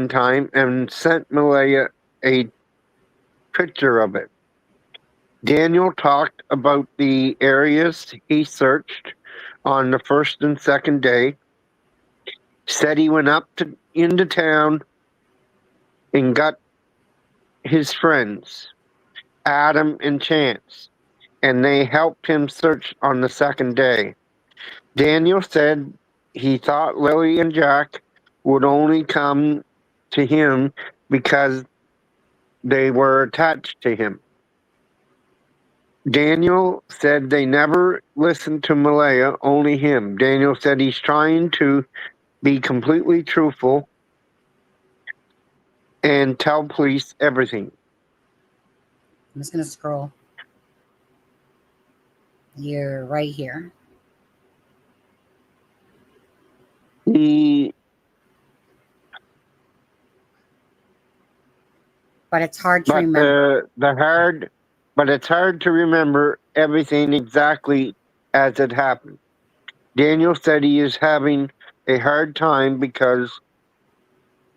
time and sent Malaya a picture of it. Daniel talked about the areas he searched on the first and second day, said he went up into town and got his friends, Adam and Chance, and they helped him search on the second day. Daniel said he thought Lily and Jack would only come to him because they were attached to him. Daniel said they never listened to Malaya, only him. Daniel said he's trying to be completely truthful and tell police everything. I'm just going to scroll. You're right here. But it's hard to remember. But it's hard to remember everything exactly as it happened. Daniel said he is having a hard time because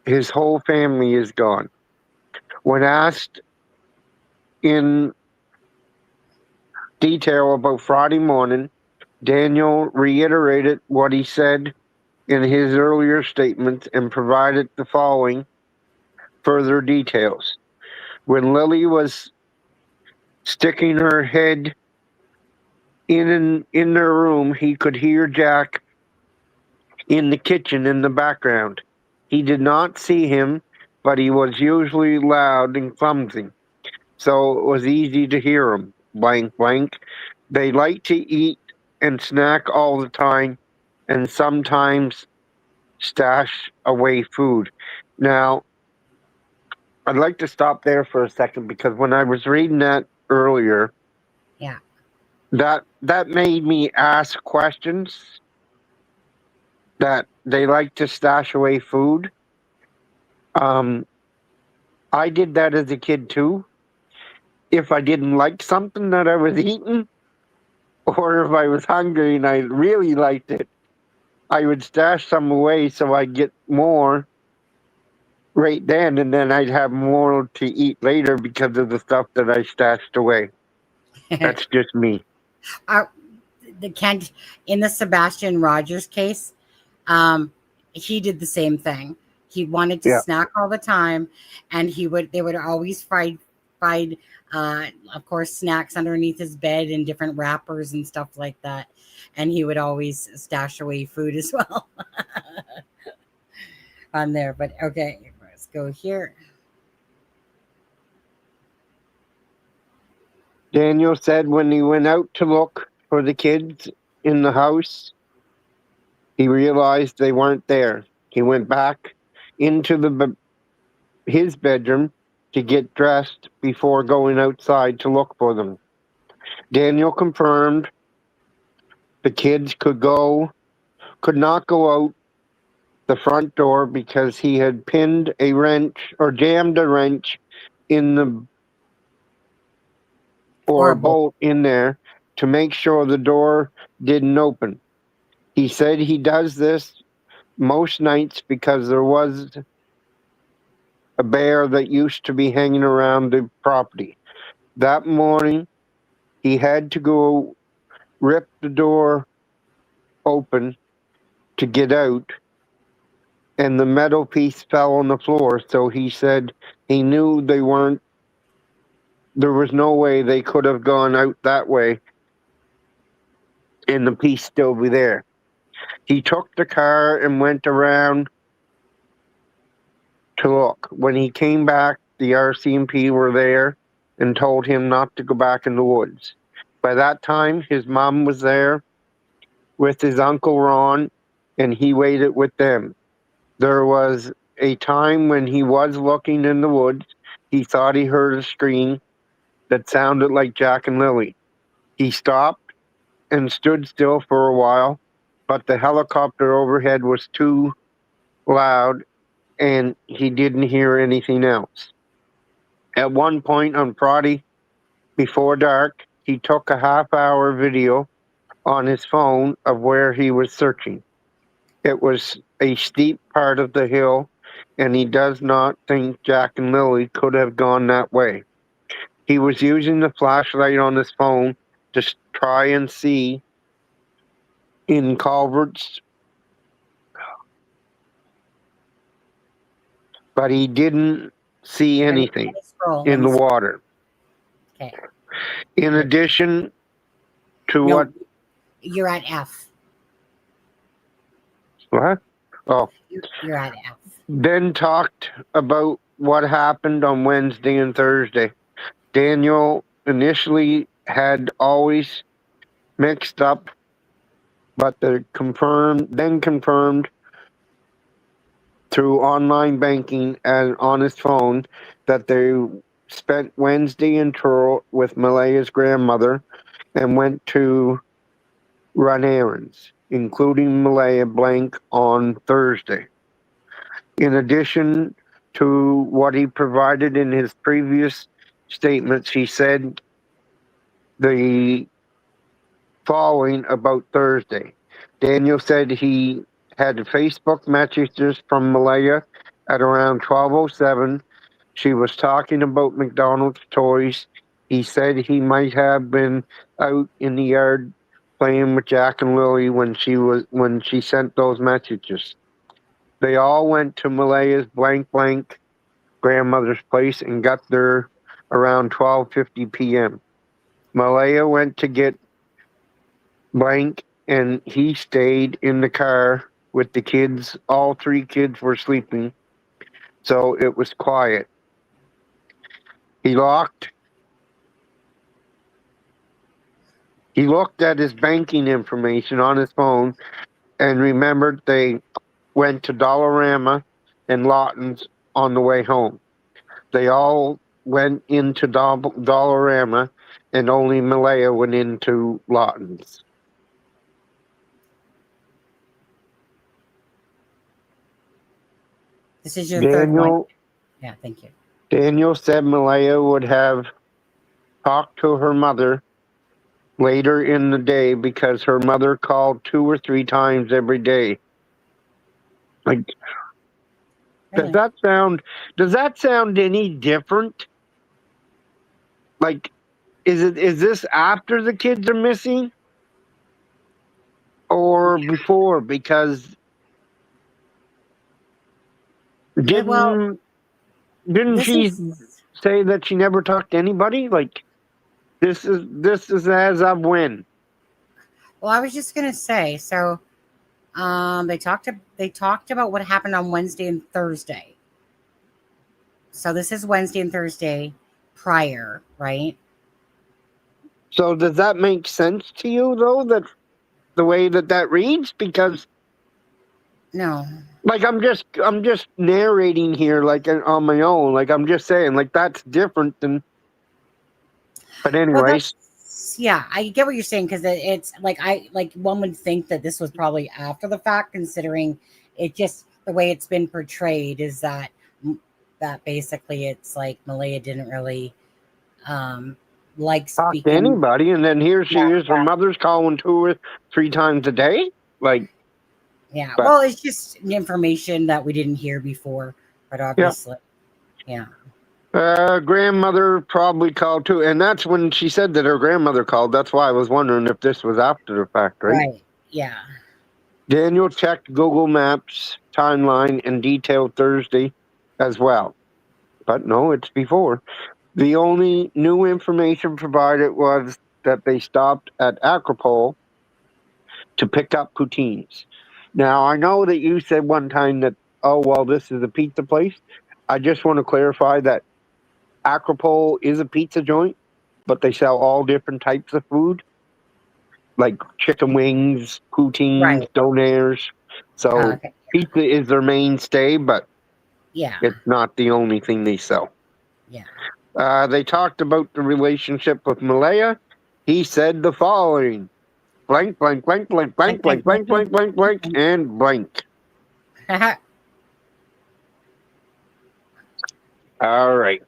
his whole family is gone. When asked in detail about Friday morning, Daniel reiterated what he said in his earlier statements and provided the following further details. When Lily was sticking her head in their room, he could hear Jack in the kitchen in the background. He did not see him, but he was usually loud and clumsy, so it was easy to hear him. Blank, blank. They like to eat and snack all the time, and sometimes stash away food. Now, I'd like to stop there for a second because when I was reading that earlier, yeah, that made me ask questions. That they like to stash away food. I did that as a kid too. If I didn't like something that I was eating, or if I was hungry and I really liked it, I would stash some away so I'd get more right then, and then I'd have more to eat later because of the stuff that I stashed away. That's just me. In the Sebastian Rogers case, he did the same thing. He wanted to snack all the time, and they would always find of course, snacks underneath his bed and different wrappers and stuff like that. And he would always stash away food as well on there. But okay, let's go here. Daniel said when he went out to look for the kids in the house, he realized they weren't there. He went back into his bedroom to get dressed before going outside to look for them. Daniel confirmed the kids could not go out the front door because he had pinned a wrench or jammed a wrench in a bolt in there to make sure the door didn't open. He said he does this most nights because there was a bear that used to be hanging around the property. That morning, he had to go rip the door open to get out, and the metal piece fell on the floor. So he said he knew there was no way they could have gone out that way and the piece still be there. He took the car and went around to look. When he came back, the RCMP were there and told him not to go back in the woods. By that time, his mom was there with his uncle Ron, and he waited with them. There was a time when he was looking in the woods. He thought he heard a scream that sounded like Jack and Lily. He stopped and stood still for a while, but the helicopter overhead was too loud and he didn't hear anything else. At one point on Friday before dark, he took a half-hour video on his phone of where he was searching. It was a steep part of the hill, and he does not think Jack and Lily could have gone that way. He was using the flashlight on his phone to try and see in culverts, but he didn't see anything in the water. Okay. In addition to No, what? You're at F. What? Oh. You're at F. Then talked about what happened on Wednesday and Thursday. Daniel initially had always mixed up, but then confirmed through online banking and on his phone that they spent Wednesday in Truro with Malaya's grandmother and went to run errands, including Malaya blank on Thursday. In addition to what he provided in his previous statements, he said the following about Thursday. Daniel said he had Facebook messages from Malaya at around 12:07. She was talking about McDonald's toys. He said he might have been out in the yard playing with Jack and Lily when she sent those messages. They all went to Malaya's blank grandmother's place and got there around 12:50 p.m. Malaya went to get blank and he stayed in the car with the kids. All three kids were sleeping, so it was quiet. He looked at his banking information on his phone and remembered they went to Dollarama and Lawton's on the way home. They all went into Dollarama and only Malaya went into Lawton's. This is your third one. Yeah, thank you. Daniel said Malaya would have talked to her mother later in the day because her mother called 2 or 3 times every day. Like, Really? does that sound any different? Like, is this after the kids are missing or before? Because didn't she say that she never talked to anybody? Like, this is as of when? Well, I was just gonna say, so they talked about what happened on Wednesday and Thursday. So this is Wednesday and Thursday prior, right? So does that make sense to you though, that the way that reads? Because no, like I'm just narrating here like on my own. Like I'm just saying like that's different than. But anyways. Well, yeah, I get what you're saying because it's like one would think that this was probably after the fact, considering it just the way it's been portrayed is that basically it's like Malaya didn't really like talk to speaking. anybody, and then here she is. Her mother's calling 2 or 3 times a day. Like, Yeah. but- Well, it's just information that we didn't hear before, but obviously, yeah. Grandmother probably called too, and that's when she said that her grandmother called. That's why I was wondering if this was after the fact, right? Right. Yeah. Daniel checked Google Maps timeline and detailed Thursday as well, but no, it's before. The only new information provided was that they stopped at Acropole to pick up poutines. Now, I know that you said one time that, oh, well, this is a pizza place. I just want to clarify that Acropole is a pizza joint, but they sell all different types of food, like chicken wings, poutines, Right. donaires. So Okay. pizza is their mainstay, but Yeah. it's not the only thing they sell. Yeah. They talked about the relationship with Malaya. He said the following: blank, blank, blank, blank, blank, blank, blank, blank, blank, blank, and blank. All right.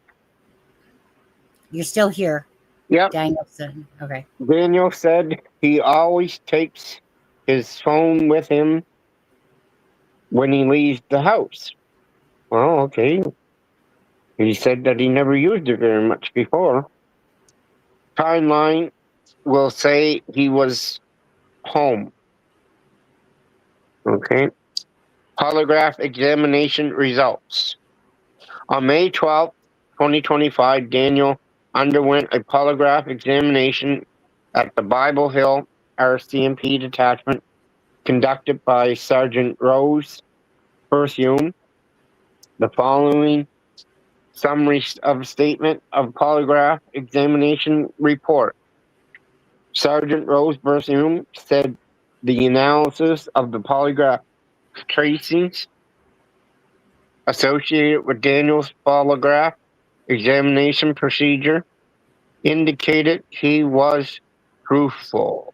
You're still here. Yep. Danielson. Okay. Daniel said he always takes his phone with him when he leaves the house. Well, okay. He said that he never used it very much before. Timeline will say he was home. Okay. Polygraph examination results. On May 12th, 2025, Daniel underwent a polygraph examination at the Bible Hill RCMP detachment conducted by Sergeant Rose Berthiaume. The following summary of statement of polygraph examination report. Sergeant Rose Berthiaume said the analysis of the polygraph tracings associated with Daniel's polygraph examination procedure indicated he was truthful.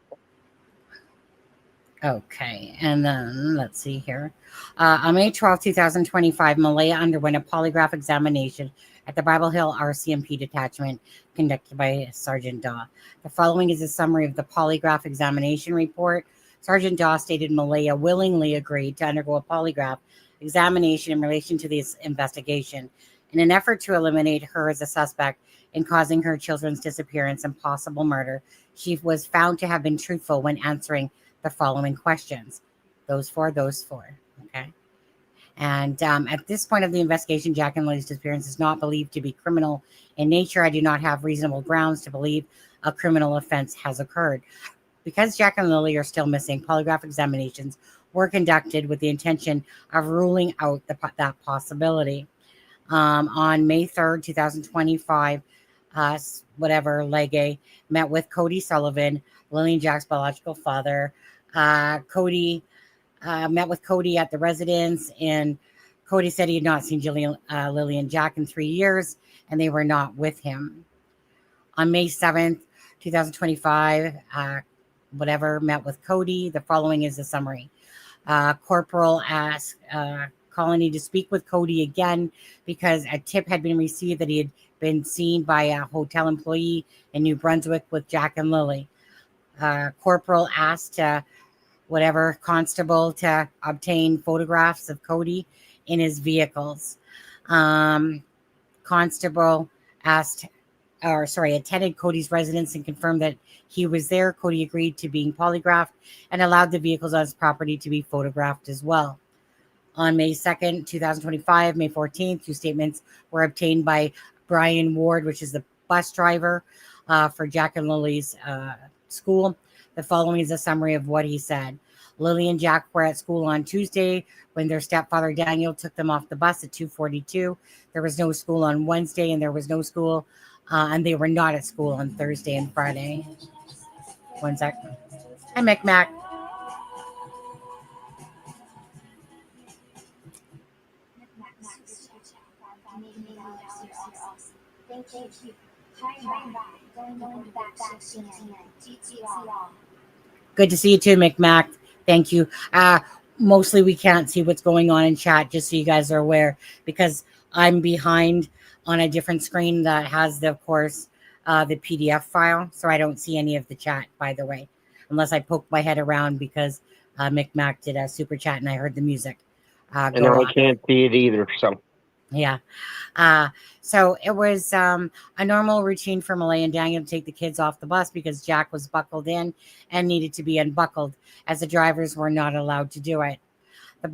Okay, and then let's see here. On May 12, 2025, Malaya underwent a polygraph examination at the Bible Hill RCMP detachment conducted by Sergeant Daw. The following is a summary of the polygraph examination report. Sergeant Daw stated Malaya willingly agreed to undergo a polygraph examination in relation to this investigation in an effort to eliminate her as a suspect in causing her children's disappearance and possible murder. She was found to have been truthful when answering the following questions. Those four. Okay. And at this point of the investigation, Jack and Lily's disappearance is not believed to be criminal in nature. I do not have reasonable grounds to believe a criminal offense has occurred. Because Jack and Lily are still missing, polygraph examinations were conducted with the intention of ruling out that possibility. On May 3rd, 2025, Legge met with Cody Sullivan, Lily and Jack's biological father. Cody met with Cody at the residence, and Cody said he had not seen Lily and Jack in 3 years, and they were not with him. On May 7th, 2025, met with Cody. The following is the summary. Corporal asked Colony to speak with Cody again because a tip had been received that he had been seen by a hotel employee in New Brunswick with Jack and Lily. Corporal asked constable to obtain photographs of Cody in his vehicles. Constable attended Cody's residence and confirmed that he was there. Cody agreed to being polygraphed and allowed the vehicles on his property to be photographed as well. On May 2nd, 2025, May 14th, 2 statements were obtained by Brian Ward, which is the bus driver for Jack and Lily's school. The following is a summary of what he said. Lily and Jack were at school on Tuesday when their stepfather Daniel took them off the bus at 2:42. There was no school on Wednesday, and there was no school, and they were not at school on Thursday and Friday. One sec. Hi, Mac. Good to see you too, McMac. Thank you. Mostly we can't see what's going on in chat, just so you guys are aware, because I'm behind on a different screen that has, of course, the PDF file, so I don't see any of the chat, by the way, unless I poke my head around because Micmac did a super chat and I heard the music And go I off. can't see it either. So Yeah. So it was a normal routine for Malaya and Daniel to take the kids off the bus because Jack was buckled in and needed to be unbuckled, as the drivers were not allowed to do it. The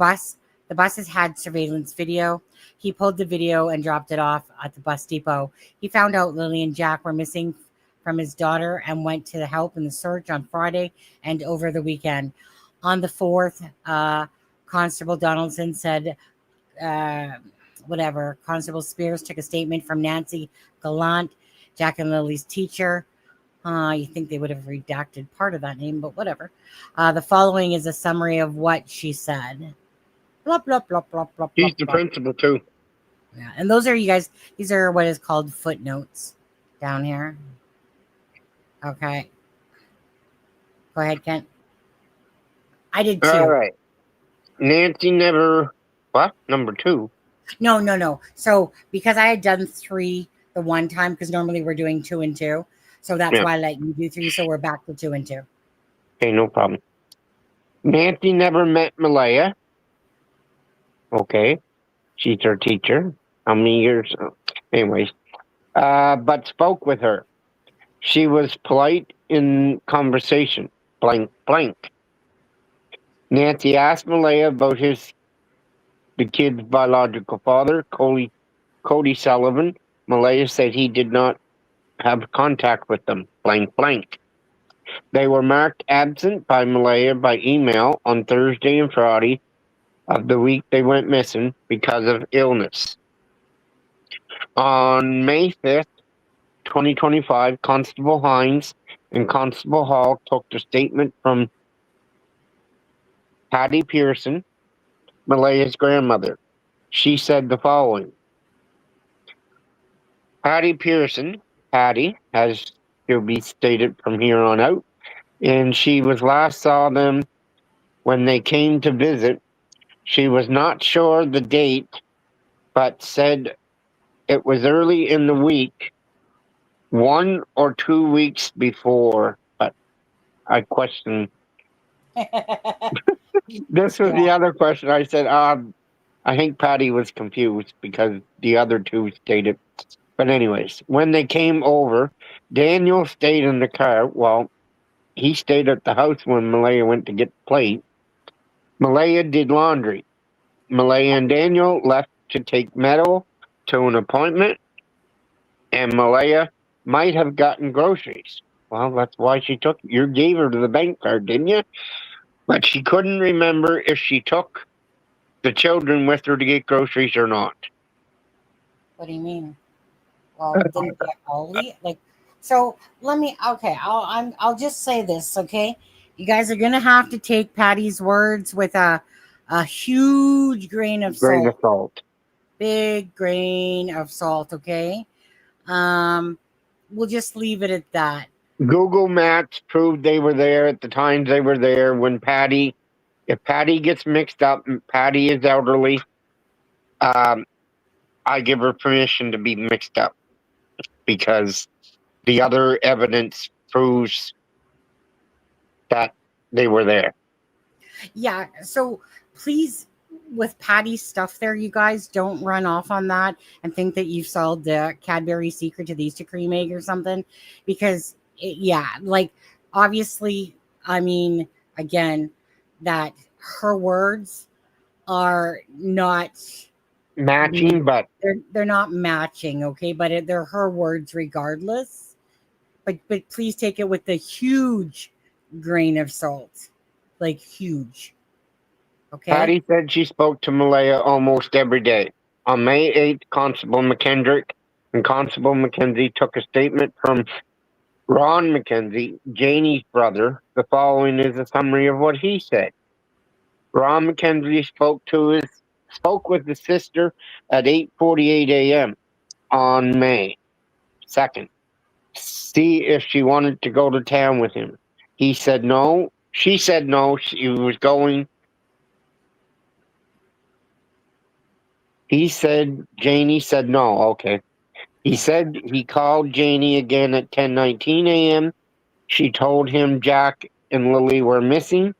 buses had surveillance video. He pulled the video and dropped it off at the bus depot. He found out Lily and Jack were missing from his daughter and went to help in the search on Friday and over the weekend. On the 4th, Constable Donaldson said, Constable Spears took a statement from Nancy Gallant, Jack and Lily's teacher. You think they would have redacted part of that name, but whatever. The following is a summary of what she said. Blah, blah, blah, blah, blah, he's blah, the blah. principal too. Yeah, and those are you guys. These are what is called footnotes down here. Okay. Go ahead, Kent. I did too. All right. Nancy never. What? Number 2. No. So because I had done 3 the one time, because normally we're doing 2 and 2. So that's Yeah. why I let you do 3. So we're back to 2 and 2. Okay, no problem. Nancy never met Malaya. Okay. She's her teacher. How many years? Anyways. But spoke with her. She was polite in conversation. Blank, blank. Nancy asked Malaya about the kid's biological father, Cody Sullivan. Malaya said he did not have contact with them. Blank, blank. They were marked absent by Malaya by email on Thursday and Friday of the week they went missing because of illness. On May 5th, 2025, Constable Hines and Constable Hall took the statement from Patty Pearson, Malaya's grandmother. She said the following. Patty Pearson, Patty, as she'll be stated from here on out, and she was last saw them when they came to visit. She was not sure the date, but said it was early in the week, 1 or 2 weeks before. But I question. This was the other question. I said, I think Patty was confused because the other 2 stated. But anyways, when they came over, Daniel stayed in the car. Well, he stayed at the house when Malaya went to get the plate. Malaya did laundry. Malaya and Daniel left to take Meadow to an appointment, and Malaya might have gotten groceries. Well, that's why she took. You gave her the bank card, didn't you? But she couldn't remember if she took the children with her to get groceries or not. What do you mean? Well, didn't they all leave? So let me. Okay, I'll just say this. Okay, you guys are gonna have to take Patty's words with a huge grain of Grain salt. of salt. Big grain of salt. Okay. We'll just leave it at that. Google Maps proved they were there at the times they were there. When Patty, if Patty gets mixed up, Patty is elderly. I give her permission to be mixed up because the other evidence proves that they were there. Yeah. So please, with Patty's stuff there, you guys don't run off on that and think that you've solved the Cadbury secret to the Easter cream egg or something, because obviously, I mean, again, that her words are not Matching, but they're not matching, okay, but they're her words regardless. But please take it with a huge grain of salt, huge. Okay. Patty said she spoke to Malaya almost every day. On May 8th, Constable McKendrick and Constable McKenzie took a statement from Ron McKenzie, Janie's brother. The following is a summary of what he said. Ron McKenzie spoke with his sister at 8:48 a.m. on May 2nd. See if she wanted to go to town with him. He said no. She said no. She was going. Janie said no. Okay. He said he called Janie again at 10:19 a.m. She told him Jack and Lily were missing.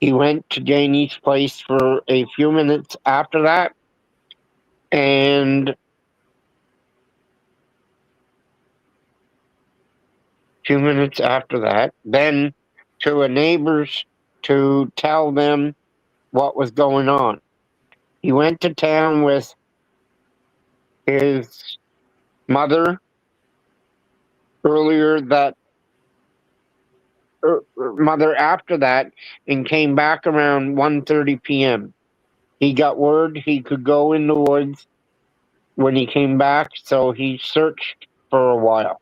He went to Janie's place for a few minutes after that, and then to a neighbor's to tell them what was going on. He went to town with his mother earlier that mother after that and came back around 1:30 p.m. He got word he could go in the woods when he came back, so he searched for a while.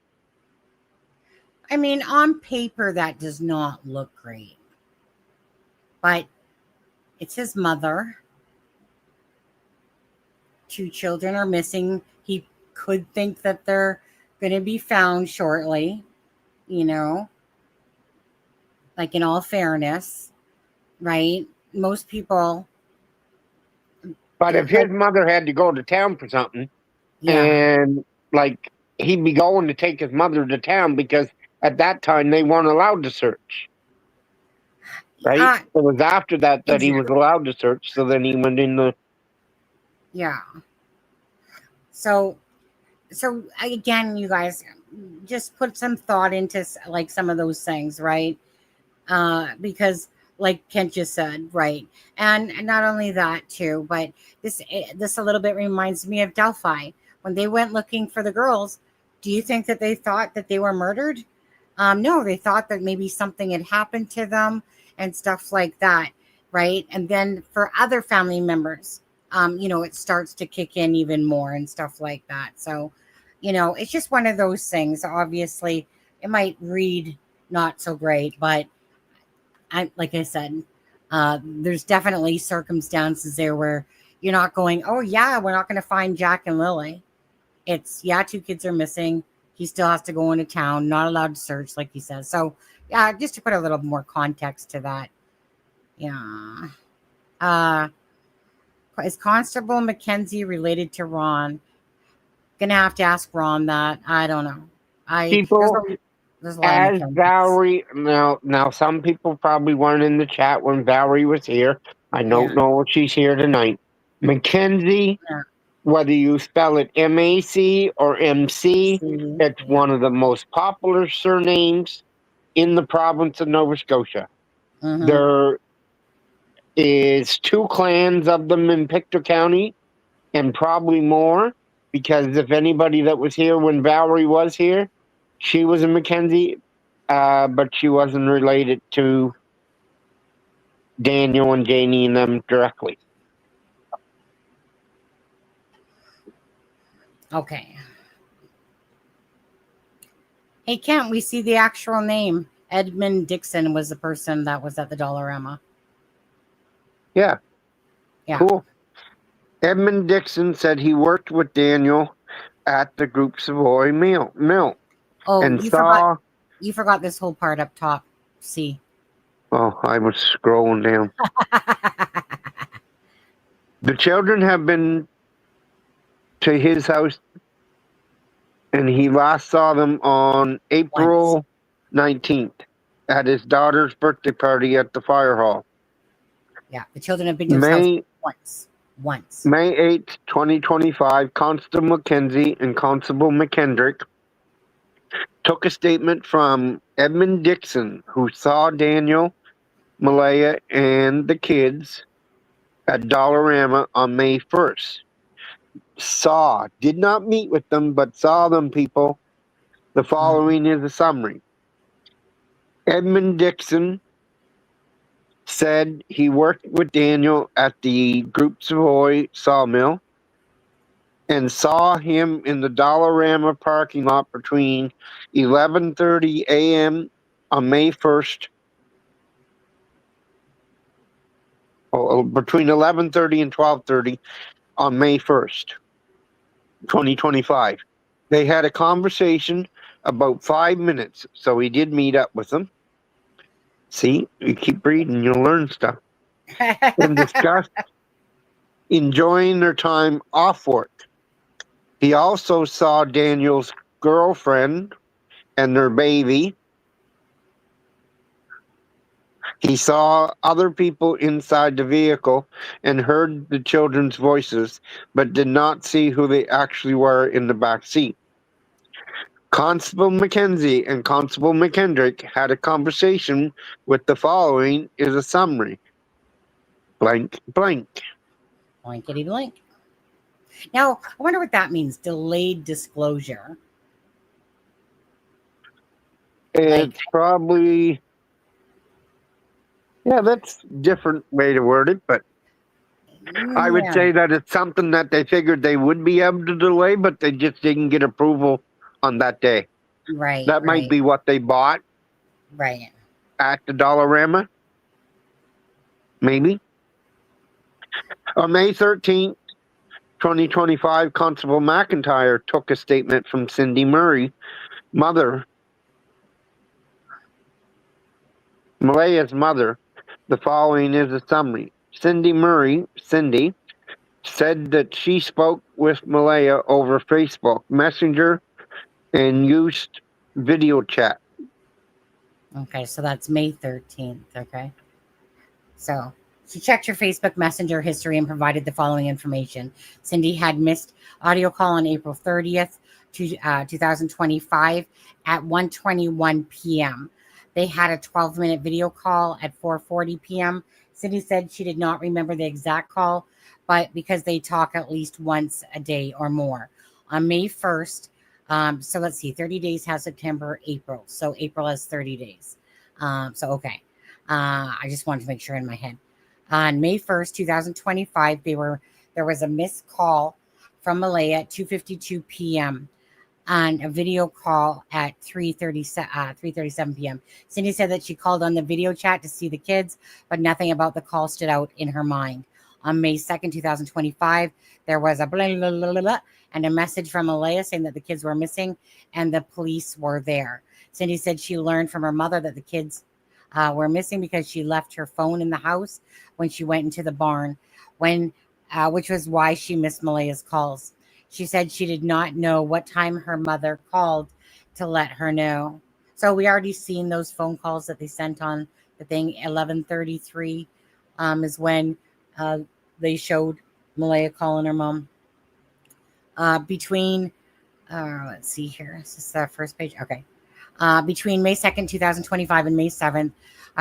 I mean, on paper, that does not look great. But it's his mother. 2 children are missing. He could think that they're going to be found shortly, you know, like in all fairness, right? Most people. But if his mother had to go to town for something, Yeah. and like he'd be going to take his mother to town because at that time they weren't allowed to search. Right? It was after that he was allowed to search, so then he went in the. Yeah. So again, you guys just put some thought into like some of those things, right? Because like Kent just said, right? And not only that too, but this a little bit reminds me of Delphi. When they went looking for the girls, do you think that they thought that they were murdered? No, they thought that maybe something had happened to them and stuff like that, right? And then for other family members, you know, it starts to kick in even more and stuff like that. So, you know, it's just one of those things. Obviously, it might read not so great, but like I said, there's definitely circumstances there where you're not going, oh yeah, we're not going to find Jack and Lily. It's 2 kids are missing. He still has to go into town, not allowed to search, like he says. So yeah, just to put a little more context to that. Yeah. Is Constable Mackenzie related to Ron? Gonna have to ask Ron that. I don't know. People, there's a lot of as Mackenzies. Valerie, now some people probably weren't in the chat when Valerie was here. I don't know if she's here tonight. Mackenzie, whether you spell it M-A-C or M-C, it's one of the most popular surnames in the province of Nova Scotia. There is 2 clans of them in Pictou County, and probably more, because if anybody that was here when Valerie was here, she was a Mackenzie, but she wasn't related to Daniel and Janie and them directly. Okay. Hey, Kent, we see the actual name. Edmund Dixon was the person that was at the Dollarama. Yeah. Cool. Edmund Dixon said he worked with Daniel at the Group Savoy Mill. Oh, and you forgot this whole part up top. See. Oh, I was scrolling down. The children have been to his house, and he last saw them on April 19th at his daughter's birthday party at the fire hall. Yeah, the children have been to his house once. May 8th, 2025, Constable Mackenzie and Constable McKendrick took a statement from Edmund Dixon, who saw Daniel, Malaya, and the kids at Dollarama on May 1st. Did not meet with them, but saw them, people. The following is a summary. Edmund Dixon said he worked with Daniel at the Group Savoy sawmill and saw him in the Dollarama parking lot between 11:30 a.m. on May 1st. Between 11:30 and 12:30 on May 1st, 2025. They had a conversation about 5 minutes, so he did meet up with them. See, you keep reading, you'll learn stuff. And discussed enjoying their time off work. He also saw Daniel's girlfriend and their baby. He saw other people inside the vehicle and heard the children's voices, but did not see who they actually were in the back seat. Constable Mackenzie and Constable McKendrick had a conversation with the following is a summary. Blank, blank. Blankety blank. Now, I wonder what that means. Delayed disclosure. It's probably, yeah, that's a different way to word it, but I would Yeah, say that it's something that they figured they would be able to delay, but they just didn't get approval on that day. right, That might be what they bought right. at the Dollarama, maybe. On May 13th, 2025, Constable McIntyre took a statement from Cindy Murray, mother, Malaya's mother. The following is a summary. Cindy Murray, Cindy, said that she spoke with Malaya over Facebook Messenger and used video chat. Okay, so that's May 13th. Okay. So she checked her Facebook Messenger history and provided the following information. Cindy had missed audio call on April 30th, 2025 at 1:21 p.m. They had a 12-minute video call at 4:40 p.m. Cindy said she did not remember the exact call, but because they talk at least once a day or more. On May 1st, so let's see, 30 days has September, April. So April has 30 days. Okay. I just wanted to make sure in my head. On May 1st, 2025, there was a missed call from Malaya at 2:52 p.m. and a video call at 3:37 p.m. Cindy said that she called on the video chat to see the kids, but nothing about the call stood out in her mind. On May 2nd, 2025, there was a blah, blah, blah, blah, blah, and a message from Malaya saying that the kids were missing and the police were there. Cindy said she learned from her mother that the kids were missing because she left her phone in the house when she went into the barn, which was why she missed Malaya's calls. She said she did not know what time her mother called to let her know. So we already seen those phone calls that they sent on the thing. 11:33 is when they showed Malaya calling her mom. Let's see here. Is this the first page? Okay. Between May 2nd, 2025 and May 7th,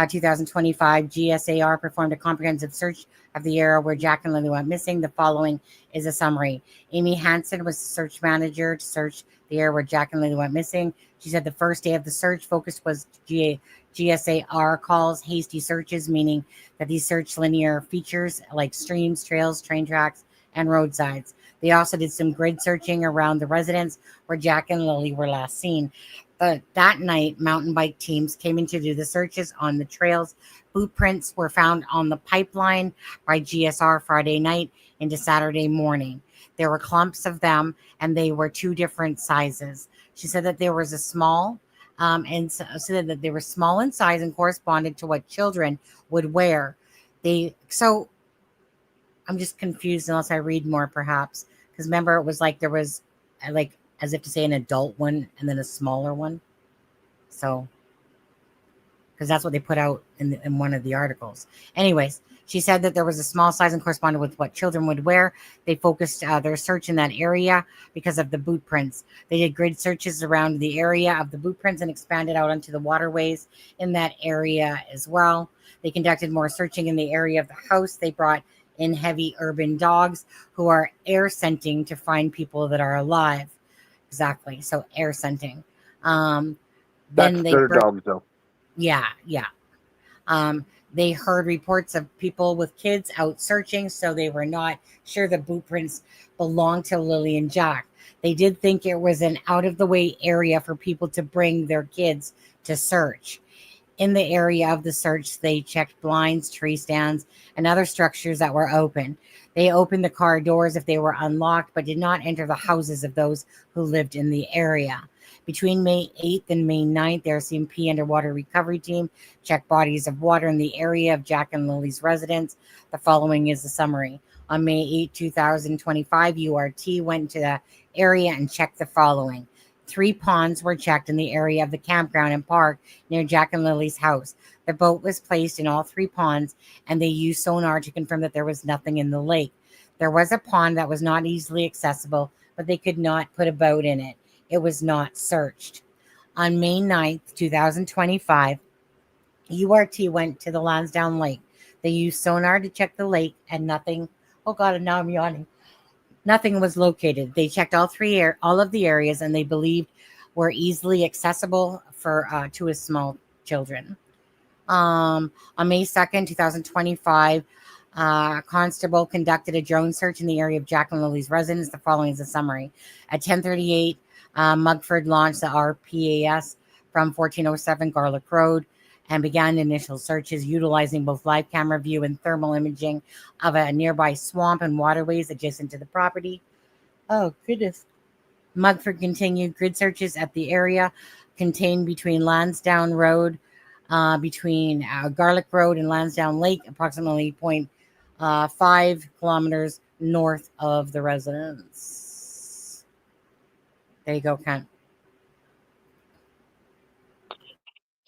2025, GSAR performed a comprehensive search of the area where Jack and Lily went missing. The following is a summary. Amy Hansen was the search manager to search the area where Jack and Lily went missing. She said the first day of the search focus was GSAR calls, hasty searches, meaning that these search linear features like streams, trails, train tracks, and roadsides. They also did some grid searching around the residence where Jack and Lily were last seen. But that night, mountain bike teams came in to do the searches on the trails. Boot prints were found on the pipeline by GSR Friday night into Saturday morning. There were clumps of them, and they were two different sizes. She said that there was a small, and said that they were small in size and corresponded to what children would wear. So I'm just confused unless I read more, perhaps, because remember it was like there was like, as if to say, an adult one and then a smaller one. So, because that's what they put out in one of the articles. Anyways, she said that there was a small size and corresponded with what children would wear. They focused their search in that area because of the boot prints. They did grid searches around the area of the boot prints and expanded out onto the waterways in that area as well. They conducted more searching in the area of the house. They brought in heavy urban dogs who are air scenting to find people that are alive. Exactly. So air scenting. Then That's their dogs, though. Yeah. They heard reports of people with kids out searching, so they were not sure the boot prints belonged to Lily and Jack. They did think it was an out-of-the-way area for people to bring their kids to search. In the area of the search, they checked blinds, tree stands, and other structures that were open. They opened the car doors if they were unlocked, but did not enter the houses of those who lived in the area. Between May 8th and May 9th, the RCMP Underwater Recovery Team checked bodies of water in the area of Jack and Lily's residence. The following is the summary. On May 8, 2025, URT went to the area and checked the following. 3 ponds were checked in the area of the campground and park near Jack and Lily's house. The boat was placed in all 3 ponds, and they used sonar to confirm that there was nothing in the lake. There was a pond that was not easily accessible, but they could not put a boat in it. It was not searched. On May 9th, 2025, URT went to the Lansdowne Lake. They used sonar to check the lake, and nothing. Oh God! And now I'm yawning. Nothing was located. They checked all of the areas, and they believed were easily accessible for to his small children. On May 2nd, 2025, Constable conducted a drone search in the area of Jack and Lily's residence. The following is a summary. At 10:38, Mugford launched the RPAS from 1407 Gairloch Road and began initial searches utilizing both live camera view and thermal imaging of a nearby swamp and waterways adjacent to the property. Oh, goodness. Mugford continued grid searches at the area contained between Lansdowne Road, between Gairloch Road and Lansdowne Lake, approximately 0.5 kilometers north of the residence. There you go, Kent.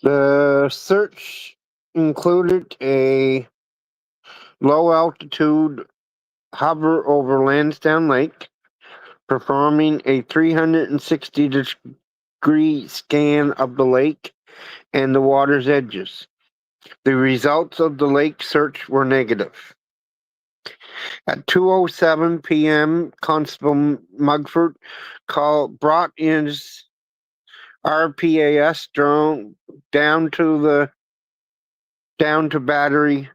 The search included a low altitude hover over Lansdowne Lake, performing a 360-degree scan of the lake and the water's edges. The results of the lake search were negative. At 2:07 p.m., Constable Mugford brought his RPAS drone down to battery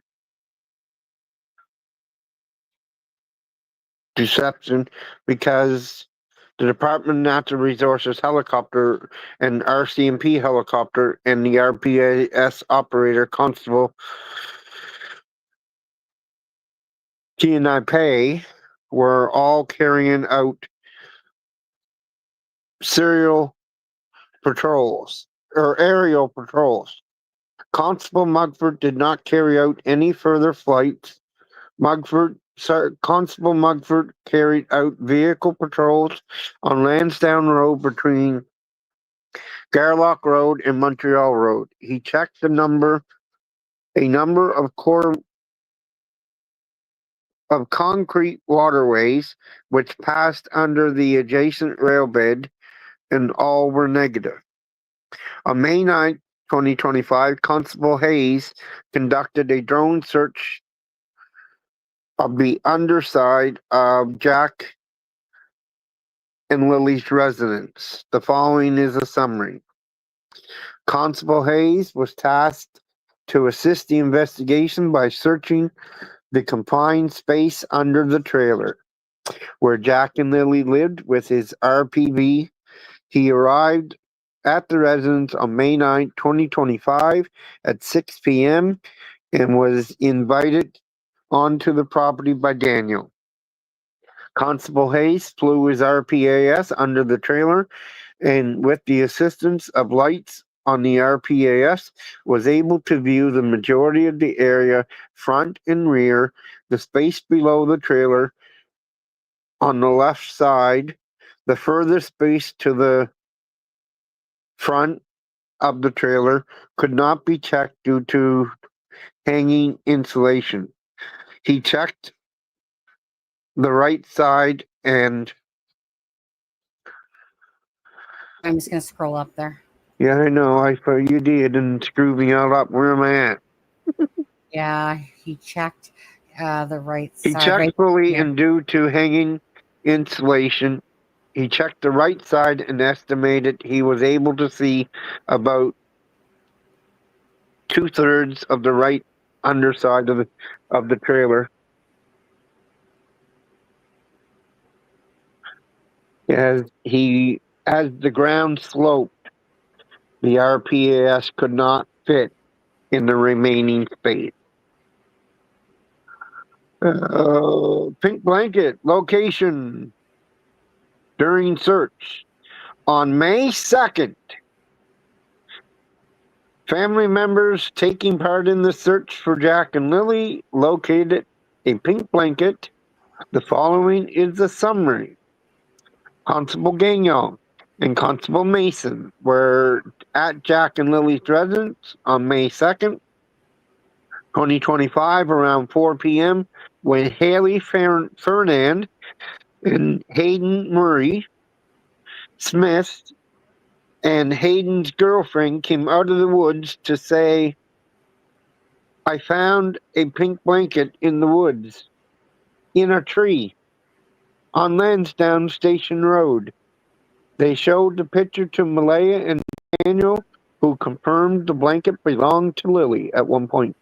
deception because the Department of Natural Resources helicopter and RCMP helicopter and the RPAS operator, Constable Janie, were all carrying out aerial patrols. Constable Mugford did not carry out any further flights. Constable Mugford carried out vehicle patrols on Lansdowne Road between Gairloch Road and Montreal Road. He checked a number of concrete waterways which passed under the adjacent rail bed, and all were negative. On May 9, 2025, Constable Hayes conducted a drone search of the underside of Jack and Lily's residence. The following is a summary. Constable Hayes was tasked to assist the investigation by searching the confined space under the trailer where Jack and Lily lived with his RPV. He arrived at the residence on May 9, 2025 at 6 p.m. and was invited onto the property by Daniel. Constable Hayes flew his RPAS under the trailer and with the assistance of lights on the RPAS was able to view the majority of the area, front and rear, the space below the trailer on the left side, the further space to the front of the trailer could not be checked due to hanging insulation. He checked the right side and I'm just going to scroll up there. yeah, I know. I thought you did and screwed me all up. Where am I at? Yeah, he checked the right He side. checked Right fully here. and due to hanging insulation. He checked the right side and estimated he was able to see about 2/3 of the right underside of the trailer. As the ground sloped, the RPAS could not fit in the remaining space. Pink blanket location during search. On May 2nd, family members taking part in the search for Jack and Lily located a pink blanket The following is the summary. Constable Gagnon and Constable Mason were at Jack and Lily's residence on May 2nd, 2025, around 4 p.m. when Haley Fernand and Hayden Murray Smith and Hayden's girlfriend came out of the woods to say, "I found a pink blanket in the woods, in a tree, on Lansdowne Station Road." They showed the picture to Malaya and Daniel, who confirmed the blanket belonged to Lily at one point.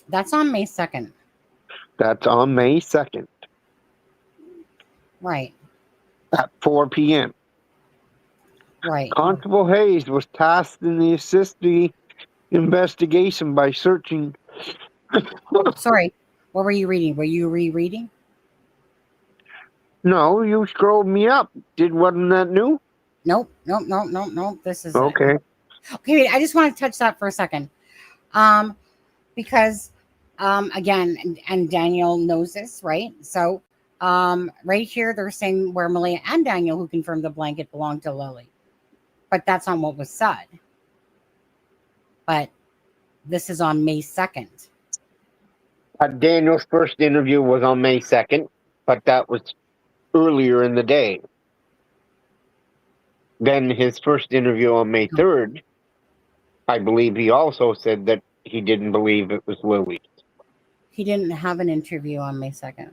That's on May 2nd. That's on May 2nd Right. at 4 p.m. Right. Constable Hayes was tasked in the assist the investigation by searching. Sorry. What were you reading? Were you rereading? No, you scrolled me up. Wasn't that new? Nope. This is it. Okay. Okay, wait, I just want to touch that for a second. Because again, and Daniel knows this, right? So right here they're saying where Malaya and Daniel, who confirmed the blanket, belonged to Lily. But that's not what was said. But this is on May 2nd. Daniel's first interview was on May 2nd, but that was earlier in the day. Then his first interview on May 3rd, I believe he also said that he didn't believe it was Lily. He didn't have an interview on May 2nd.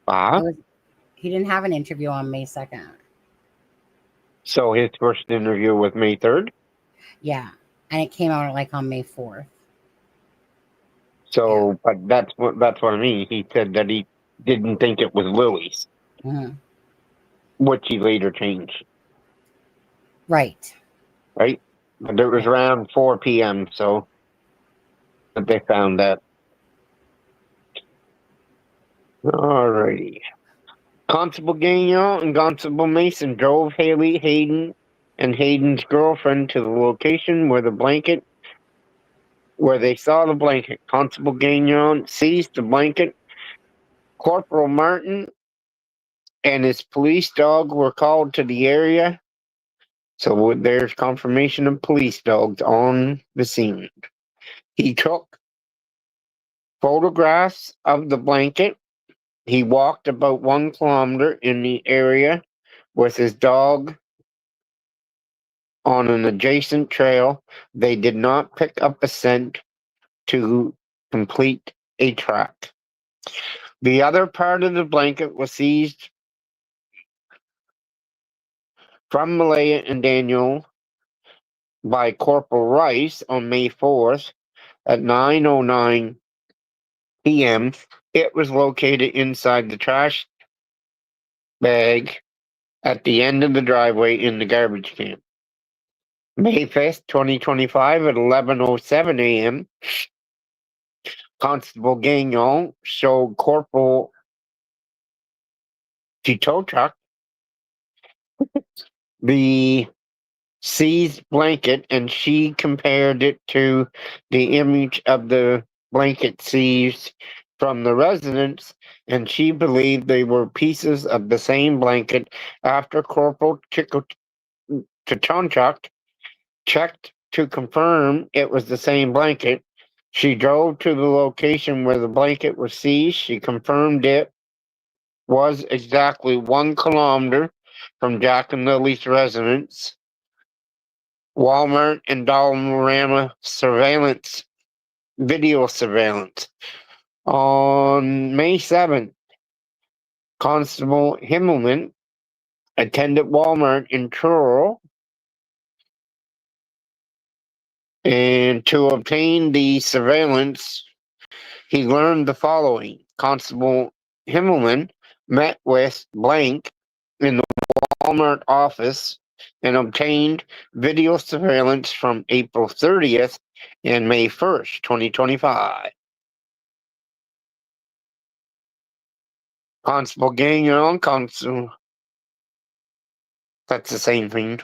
Ah, He didn't have an interview on May 2nd. so his first interview was May 3rd? Yeah. And it came out like on May 4th. So, but that's what I mean. He said that he didn't think it was Lily's, which he later changed. Right. Right? But it was around 4 p.m., so that they found that. Alrighty. Constable Gagnon and Constable Mason drove Haley, Hayden, and Hayden's girlfriend to the location where they saw the blanket. Constable Gagnon seized the blanket. Corporal Martin and his police dog were called to the area. So there's confirmation of police dogs on the scene. He took photographs of the blanket. He walked about 1 kilometer in the area with his dog on an adjacent trail. They did not pick up a scent to complete a track. The other part of the blanket was seized from Malaya and Daniel by Corporal Rice on May 4th at 9:09 p.m. It was located inside the trash bag at the end of the driveway in the garbage can. May 5th, 2025 at 11:07 a.m. Constable Gagnon showed Corporal Titochuk the seized blanket, and she compared it to the image of the blanket seized from the residence, and she believed they were pieces of the same blanket. After Corporal Titochuk checked to confirm it was the same blanket, she drove to the location where the blanket was seized. She confirmed it was exactly 1 kilometer from Jack and Lily's residence. Walmart and Dollarama video surveillance. On May 7th, Constable Himmelman attended Walmart in Truro, and to obtain the surveillance, he learned the following. Constable Himmelman met with Blank in the Walmart office and obtained video surveillance from April 30th and May 1st, 2025. Constable Gagnon, Constable. That's the same thing.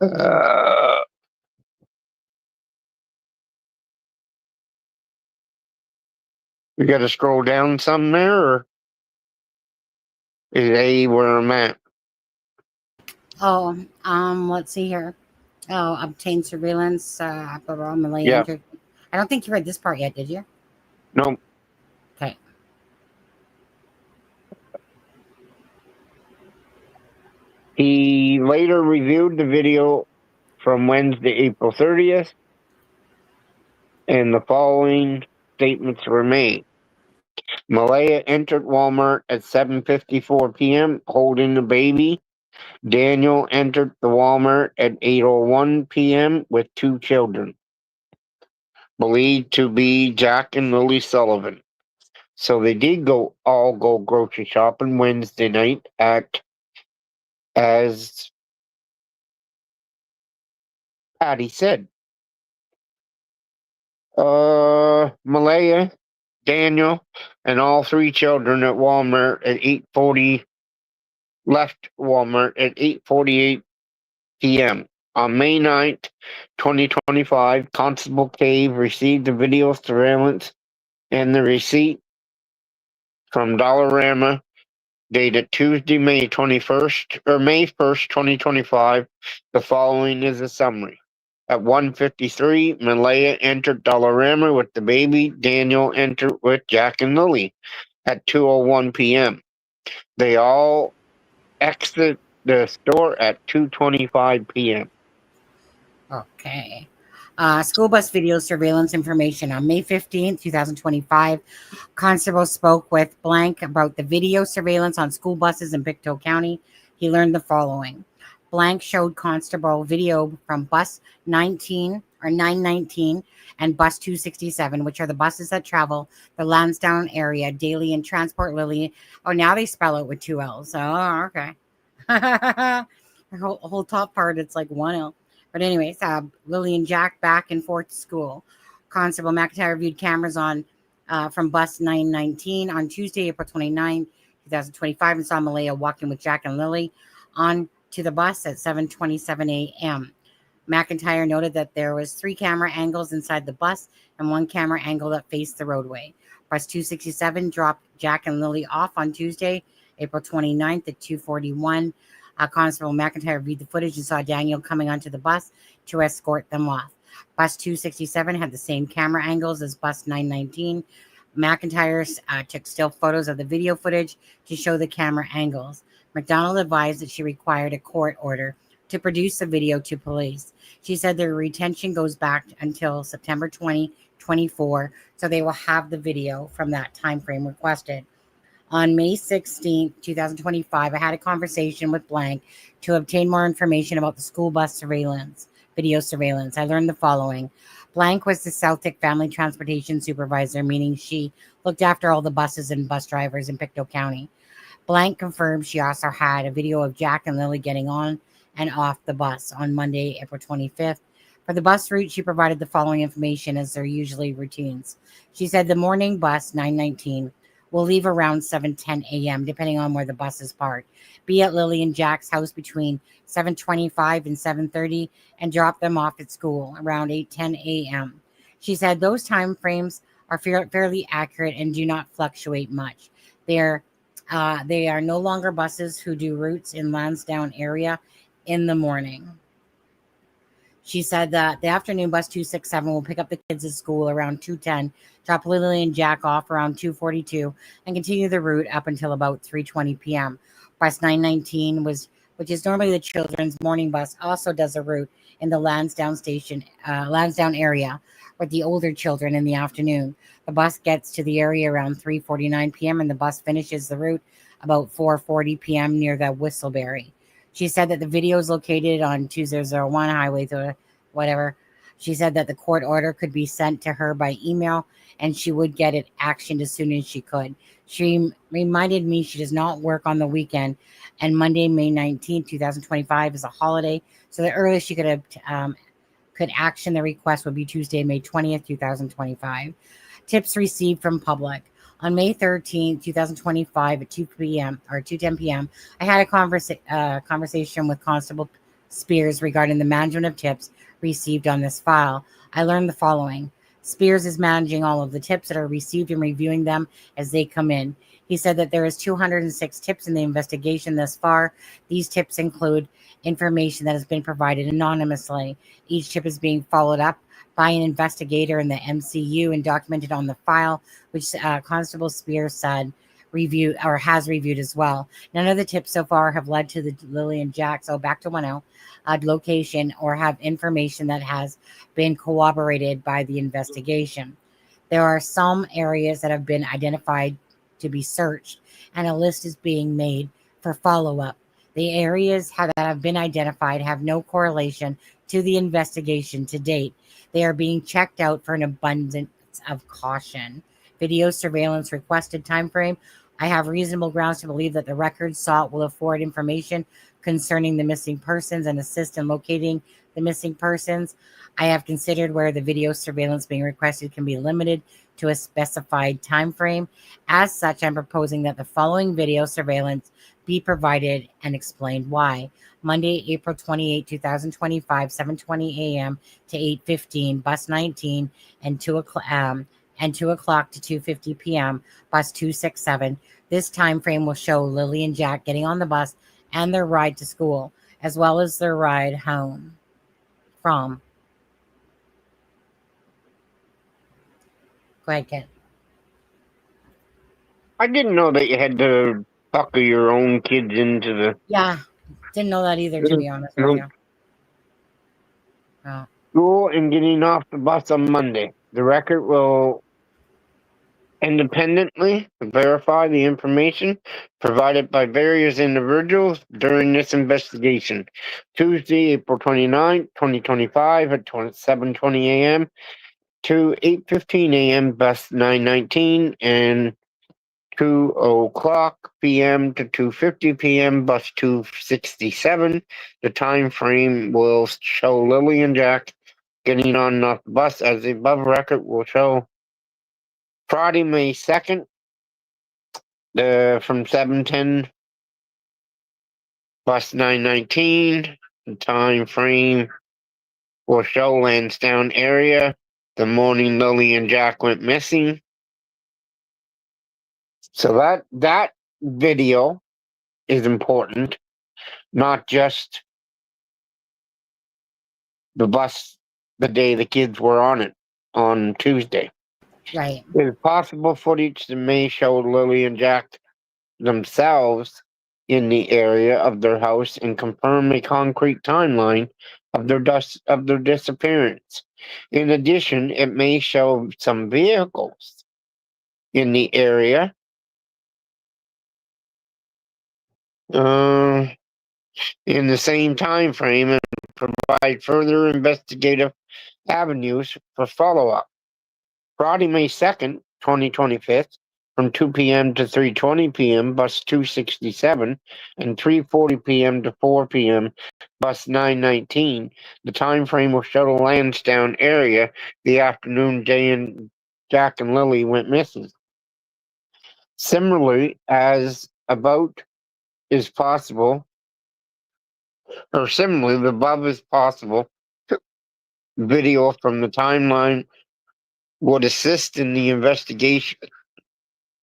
Uh, we got to scroll down some there, or is A where I'm at? Oh, let's see here. Oh, obtain surveillance. Malaya Yeah. entered. I don't think you read this part yet, did you? No. Okay. He later reviewed the video from Wednesday, April 30th, and the following statements were made. Malaya entered Walmart at 7:54 p.m. holding the baby. Daniel entered the Walmart at 8:01 p.m. with 2 children, believed to be Jack and Lily Sullivan. So they did all go grocery shopping Wednesday night as Patty said. Malaya, Daniel, and all 3 children at Walmart at 8:40 left Walmart at 8:48 p.m. On May 9th, 2025, Constable Cave received the video surveillance and the receipt from Dollarama dated Tuesday, May 21st or May 1st, 2025. The following is a summary. At 1:53, Malaya entered Dollarama with the baby. Daniel entered with Jack and Lily at 2:01 p.m. They all exit the store at 2:25 p.m. Okay. School bus video surveillance information. On May 15th, 2025, Constable spoke with Blank about the video surveillance on school buses in Pictou County. He learned the following. Blank showed Constable video from bus 19 or 919 and bus 267, which are the buses that travel the Lansdowne area daily and transport Lily. Oh, now they spell it with 2 L's. Oh, okay. The whole top part, it's like 1 L. But anyways, Lily and Jack back and forth to school. Constable McIntyre viewed cameras on from bus 919 on Tuesday, April 29, 2025, and saw Malaya walking with Jack and Lily on to the bus at 7:27 a.m. McIntyre noted that there was 3 camera angles inside the bus and 1 camera angle that faced the roadway. Bus 267 dropped Jack and Lily off on Tuesday, April 29th at 2:41. Constable McIntyre viewed the footage and saw Daniel coming onto the bus to escort them off. Bus 267 had the same camera angles as bus 919. McIntyre took still photos of the video footage to show the camera angles. McDonald advised that she required a court order to produce the video to police. She said their retention goes back until September 2024, so they will have the video from that time frame requested. On May 16, 2025, I had a conversation with Blank to obtain more information about the school bus surveillance, video surveillance. I learned the following. Blank was the Celtic Family Transportation Supervisor, meaning she looked after all the buses and bus drivers in Pictou County. Blank confirmed she also had a video of Jack and Lily getting on and off the bus on Monday, April 25th. For the bus route, she provided the following information as they're usually routines. She said the morning bus, 919, will leave around 7:10 a.m., depending on where the bus is parked, be at Lily and Jack's house between 7:25 and 7:30, and drop them off at school around 8:10 a.m. She said those time frames are fairly accurate and do not fluctuate much. They are no longer buses who do routes in Lansdowne area in the morning. She said that the afternoon bus 267 will pick up the kids at school around 2:10, drop Lily and Jack off around 2:42, and continue the route up until about 3:20 p.m. Bus 919, which is normally the children's morning bus, also does a route in the Lansdowne Station, Lansdowne area with the older children in the afternoon. The bus gets to the area around 3:49 p.m. and the bus finishes the route about 4:40 p.m. near the Whistleberry. She said that the video is located on 2001 highway to whatever. She said that the court order could be sent to her by email and she would get it actioned as soon as she could. She reminded me she does not work on the weekend and Monday, May 19, 2025 is a holiday. So the earliest she could action the request would be Tuesday, May 20th, 2025. Tips received from public. On May 13, 2025 at 2 p.m. or 2:10 p.m., I had a conversation with Constable Spears regarding the management of tips received on this file. I learned the following. Spears is managing all of the tips that are received and reviewing them as they come in. He said that there is 206 tips in the investigation thus far. These tips include information that has been provided anonymously. Each tip is being followed up by an investigator in the MCU and documented on the file, which Constable Spears said has reviewed as well. None of the tips so far have led to the Lily and Jack, so back to 10, location or have information that has been corroborated by the investigation. There are some areas that have been identified to be searched, and a list is being made for follow-up. The areas that have been identified have no correlation to the investigation to date. They are being checked out for an abundance of caution. Video surveillance requested timeframe. I have reasonable grounds to believe that the records sought will afford information concerning the missing persons and assist in locating the missing persons. I have considered where the video surveillance being requested can be limited to a specified time frame. As such, I'm proposing that the following video surveillance be provided and explained why. Monday, April 28, 2025, 7:20 a.m. to 8:15, bus 19 and 2 o'clock to 2:50 p.m., bus 267. This time frame will show Lily and Jack getting on the bus and their ride to school, as well as their ride home from. Go ahead, Kent. I didn't know that you had to buckle your own kids into the Yeah, didn't know that either, to be honest with you. Oh. school and getting off the bus on Monday. The record will independently verify the information provided by various individuals during this investigation. Tuesday, April 29, 2025 at 7:20 a.m. to 8:15 a.m. bus 919 and 2 o'clock p.m. to 2:50 p.m. bus 267. The time frame will show Lily and Jack getting on and off the bus, as the above record will show Friday, May 2nd, from 7:10, bus 919. The time frame will show Lansdowne area. The morning Lily and Jack went missing. So that video is important, not just the bus the day the kids were on it on Tuesday. Right. There's possible footage that may show Lily and Jack themselves in the area of their house and confirm a concrete timeline of their disappearance. In addition, it may show some vehicles in the area. In the same time frame and provide further investigative avenues for follow-up. Friday, May 2nd, 2025, from 2 p.m. to 3:20 p.m., bus 267, and 3:40 p.m. to 4 p.m., bus 919. The time frame will show the Lansdowne area the afternoon Jack and Lily went missing. Similarly, as about is possible, or similarly, the above is possible, video from the timeline would assist in the investigation,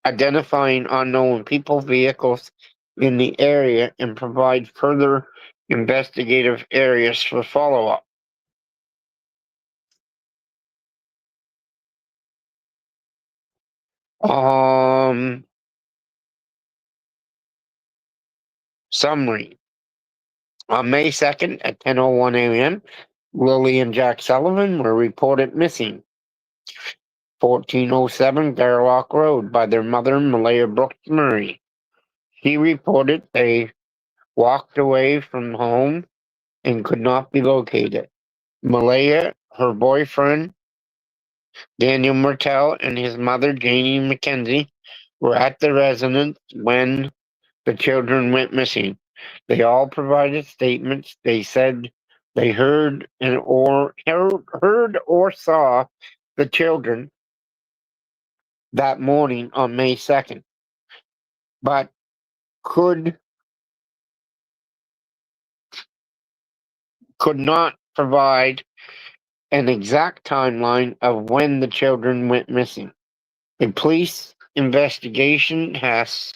identifying unknown people, vehicles in the area, and provide further investigative areas for follow-up. Summary. On May 2nd at 10:01 a.m., Lily and Jack Sullivan were reported missing. 1407 Gairloch Road by their mother, Malaya Brooks Murray. She reported they walked away from home and could not be located. Malaya, her boyfriend, Daniel Martell, and his mother, Janie McKenzie, were at the residence when the children went missing. They all provided statements. They said they heard or saw the children that morning on May 2nd, but could could not provide an exact timeline of when the children went missing. A police investigation has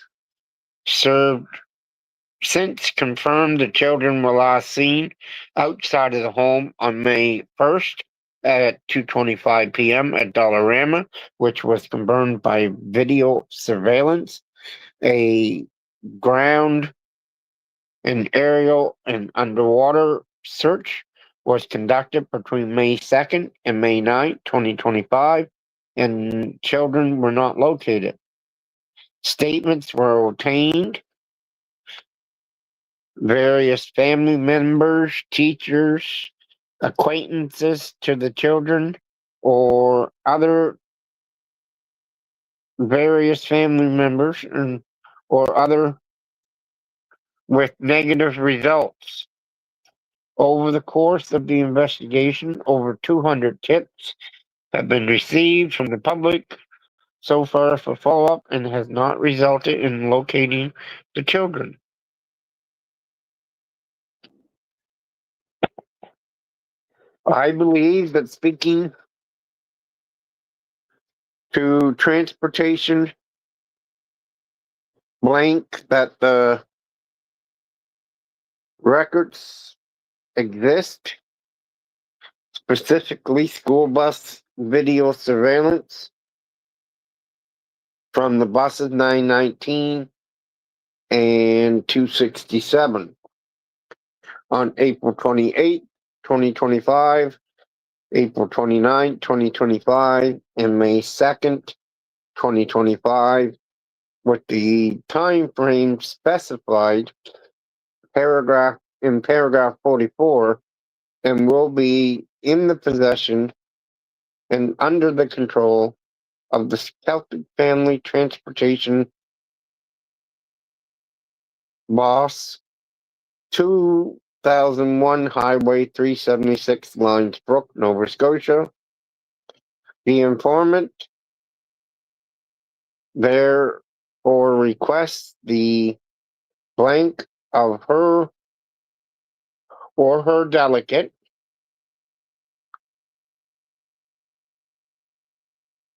served since confirmed the children were last seen outside of the home on May 1st at 2:25 p.m. at Dollarama, which was confirmed by video surveillance. A ground and aerial and underwater search was conducted between May 2nd and May 9th, 2025, and children were not located. Statements were obtained. Various family members, teachers, acquaintances to the children, or other various family members or other with negative results. Over the course of the investigation, over 200 tips have been received from the public so far for follow-up and has not resulted in locating the children. I believe that speaking to transportation blank that the records exist, specifically school bus video surveillance from the buses 919 and 267 on April 28, 2025, April 29, 2025, and May 2nd, 2025, with the time frame specified in paragraph 44, and will be in the possession and under the control of the Celtic Family Transportation Boss, 2001 Highway 376, Linesbrook, Nova Scotia. The informant therefore requests the blank of her or her delegate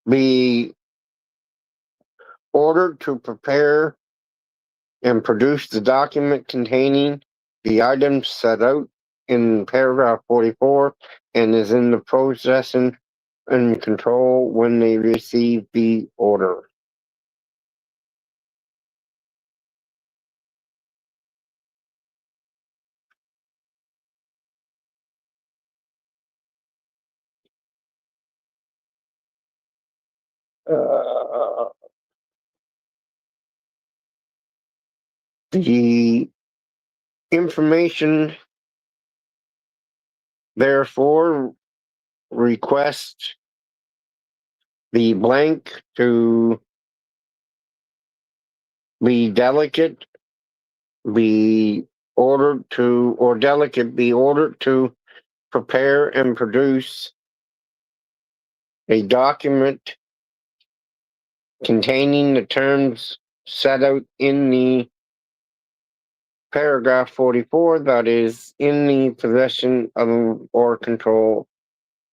be ordered to prepare and produce the document containing the items set out in paragraph 44 and is in the possession and control when they receive the order. The information therefore request the blank to be delegate be ordered to, or delegate be ordered to prepare and produce a document containing the terms set out in the paragraph 44 that is in the possession of or control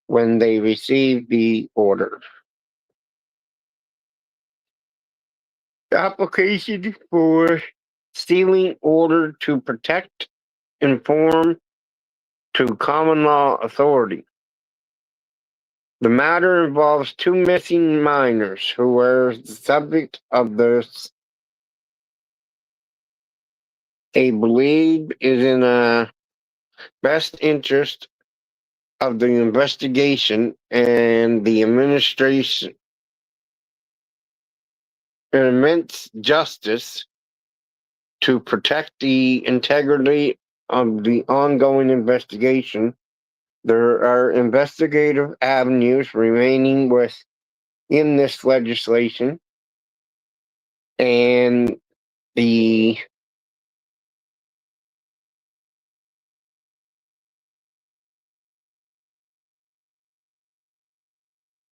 when they receive the order. Application for sealing order to protect, inform to common law authority. The matter involves two missing minors who were the subject of this. They believe is in the best interest of the investigation and the administration immense justice to protect the integrity of the ongoing investigation. There are investigative avenues remaining within this legislation, and the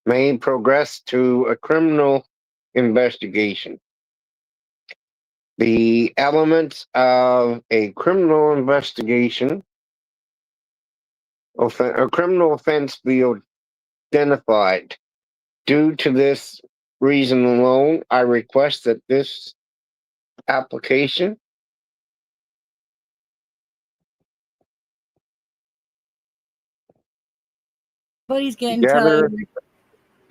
may progress to a criminal investigation. The elements of a criminal investigation a criminal offense be identified. Due to this reason alone, I request that this application, But he's getting together, tired.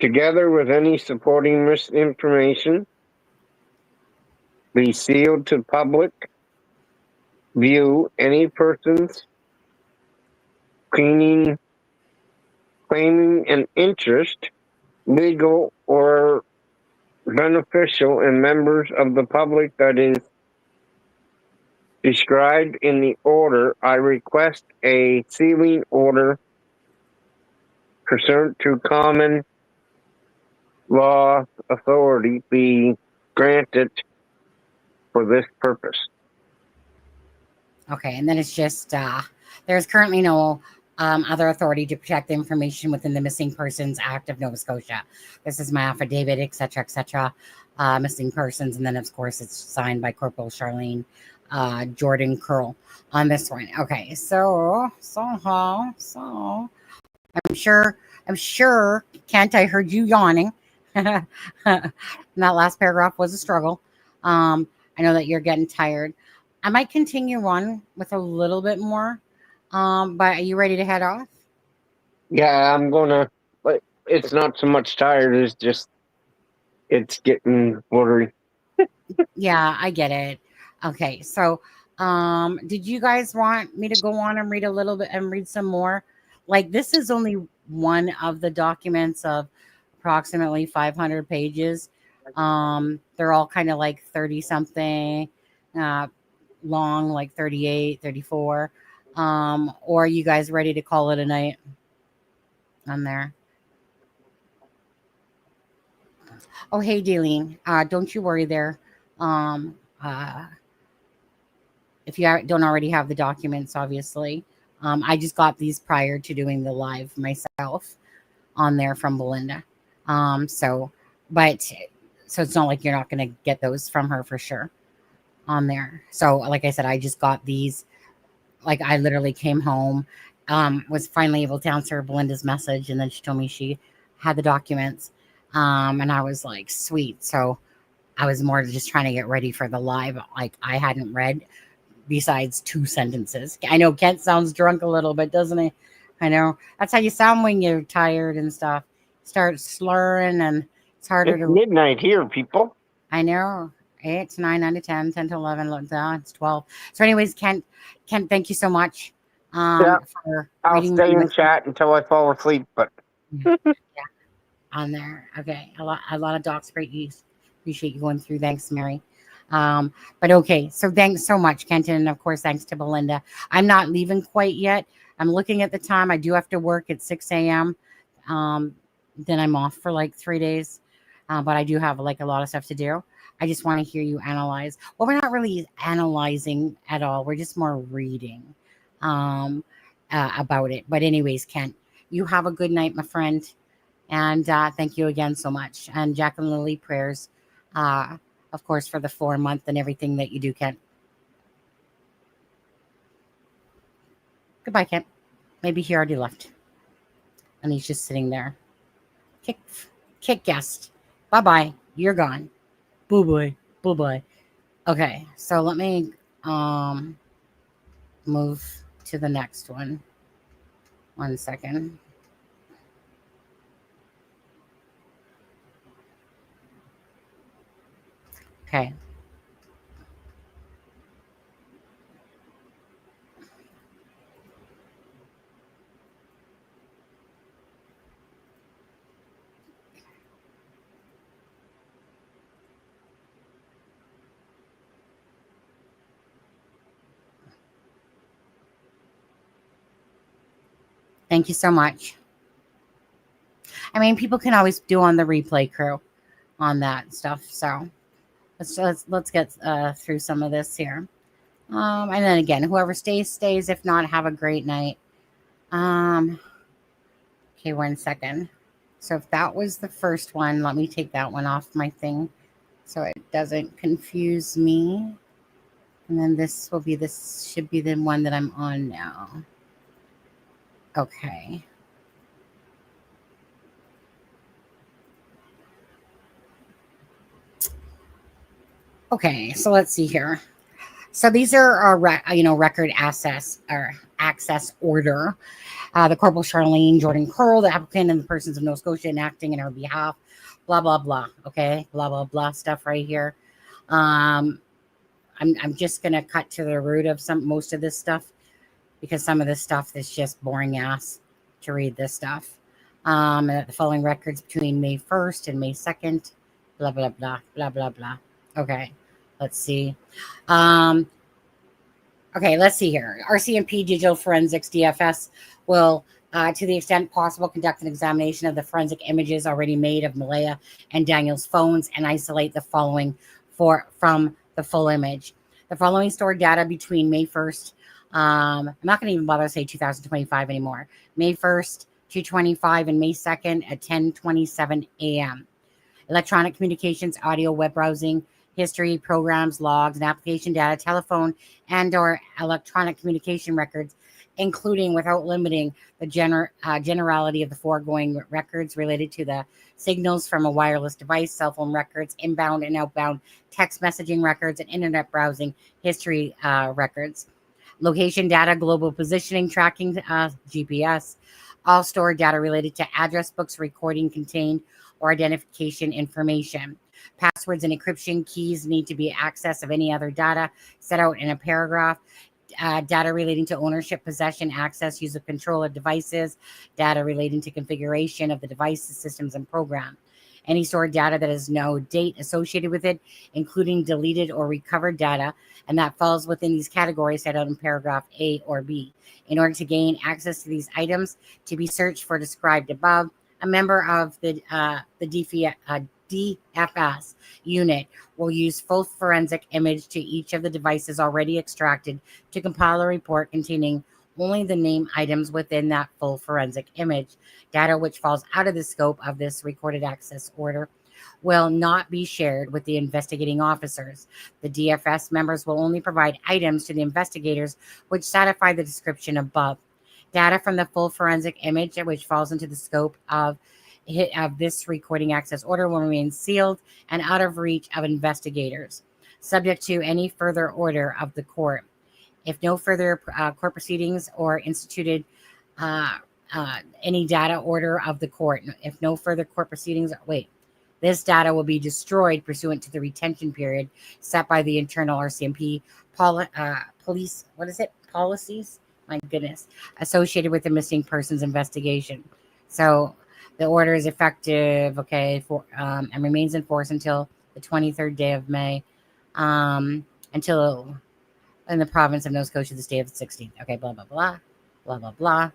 together with any supporting misinformation, be sealed to public view. Any persons claiming an interest, legal or beneficial, in members of the public that is described in the order, I request a sealing order pursuant to common law authority be granted for this purpose. Okay, and then it's just there's currently no other authority to protect the information within the Missing Persons Act of Nova Scotia. This is my affidavit, etc., missing persons, and then of course it's signed by Corporal Charlene Jordan Curl on this one. Okay, so I'm sure, Kent, I heard you yawning. And that last paragraph was a struggle. I know that you're getting tired. I might continue on with a little bit more. But are you ready to head off? Yeah, I'm gonna, but it's not so much tired, it's just, it's getting blurry. Yeah, I get it. Okay, so did you guys want me to go on and read a little bit and read some more? Like, this is only one of the documents of approximately 500 pages. They're all kind of like 30 something long, like 38, 34. Or are you guys ready to call it a night on there? Oh, hey, Daleen. Don't you worry there. If you don't already have the documents, obviously. I just got these prior to doing the live myself on there from Belynda. So it's not like you're not going to get those from her for sure on there. So like I said, I just got these. Like, I literally came home, was finally able to answer Belynda's message, and then she told me she had the documents. And I was like, sweet. So I was more just trying to get ready for the live. Like, I hadn't read besides 2 sentences. I know Kent sounds drunk a little bit, doesn't he? I know. That's how you sound when you're tired and stuff. Start slurring, and it's harder It's to. midnight here, people. I know. 8 to 9, 9 to 10, 10 to 11, it's 12. So anyways, Kent, thank you so much Yeah, for I'll reading stay in with me. chat until I fall asleep, but Yeah, on there. Okay. A lot of docs. Great use. Appreciate you going through. Thanks, Mary. But okay. So thanks so much, Kenton. And of course, thanks to Belynda. I'm not leaving quite yet. I'm looking at the time. I do have to work at 6 a.m. Then I'm off for like 3 days. But I do have like a lot of stuff to do. I just want to hear you analyze. Well, we're not really analyzing at all. We're just more reading about it. But anyways, Kent, you have a good night, my friend. And thank you again so much. And Jack and Lily prayers, of course, for the 4-month and everything that you do, Kent. Goodbye, Kent. Maybe he already left. And he's just sitting there. Kick guest. Bye-bye. You're gone. Boo-bye. Boo-bye. Okay, so let me move to the next one. 1 second. Okay. Thank you so much. I mean, people can always do on the replay crew on that stuff. So let's get through some of this here. And then again, whoever stays. If not, have a great night. Okay, 1 second. So if that was the first one, let me take that one off my thing so it doesn't confuse me. And then this should be the one that I'm on now. Okay. Okay, so let's see here. So these are our record access order. The Corporal Charlene Jordan Curl, the applicant and the persons of Nova Scotia enacting in her behalf. Blah blah blah. Okay, blah blah blah stuff right here. I'm just gonna cut to the root of most of this stuff because some of this stuff is just boring ass to read this stuff. The following records between May 1st and May 2nd. Blah blah blah blah blah blah. Okay, let's see. Okay, let's see here. RCMP Digital Forensics DFS will, to the extent possible, conduct an examination of the forensic images already made of Malaya and Daniel's phones and isolate the following from the full image. The following stored data between May 1st. I'm not going to even bother to say 2025 anymore. May 1st, 2:25, and May 2nd at 10:27 a.m. Electronic communications, audio, web browsing, history, programs, logs, and application data, telephone and/or electronic communication records, including without limiting the generality of the foregoing records related to the signals from a wireless device, cell phone records, inbound and outbound text messaging records, and internet browsing history records. Location data, global positioning, tracking, GPS, all stored data related to address books, recording contained, or identification information. Passwords and encryption keys need to be access of any other data set out in a paragraph. Data relating to ownership, possession, access, use of control of devices, data relating to configuration of the devices, systems, and program. Any stored data that has no date associated with it, including deleted or recovered data, and that falls within these categories set out in paragraph A or B. In order to gain access to these items to be searched for described above, a member of the DFS unit will use full forensic image to each of the devices already extracted to compile a report containing only the name items within that full forensic image. Data which falls out of the scope of this recorded access order will not be shared with the investigating officers. The DFS members will only provide items to the investigators which satisfy the description above. Data from the full forensic image, which falls into the scope of this recording access order, will remain sealed and out of reach of investigators, subject to any further order of the court. If no further court proceedings or instituted any data order of the court, if no further court proceedings, this data will be destroyed pursuant to the retention period set by the internal RCMP police, policies? My goodness, associated with the missing persons investigation. So the order is effective, and remains in force until the 23rd day of May, until in the province of Nova Scotia, this day of the 16th. Okay, blah, blah, blah, blah, blah, blah.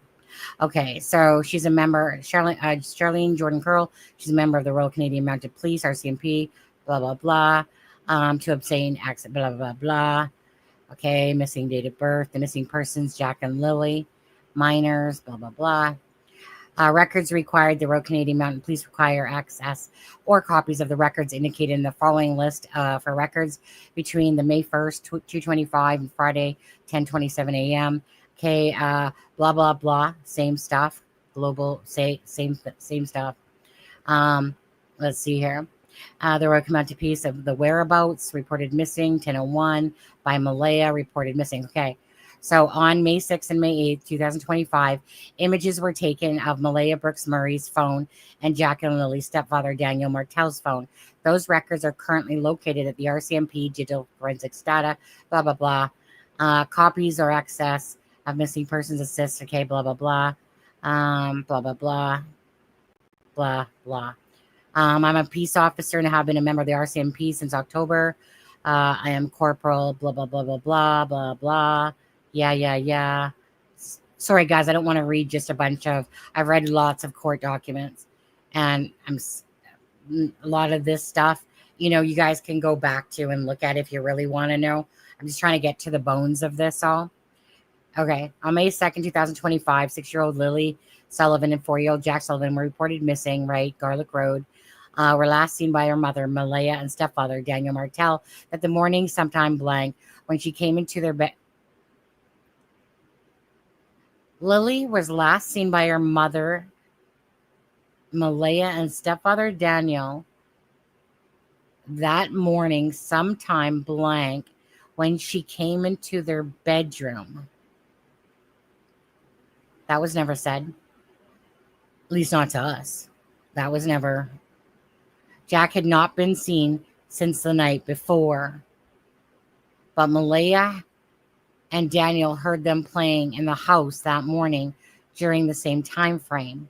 Okay, so she's a member, Charlene Jordan Curl. She's a member of the Royal Canadian Mounted Police, RCMP, blah, blah, blah, to obtain access, blah, blah, blah. Okay, missing date of birth, the missing persons, Jack and Lily, minors, blah, blah, blah. Records required. The Royal Canadian Mounted Police require access or copies of the records indicated in the following list for records between the May 1st, 2:25 and Friday, 10:27 a.m. Okay, blah, blah, blah. Same stuff. Global, same stuff. Let's see here. The Royal Mounted Police of the whereabouts reported missing, 10:01 by Malaya, reported missing. Okay. So on May 6th and May 8th, 2025, images were taken of Malaya Brooks Murray's phone and Jack and Lily's stepfather, Daniel Martell's phone. Those records are currently located at the RCMP Digital Forensics Data, blah, blah, blah. Copies or access of missing persons assist, okay, blah, blah, blah. Blah, blah, blah. Blah, blah. I'm a peace officer and have been a member of the RCMP since October. I am corporal, blah, blah, blah, blah, blah, blah, blah. Yeah. Sorry, guys, I don't want to read just a bunch of, I've read lots of court documents and a lot of this stuff, you guys can go back to and look at if you really want to know. I'm just trying to get to the bones of this all. Okay. On May 2nd, 2025, 6-year-old Lily Sullivan and 4-year-old Jack Sullivan were reported missing, Gairloch Road. Were last seen by her mother, Malaya, and stepfather, Daniel Martell, that the morning sometime blank when she came into their bed. Lily was last seen by her mother, Malaya, and stepfather Daniel that morning, sometime blank, when she came into their bedroom. That was never said. At least not to us. That was never. Jack had not been seen since the night before. But Malaya and Daniel heard them playing in the house that morning during the same time frame.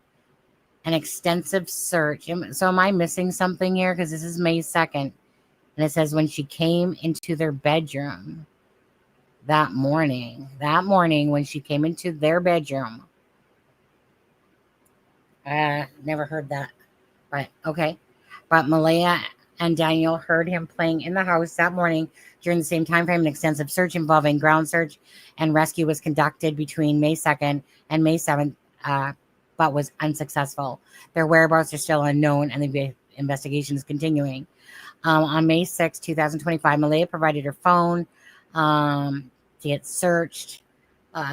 An extensive search. So am I missing something here? Because this is May 2nd. And it says when she came into their bedroom that morning when she came into their bedroom. Never heard that. But okay. But Malaya and Daniel heard him playing in the house that morning during the same time frame. An extensive search involving ground search and rescue was conducted between May 2nd and May 7th, but was unsuccessful. Their whereabouts are still unknown, and the investigation is continuing. On May 6, 2025, Malaya provided her phone to get searched,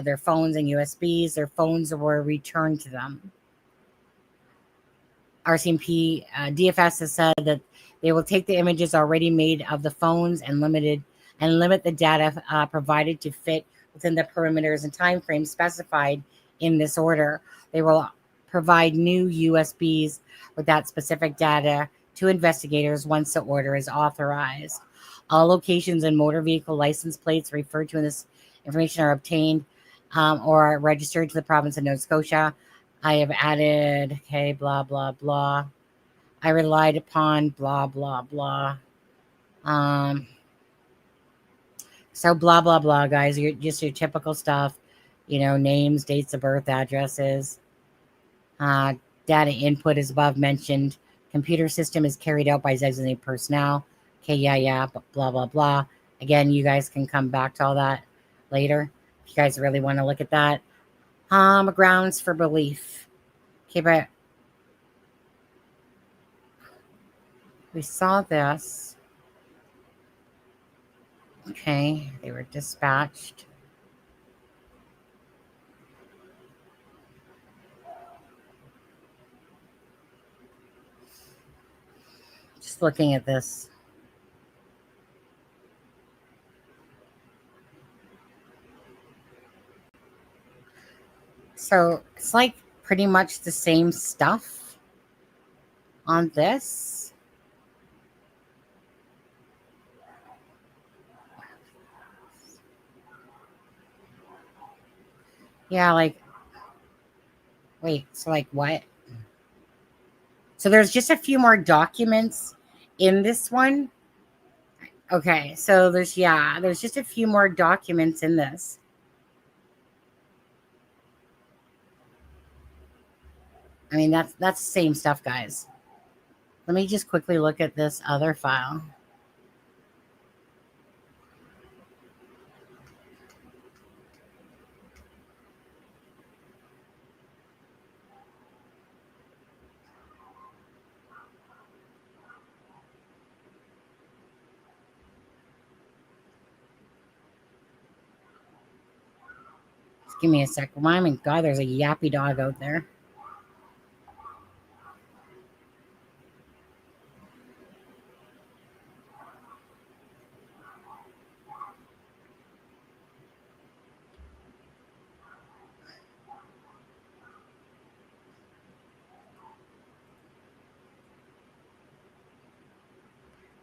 their phones and USBs. Their phones were returned to them. RCMP DFS has said that they will take the images already made of the phones and limit the data provided to fit within the perimeters and timeframes specified in this order. They will provide new USBs with that specific data to investigators once the order is authorized. All locations and motor vehicle license plates referred to in this information are obtained or are registered to the province of Nova Scotia. I have added, okay, blah, blah, blah. I relied upon blah, blah, blah. So blah, blah, blah, guys. Just your typical stuff. You know, names, dates of birth, addresses. Data input is above mentioned. Computer system is carried out by designated personnel. Okay, yeah, blah, blah, blah. Again, you guys can come back to all that later if you guys really want to look at that. Grounds for belief. Okay, but we saw this. Okay, they were dispatched. Just looking at this. So it's like pretty much the same stuff on this. Yeah, like, wait, so like what? So there's just a few more documents in this one. Okay, so there's just a few more documents in this. I mean, that's the same stuff, guys. Let me just quickly look at this other file. Just give me a sec. My God, there's a yappy dog out there.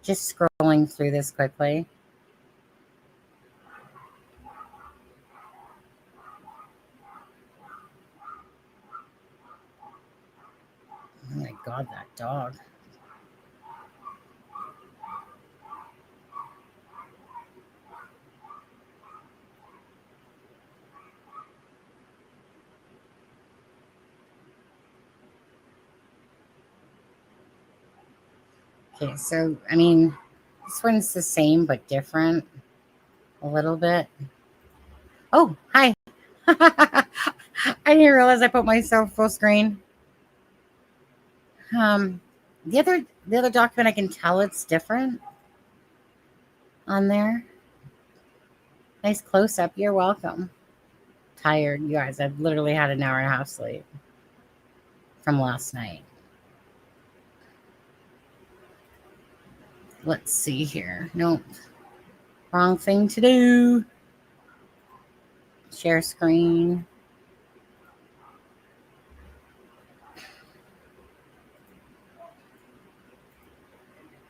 Just scrolling through this quickly. Oh my God, that dog. Okay, so, I mean, this one's the same but different a little bit. Oh, hi. I didn't realize I put myself full screen. The other document, I can tell it's different on there. Nice close up. You're welcome. tired, you guys. I've literally had an hour and a half sleep from last night. Let's see here. Nope. Wrong thing to do. Share screen.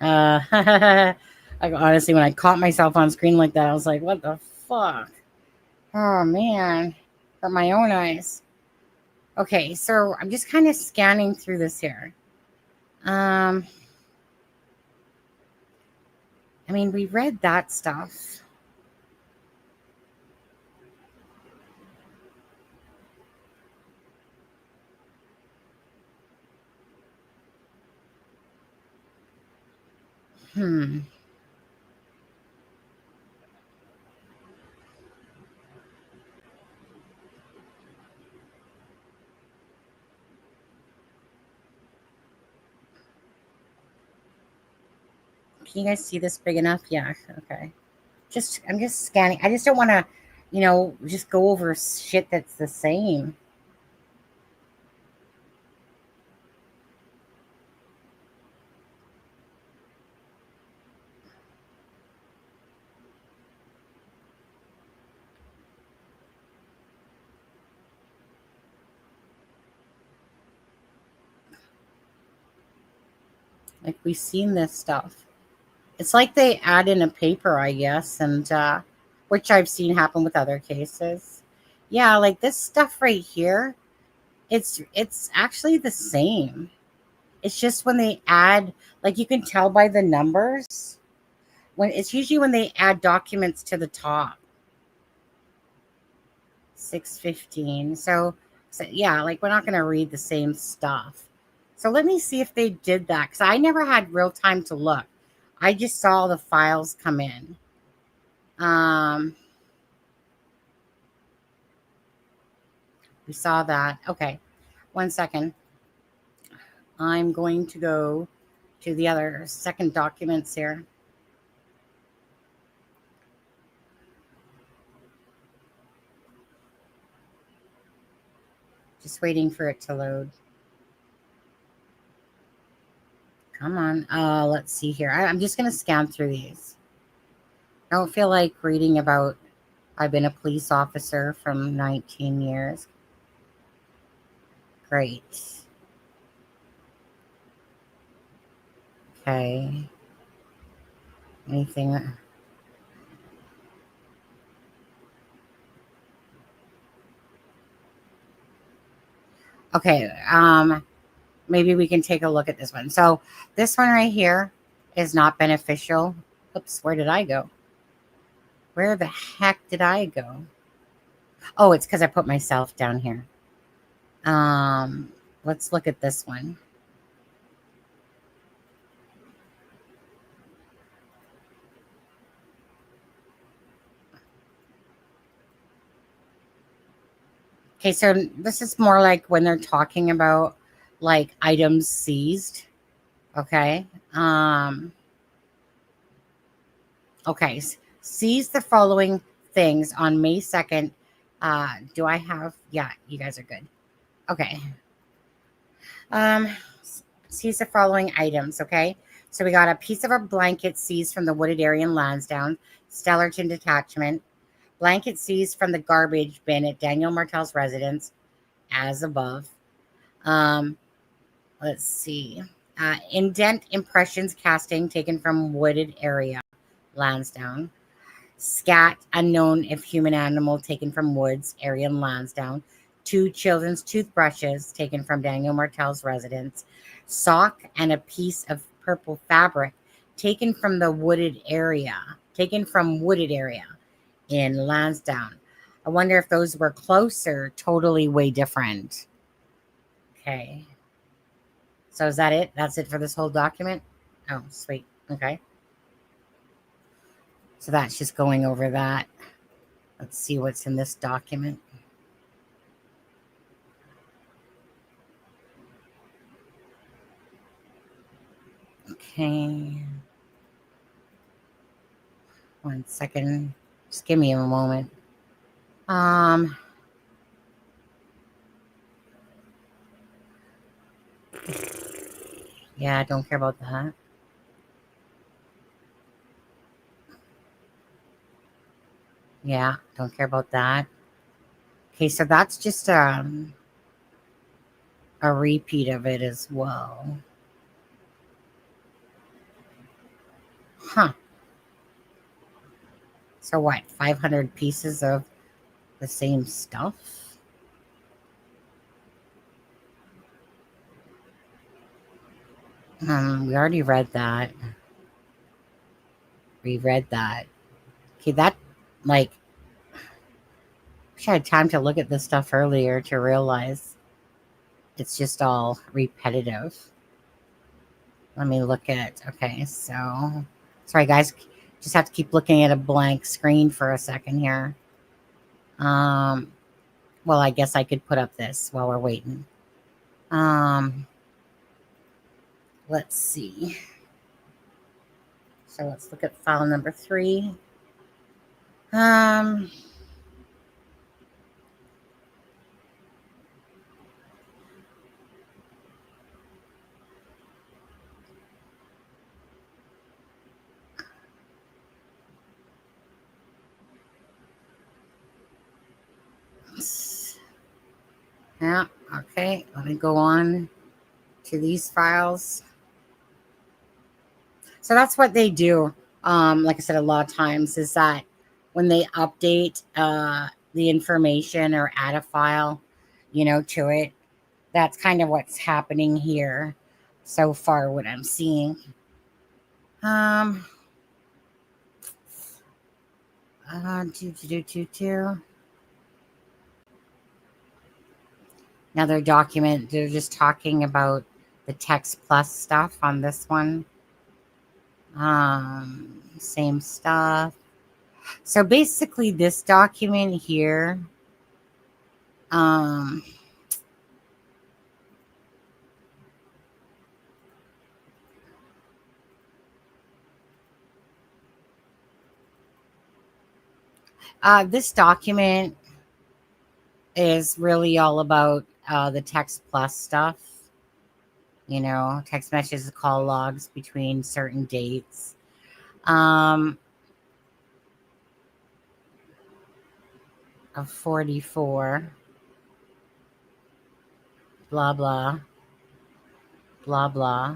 Like, honestly, when I caught myself on screen like that, I was like, what the fuck? Oh, man. For my own eyes. Okay, so I'm just kind of scanning through this here. I mean, we read that stuff. Can you guys see this big enough? Yeah, okay. I'm just scanning. I just don't want to, just go over shit that's the same. Like, we've seen this stuff. It's like they add in a paper, I guess, and which I've seen happen with other cases. Yeah, like this stuff right here, it's actually the same. It's just when they add, like, you can tell by the numbers. When it's usually when they add documents to the top. 615. So yeah, like, we're not going to read the same stuff. So let me see if they did that, because I never had real time to look. I just saw the files come in. We saw that. Okay, 1 second. I'm going to go to the other second documents here. Just waiting for it to load. Come on. Let's see here. I'm just going to scan through these. I don't feel like reading about I've been a police officer from 19 years. Great. Okay. Anything? Okay. Maybe we can take a look at this one. So this one right here is not beneficial. Oops, where did I go? Where the heck did I go? Oh, it's because I put myself down here. Let's look at this one. Okay, so this is more like when they're talking about like items seized. Okay. Okay. Seize the following things on May 2nd. Do I have? Yeah, you guys are good. Okay. Seize the following items. Okay. So we got a piece of a blanket seized from the wooded area in Lansdowne, Stellarton Detachment. Blanket seized from the garbage bin at Daniel Martell's residence, as above. Let's see. Indent impressions casting taken from wooded area, Lansdowne. Scat, unknown if human animal, taken from woods area in Lansdowne. 2 children's toothbrushes taken from Daniel Martell's residence. Sock and a piece of purple fabric taken from the wooded area. In Lansdowne. I wonder if those were closer, totally way different. Okay. So is that it? That's it for this whole document? Oh, sweet. Okay. So that's just going over that. Let's see what's in this document. Okay. 1 second. Just give me a moment. Yeah, I don't care about that. Yeah, don't care about that. Okay, so that's just a repeat of it as well. Huh. So what, 500 pieces of the same stuff? We already read that. We read that. Okay, that, like, wish I had time to look at this stuff earlier to realize it's just all repetitive. Let me look at, okay, so, sorry guys, just have to keep looking at a blank screen for a second here. Well, I guess I could put up this while we're waiting. Let's see. So let's look at file number 3. Yeah, okay, let me go on to these files. So that's what they do. Like I said, a lot of times is that when they update the information or add a file, to it, that's kind of what's happening here so far, what I'm seeing. Another document, they're just talking about the text plus stuff on this one. Same stuff. So basically this document here, this document is really all about the text plus stuff. Text messages, call logs between certain dates. Of 44. Blah, blah. Blah, blah.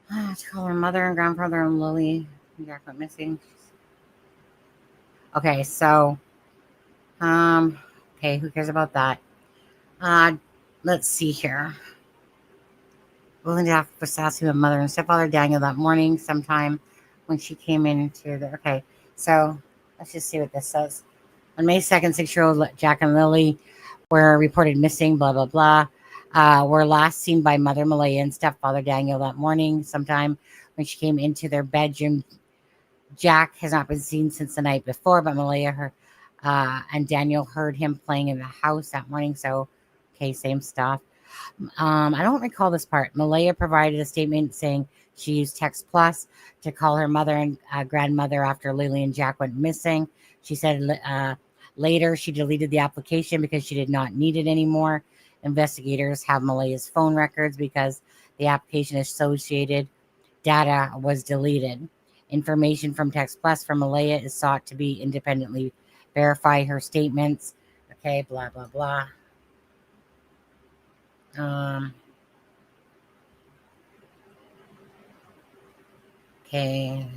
To call her mother and grandfather and Lily. Jack went missing. Okay, so, okay, who cares about that? Let's see here. Belynda was asking my mother and stepfather Daniel that morning sometime when she came into the, okay, so let's just see what this says. On May 2nd, 6-year-old Jack and Lily were reported missing, blah, blah, blah. Were last seen by Mother Malaya and stepfather Daniel that morning sometime when she came into their bedroom. Jack has not been seen since the night before, but Malaya and Daniel heard him playing in the house that morning. So, okay, same stuff. I don't recall this part. Malaya provided a statement saying she used Text Plus to call her mother and grandmother after Lily and Jack went missing. She said later she deleted the application because she did not need it anymore. Investigators have Malaya's phone records because the application associated data was deleted. Information from Text Plus from Malaya is sought to be independently verify her statements. Okay, blah, blah, blah. Okay.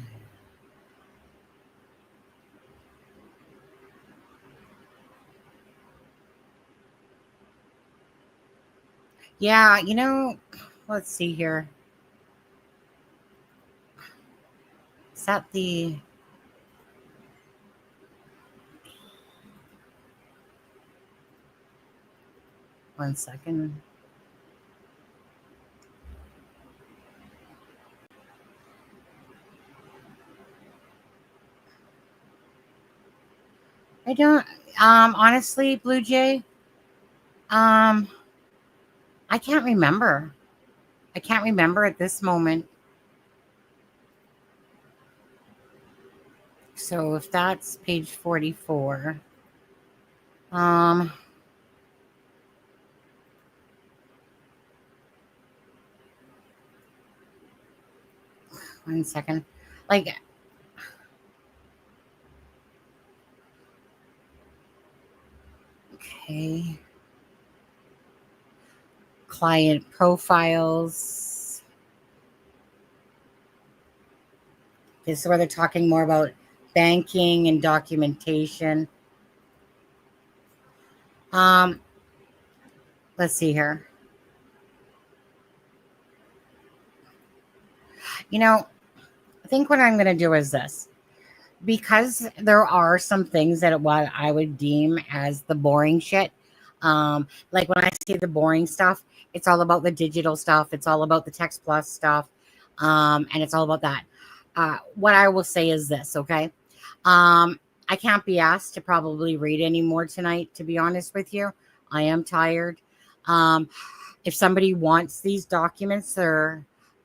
Yeah, let's see here. Is that the... One second. I don't, honestly, Blue Jay, I can't remember. I can't remember at this moment. So if that's page 44, Um, 1 second. Like, okay. Client profiles. This is where they're talking more about banking and documentation. Let's see here. You know, I think what I'm going to do is this. Because there are some things that what I would deem as the boring shit. Like when I say the boring stuff, it's all about the digital stuff. It's all about the Text Plus stuff. And it's all about that. What I will say is this, okay? I can't be asked to probably read any more tonight, to be honest with you. I am tired. If somebody wants these documents,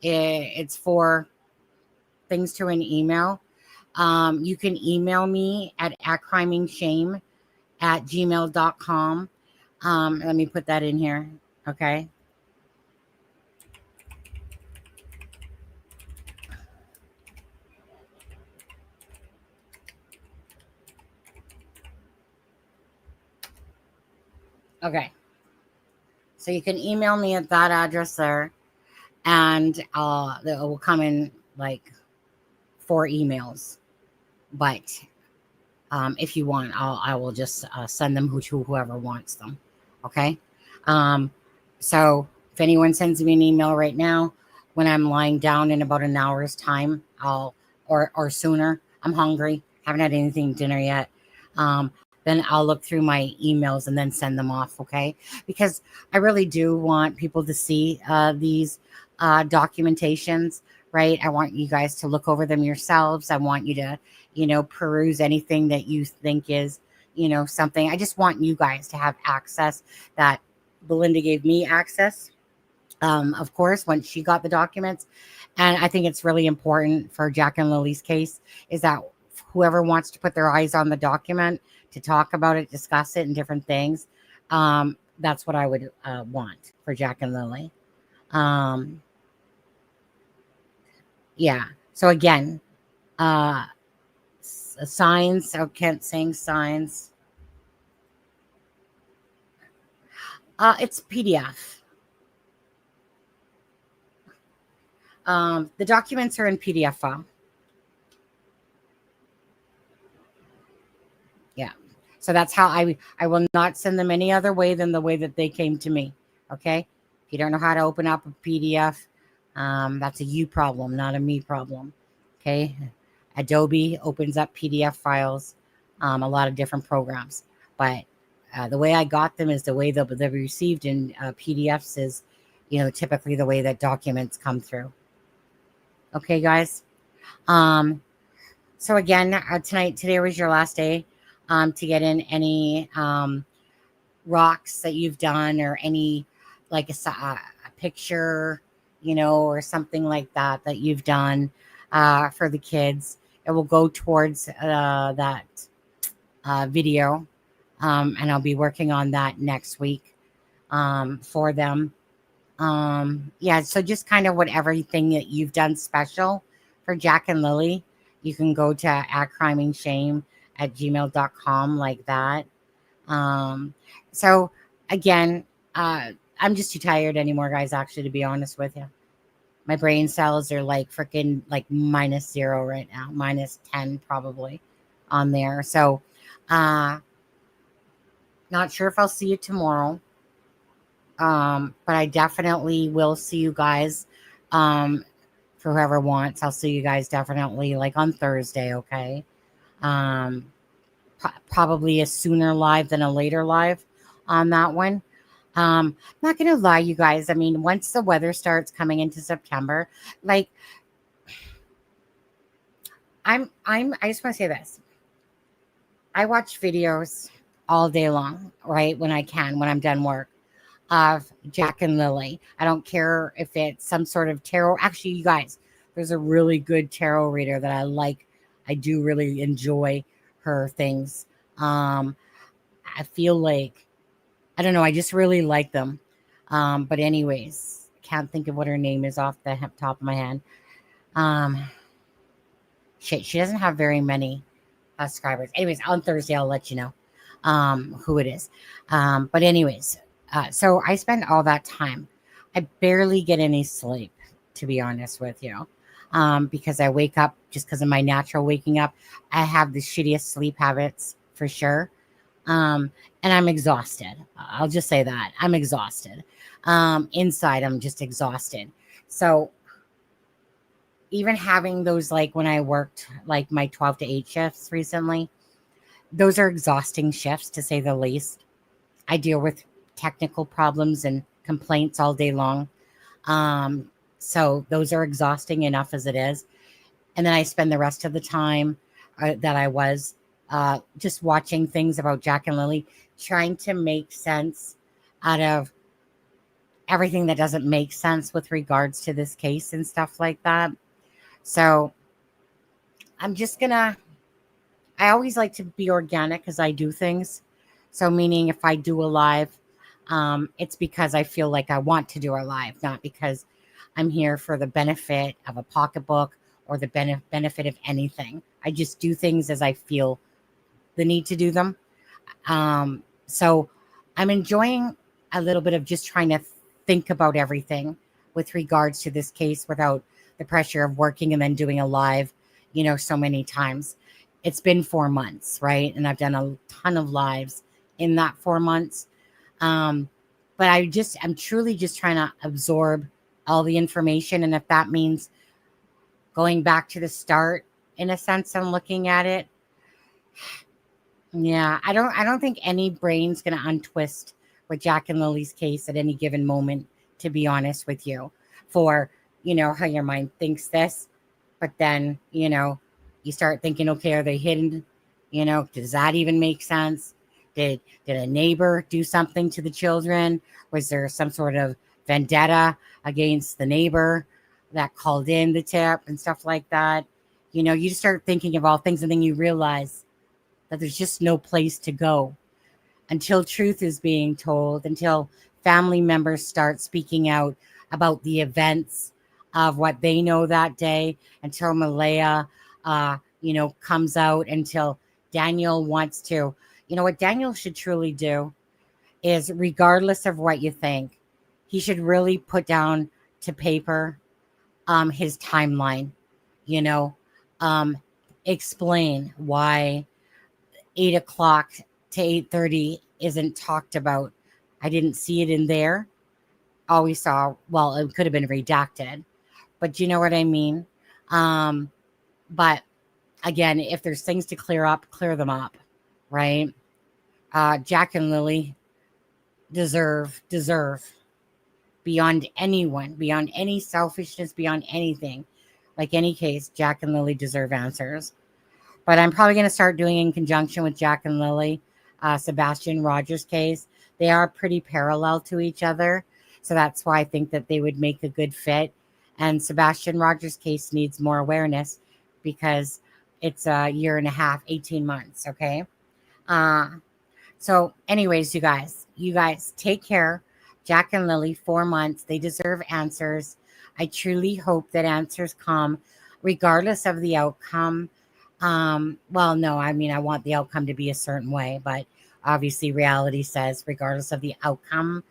it's for things to an email. You can email me at acrimingshame@gmail.com. Let me put that in here. Okay. Okay. So you can email me at that address there, and it will come in like 4 emails. But if you want, I will just send them to whoever wants them. Okay. So if anyone sends me an email right now, when I'm lying down in about an hour's time, or sooner, I'm hungry, haven't had anything to dinner yet. Then I'll look through my emails and then send them off. Okay. Because I really do want people to see these documentations, right? I want you guys to look over them yourselves. I want you to, peruse anything that you think is, something. I just want you guys to have access that Belynda gave me access, of course, when she got the documents. And I think it's really important for Jack and Lily's case is that whoever wants to put their eyes on the document to talk about it, discuss it, and different things, that's what I would want for Jack and Lily. Yeah. So again, signs. Oh, Kent saying signs. It's PDF. The documents are in PDF file. Yeah. So that's how I will not send them any other way than the way that they came to me. Okay. If you don't know how to open up a PDF, that's a you problem, not a me problem. Okay. Adobe opens up PDF files, a lot of different programs, but the way I got them is the way they're received in PDFs is, typically the way that documents come through. Okay, guys. So again, today was your last day to get in any rocks that you've done or any like a picture, or something like that you've done for the kids. It will go towards that video, and I'll be working on that next week for them. Yeah, so just kind of everything that you've done special for Jack and Lily, you can go to acrimingshame@gmail.com like that. So again, I'm just too tired anymore, guys, actually, to be honest with you. My brain cells are like freaking like -0 right now, -10 probably on there. So not sure if I'll see you tomorrow. But I definitely will see you guys. For whoever wants, I'll see you guys definitely like on Thursday. Okay. Probably a sooner live than a later live on that one. Not gonna lie, you guys. I mean, once the weather starts coming into September, like I just want to say this. I watch videos all day long, right? When I can, when I'm done work, of Jack and Lily. I don't care if it's some sort of tarot. Actually, you guys, there's a really good tarot reader that I like. I do really enjoy her things. I feel like, I don't know, I just really like them. But anyways, can't think of what her name is off the top of my head. She doesn't have very many subscribers. Anyways, on Thursday I'll let you know who it is. But anyways, so I spend all that time. I barely get any sleep, to be honest with you, because I wake up just because of my natural waking up. I have the shittiest sleep habits for sure. And I'm exhausted. I'll just say that I'm exhausted. Inside, I'm just exhausted. So even having those, like when I worked like my 12 to 8 shifts recently, those are exhausting shifts to say the least. I deal with technical problems and complaints all day long. So those are exhausting enough as it is. And then I spend the rest of the time that I was just watching things about Jack and Lily, trying to make sense out of everything that doesn't make sense with regards to this case and stuff like that. So I'm just gonna, I always like to be organic as I do things. So meaning if I do a live, it's because I feel like I want to do a live, not because I'm here for the benefit of a pocketbook or the benefit of anything. I just do things as I feel the need to do them. So I'm enjoying a little bit of just trying to think about everything with regards to this case without the pressure of working and then doing a live, so many times. It's been 4 months, right? And I've done a ton of lives in that 4 months. But I'm truly just trying to absorb all the information. And if that means going back to the start, in a sense, I'm looking at it. Yeah, I don't think any brain's going to untwist with Jack and Lily's case at any given moment, to be honest with you, for, how your mind thinks this, but then, you start thinking, okay, are they hidden? Does that even make sense? Did a neighbor do something to the children? Was there some sort of vendetta against the neighbor that called in the tip and stuff like that? You just start thinking of all things, and then you realize that there's just no place to go until truth is being told, until family members start speaking out about the events of what they know that day, until Malaya, comes out, until Daniel wants to. What Daniel should truly do is, regardless of what you think, he should really put down to paper his timeline, explain why 8 o'clock to 8:30 isn't talked about. I didn't see it in there. All we saw, well, it could have been redacted, but you know what I mean? But again, if there's things to clear up, clear them up, right? Jack and Lily deserve beyond anyone, beyond any selfishness, beyond anything. Like any case, Jack and Lily deserve answers. But I'm probably going to start doing in conjunction with Jack and Lily, Sebastian Rogers' case. They are pretty parallel to each other. So that's why I think that they would make a good fit. And Sebastian Rogers' case needs more awareness because it's a year and a half, 18 months. Okay. So anyways, you guys take care. Jack and Lily, 4 months. They deserve answers. I truly hope that answers come regardless of the outcome. Well, no, I mean, I want the outcome to be a certain way, but obviously reality says regardless of the outcome,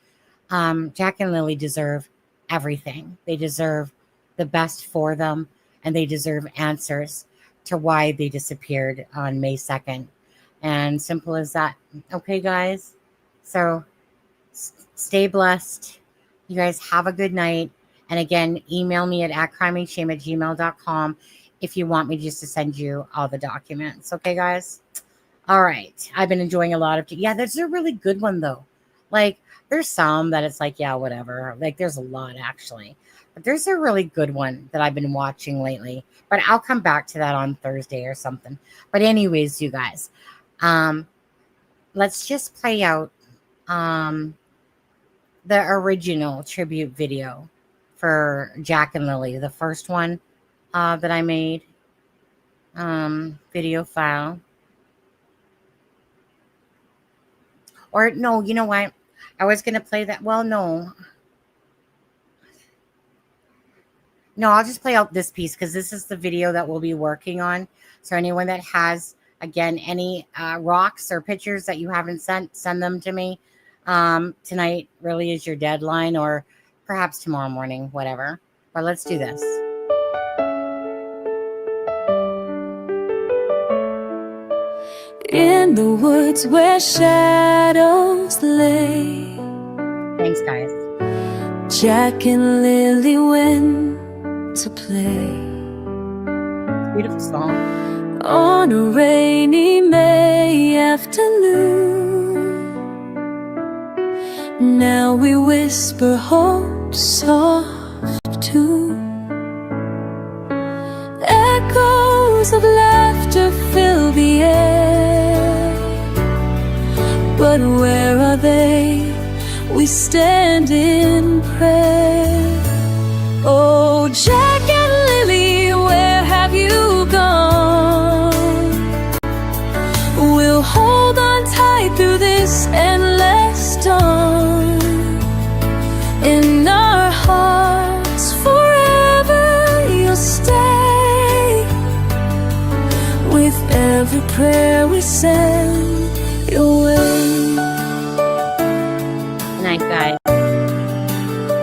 Jack and Lily deserve everything. They deserve the best for them, and they deserve answers to why they disappeared on May 2nd. And simple as that. Okay, guys? So stay blessed. You guys have a good night. And again, email me at crimeandshame@gmail.com if you want me just to send you all the documents. Okay, guys? All right. I've been enjoying a lot of... Yeah, that's a really good one, though. Like, there's some that it's like, yeah, whatever. Like, there's a lot, actually. But there's a really good one that I've been watching lately. But I'll come back to that on Thursday or something. But anyways, you guys, let's just play out the original tribute video for Jack and Lily, the first one that I made, video file. Or no, you know what? I was going to play that. Well, no. No, I'll just play out this piece because this is the video that we'll be working on. So anyone that has, again, any rocks or pictures that you haven't sent, send them to me. Tonight really is your deadline, or perhaps tomorrow morning, whatever. But let's do this. In the woods where shadows lay, Thanks, guys. Jack and Lily went to play Beautiful song. on a rainy May afternoon. Now we whisper hope soft too. Echoes of laughter fill the air, but where are they? We stand in prayer. Oh, Jack and Lily, where have you gone? We'll hold on tight through this endless dawn. In our hearts forever you'll stay. With every prayer we send your way. Good night, guys.